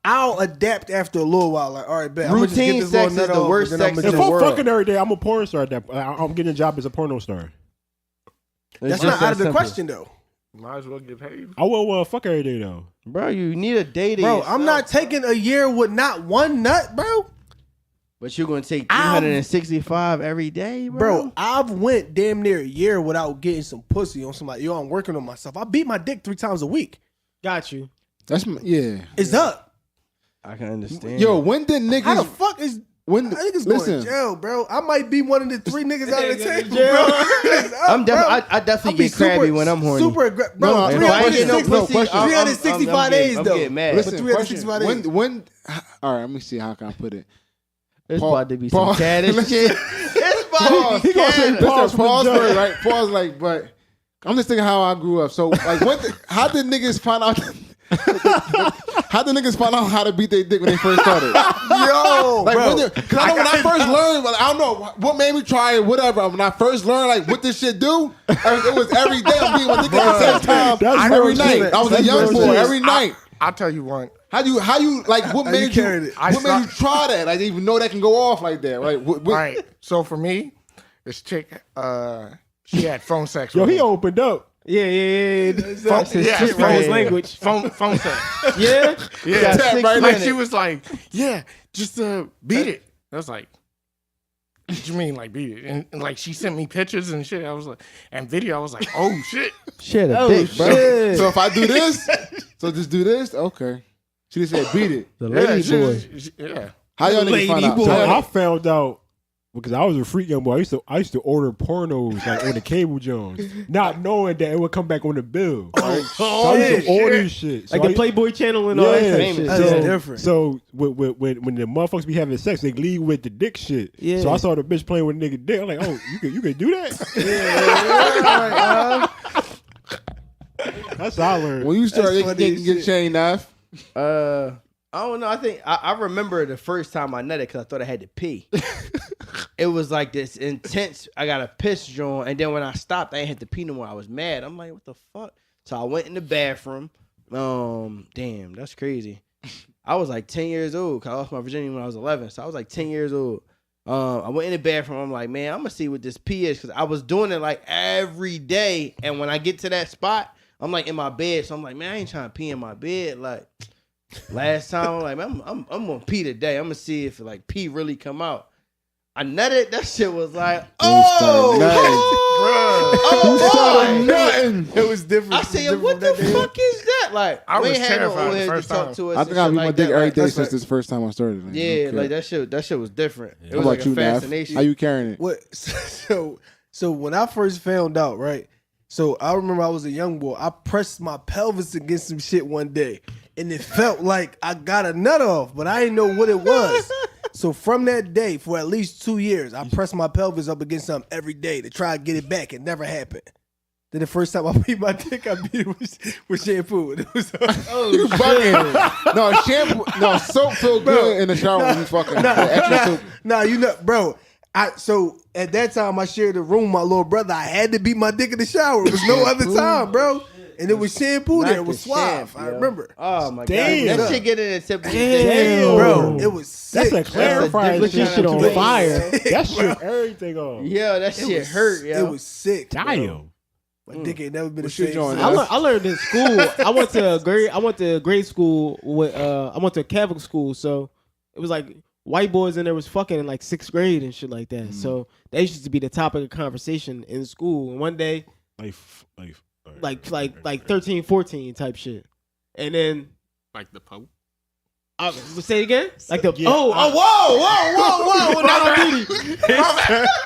I'll adapt after a little while. Like, all right, bet. I'ma just get Routine this little sex is nut the off, worst and then sex I'ma in If the just- I'm world. fucking every day, I'm a porn star. At that I'm getting a job as a porno star. That's It's not just out of that the simple. question though, Might as well get paid. I will fuck every day though. Bro, you need a day to bro. yourself, I'm not taking a year with not one nut, bro. But you're gonna take 365 every day, Bro, I've went damn near a year without getting some pussy on somebody. Yo, I'm working on myself. I beat my dick 3 times a week. Got you. Yeah. It's up. I can understand. Yo, when did niggas? How the fuck is when niggas going to listen? jail, bro? I might be one of the 3 niggas out of the table, bro. jail. It's up, I'm bro. I definitely get crabby when I'm horny. Super aggressive, bro. No, If I ain't getting no 360 pussy, question. I'm- 365 I'm days, getting- though. I'm getting mad. But Listen, 365 question. days. When? All right, let me see how can I put it. It's Paul- about to be Paul- some caddish shit. It's about Pause. to be caddish. Pause from the Pause jump. for it, right? Pause, like, but I'm just thinking how I grew up. So, like, how did niggas find out? How did niggas find out how to beat their dick when they first started? Yo, Like, bro. because I know when I first learned, like, I don't know what made me try it, whatever. When I first learned, like, what this shit do, it was every day I'm beating my dick at the same time, That's every real night. shit. I was a That's young real boy, shit. every night. I'll tell you one. How you like? What How made you you? carried it? What made you try that? Like, even know that can go off like that? Like, what, All right. So for me, this chick, she had phone sex. Yo, with he me. opened up. Yeah. Phone, yeah, Shit from his language. Phone sex. Yeah. Yeah, got 6 like minutes. she was like, yeah, just beat it. I was like, what you mean like beat it? And like she sent me pictures and shit. I was like, and video. I was like, oh shit. Shit, a Oh dick, bro. shit. So if I do this, so just do this. Okay. She just said beat it. The Yeah, lady she boy. was- yeah. How y'all niggas find out? boy. So How I y'all- found out because I was a freak young boy. I used to order pornos like on the cable Jones, not knowing that it would come back on the bill. Right? So I used to order shit. So Like the I- Playboy channel and all that Yeah, type of shit. That's Yeah. different. So when the motherfuckers be having sex, they lead with the dick shit. Yeah. So I saw the bitch playing with nigga dick. I'm like, oh, you can do that? That's how I learned. When you start That's funny getting as get shit. chain knife, I don't know. I think I remember the first time I nutted because I thought I had to pee. It was like this intense. I got a piss drawn, and then when I stopped, I ain't had to pee no more. I was mad. I'm like, what the fuck? So I went in the bathroom. Damn, that's crazy. I was like 10 years old because I lost my virginity when I was 11. So I was like 10 years old. I went in the bathroom. I'm like, man, I'm gonna see what this pee is because I was doing it like every day. And when I get to that spot, I'm like in my bed. So I'm like, man, I ain't trying to pee in my bed. Like last time, I'm like, man, I'm gonna pee today. I'm gonna see if like pee really come out. I nutted. That shit was like, oh, boy. nothing. It was different. I said, what the fuck is that? Like, I we was ain't had no terrified old the heads to first talk time. to us. I and think I shit beat my like dick that. every Like, day that's since like- this first time I started. Like, Yeah, okay. like that shit was different. It How was about like a you, Nav? fascination. How you carrying it? What? So when I first found out, right? So I remember I was a young boy. I pressed my pelvis against some shit one day, and it felt like I got a nut off, but I didn't know what it was. So from that day, for at least 2 years, I pressed my pelvis up against something every day to try to get it back. It never happened. Then the first time I beat my dick, I beat it with shampoo. It was You bugging. No, shampoo. No, soap feel good in the shower when you fucking extra soap. Nah, you know, bro. So at that time, I shared a room with my little brother. I had to beat my dick in the shower. It was no other time, bro. And it was shampoo there. It was suave. I remember. Oh my Damn. god, that shit get in the tip. Damn. Bro, it was sick. That's a clarifier. Put your shit on fire. That shit everything on. Yeah, that shit hurt. Yo, It was sick. bro. Damn. My dick ain't never been the What's your same. joint, since. I learned in school. I went to grade school with I went to Catholic school, so it was like white boys in there was fucking in like 6th grade and shit like that. So that used to be the topic of conversation in school. And one day, like 13, 14 type shit. And then Like the Pope. say it again? Like the Yeah. whoa, not on duty.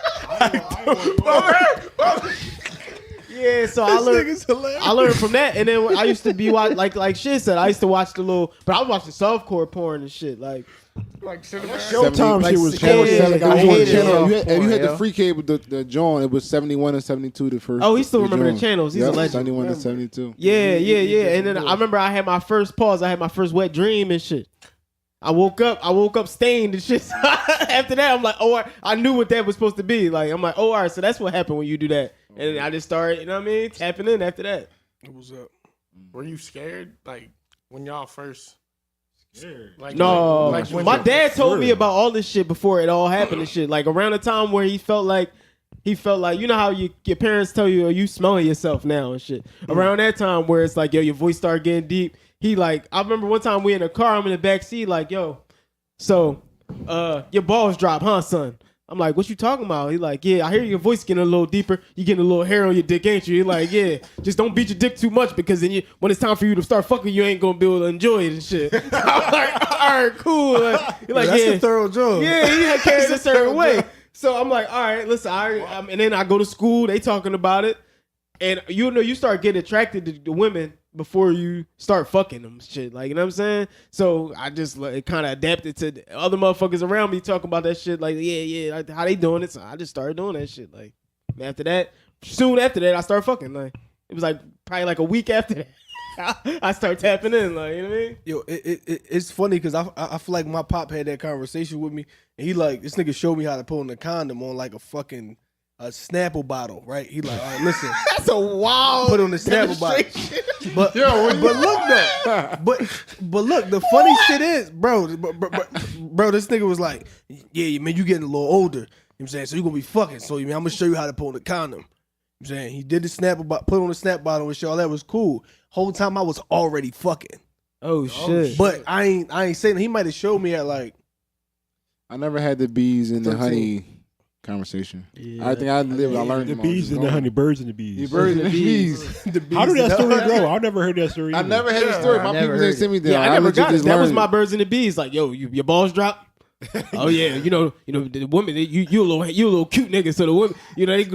Yeah, so I learned from that, and then I used to be like shit said. I used to watch the little, but I was watching softcore porn and shit. Like Showtime shit was Channel Yeah, 7. I hated Channel, it. if you had the free cable, the joint, it was 71 and 72 the first. Oh, he still the remember the joint. channels. He's a Yep, legend. 71 and 72. yeah. And then I remember I had my first pause. I had my first wet dream and shit. I woke up stained and shit. After that, I'm like, oh, I knew what that was supposed to be. Like, I'm like, oh, all right, so that's what happened when you do that. And I just started, you know what I mean, tapping in after that. What's up? Were you scared? Like when y'all first scared? Like No, like when my your- dad told me about all this shit before it all happened and shit. Like around the time where he felt like, you know how your parents tell you, oh, you smelling yourself now and shit. Around that time where it's like, yo, your voice started getting deep. He like, I remember one time we in a car, I'm in the back seat, like, yo, so, your balls drop, huh, son? I'm like, what you talking about? He like, yeah, I hear your voice getting a little deeper. You getting a little hair on your dick, ain't you? He like, yeah, just don't beat your dick too much because then when it's time for you to start fucking, you ain't gonna be able to enjoy it and shit. I'm like, all right, cool. He like, That's yeah, a thorough job. yeah, he had carried a certain way. So I'm like, all right, listen, and then I go to school, they talking about it, and you start getting attracted to the women before you start fucking them, shit. Like, you know what I'm saying? So I just kind of adapted to the other motherfuckers around me talking about that shit. Like, yeah, like, how they doing it? So I just started doing that shit. Like, soon after that, I started fucking. Like, it was like probably like a week after that. I start tapping in, like, you know what I mean? Yo, it's funny because I feel like my pop had that conversation with me, and he like, this nigga showed me how to put on the condom on like a fucking Snapple bottle, right? He like, all right, listen, That's a wild put on the Snapple bottle. But look though, but look, the funny shit is, bro, this nigga was like, yeah, man, you getting a little older. You know what I'm saying? So you gonna be fucking. So I'm gonna show you how to put on the condom. You know what I'm saying? He did the Snapple bottle, put on the Snap bottle and shit, all that was cool. Whole time I was already fucking. Oh, shit. But I ain't saying he might have showed me at like I never had the bees and the 13. honey conversation. I think I lived. I learned The them bees all. and the honey, birds and the bees. Birds and the bees. How did that story go? I never heard that story. I either. never had a story. I My never people heard didn't send me that. Yeah, I never legit got it. just That was learned my it. birds and the bees. Like, yo, your balls drop. Oh yeah, you know the woman. You a little cute nigga. So the women,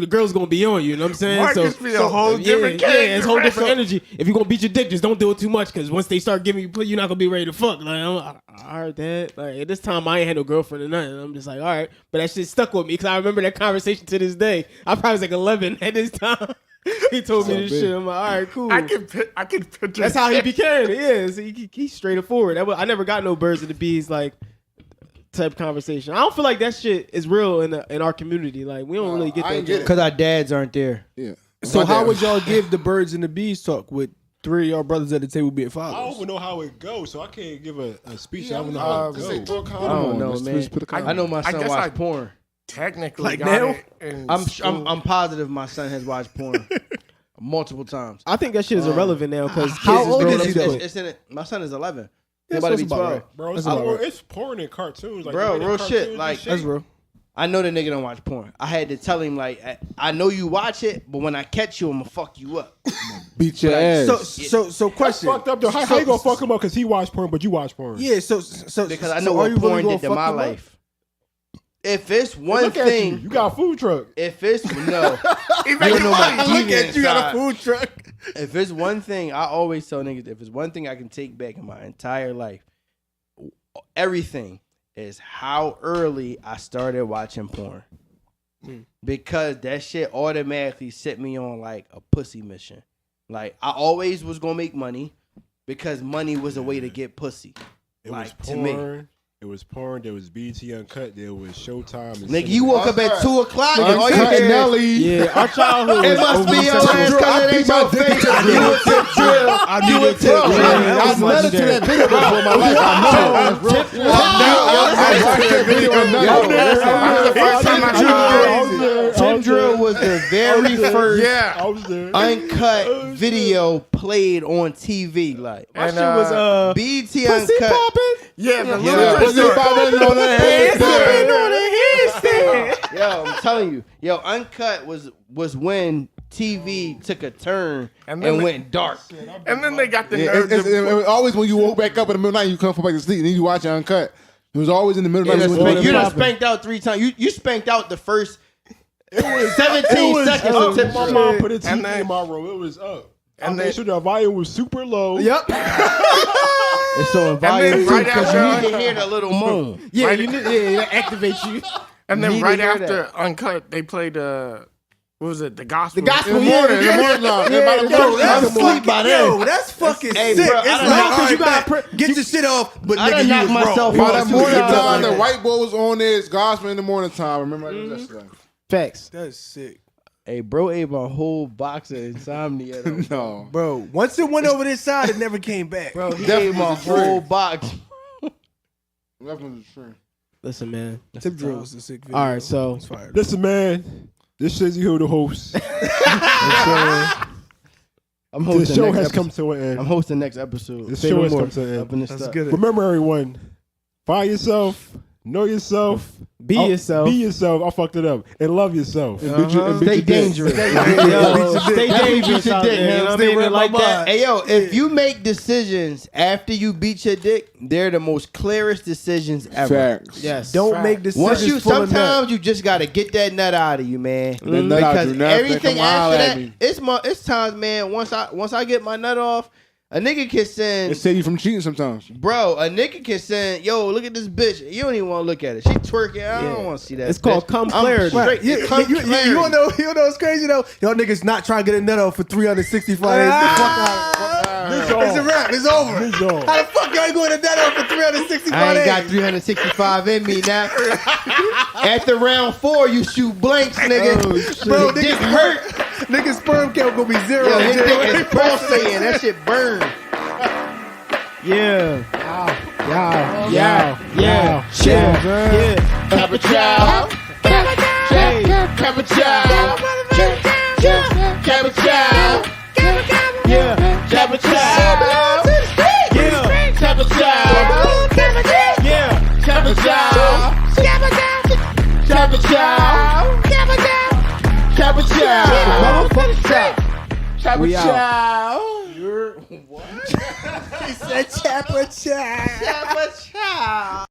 the girls gonna be on you. You know what I'm saying? Marcus be a whole different yeah, character, it's a whole right? different energy. If you gonna beat your dick, just don't do it too much. Cause once they start giving you, you're not gonna be ready to fuck. Like, all right, Dad. Like at this time, I ain't had no girlfriend or nothing. I'm just like, all right. But that shit stuck with me because I remember that conversation to this day. I probably was like 11 at this time. He told me So this big. shit. I'm like, all right, cool. I can picture. That's how he be carrying it. Yeah, so he's straight forward. I never got no birds and the bees like type conversation. I don't feel like that shit is real in our community. Like we don't really get I that. ain't get it. Because our dads aren't there. Yeah. So My how dad- would y'all give the birds and the bees talk with 3 of y'all brothers at the table being I don't fathers? even know how it goes, so I can't give a speech. I don't know I how it was say, goes. put a condom I don't on. know, Let's man. just put a condom I know my I son guess watched I- porn. technically Like got now? it in I'm school. I'm positive my son has watched porn multiple times. I think that shit is irrelevant now because How old is he though? It's in it. My son is 11. Yeah, He's about to so be it's about 12. right. Bro, it's, That's about right. it's porn in cartoons. Like, Bro, the way real the shit, cartoons and like- That's real. I know the nigga don't watch porn. I had to tell him like, I know you watch it, but when I catch you, I'm gonna fuck you up. Beat your ass. So question. fucked up though. How you gonna fuck him up because he watch porn, but you watch porn? Yeah, so Because I so know are what you really porn gonna did to fuck my him up? life. If it's Hey, one look at you. thing, You got a food truck. if it's no, you don't know my Look deviant at you got side. a food truck. If it's one thing, I always tell niggas, if it's one thing I can take back in my entire life, everything is how early I started watching porn. because that shit automatically set me on like a pussy mission. Like I always was gonna make money because money was a way to get pussy. It Like, was to me. porn. It was porn. There was BT Uncut. There was Showtime. And Nigga, you woke up at 2 o'clock and all you Uncut hear Nelly. Yeah, our childhood. it was must be your over-sexual. ass because it ain't your face. You a tip drill. You a tip drill. that was I've never legendary. seen that video before in my life. I know. Tip drill was the very first I was there. uncut video played on TV. Like My shit was BT pussy Uncut. popping. Yeah, the Yeah. little Pussy popping on the head. Yo, I'm telling you, Uncut was when TV took a turn And and, then went dark. and then they got the Yeah, nerve. it was always when you woke back up in the middle of the night, you come back to sleep, and then you watch it Uncut. It was always in the middle of the night. You done spanked out 3 times. You spanked out the first 17 seconds up. of Tip My drill. mom put a TV And then- in my room. It was up. And And then- then sure the volume was super low. Yep. It's so in then volume right because after- you need to hear the little moan. Yeah, Right. you need, that activates you. And then Need to right hear after Uncut, they played what was it? The gospel. The gospel. In the morning, yeah. That's sleep by then. That's fucking Hey, sick. bro, I It's done like, knocked- all right, you gotta bet. Get your shit off, but I nigga, done you knocked was wrong. myself By off. that morning Yeah. time, the white boy was on there. It's gospel in the morning time. Remember that stuff? Facts. That's sick. Hey, bro ate my whole box of insomnia. Though. No. Bro, once it went over this side, it never came back. Bro, he Definitely ate my was a trick. whole box. That was true. Listen, man. Tip drill was a sick video. All right, so It's fire. Listen, man. This is you, the host. I'm The hosting show next has episode. come to an end. I'm hosting next episode. This Say show no has more. come to an Up end. in this That's stuff. good. Remember, everyone, find yourself, know yourself, be yourself. Be yourself. I fucked it up. And love yourself. And beat your Stay dick. dangerous. Stay Definitely dangerous beat your out dick, there, man. you know what I Stay mean? right Like by that. mine. Hey, yo, if you make decisions after you beat your dick, they're the most clearest decisions ever. Facts. Yes. Don't make decisions Once you, full of nut. sometimes you just gotta get that nut out of you, man. That nut out Because you, nut, everything come holler after at that, me. it's times, man. Once I get my nut off, a nigga can It send, save you from cheating sometimes. bro. A nigga can send, yo, look at this bitch. You don't even want to look at it. She twerking. I don't want to see that. It's called bitch. cum I'm clarity. straight. You Cum you clarity. don't know what's crazy though? Y'all niggas not trying to get a nut out for 365 days. This It's a wrap. It's over. This all. How the fuck y'all going to nut out for 365 I ain't days? got 365 in me now. After round 4, you shoot blanks, nigga. Bro, Your dick niggas hurt. Niggas sperm count gonna be zero. Yo, his dick is pulsating. That shit burn. Yeah. Yeah. Yeah. Chill. Yeah. Cappa Chow. Cappa Chow. Cappa Chow. Cappa Chow. Yeah. Cappa Chow. Yeah. Cappa Chow. Yeah. Cappa Chow. Cappa Chow. Cappa Chow. Motherfucker stop. Cappa We out. Chow. He said Cappa Chow. Cappa Chow.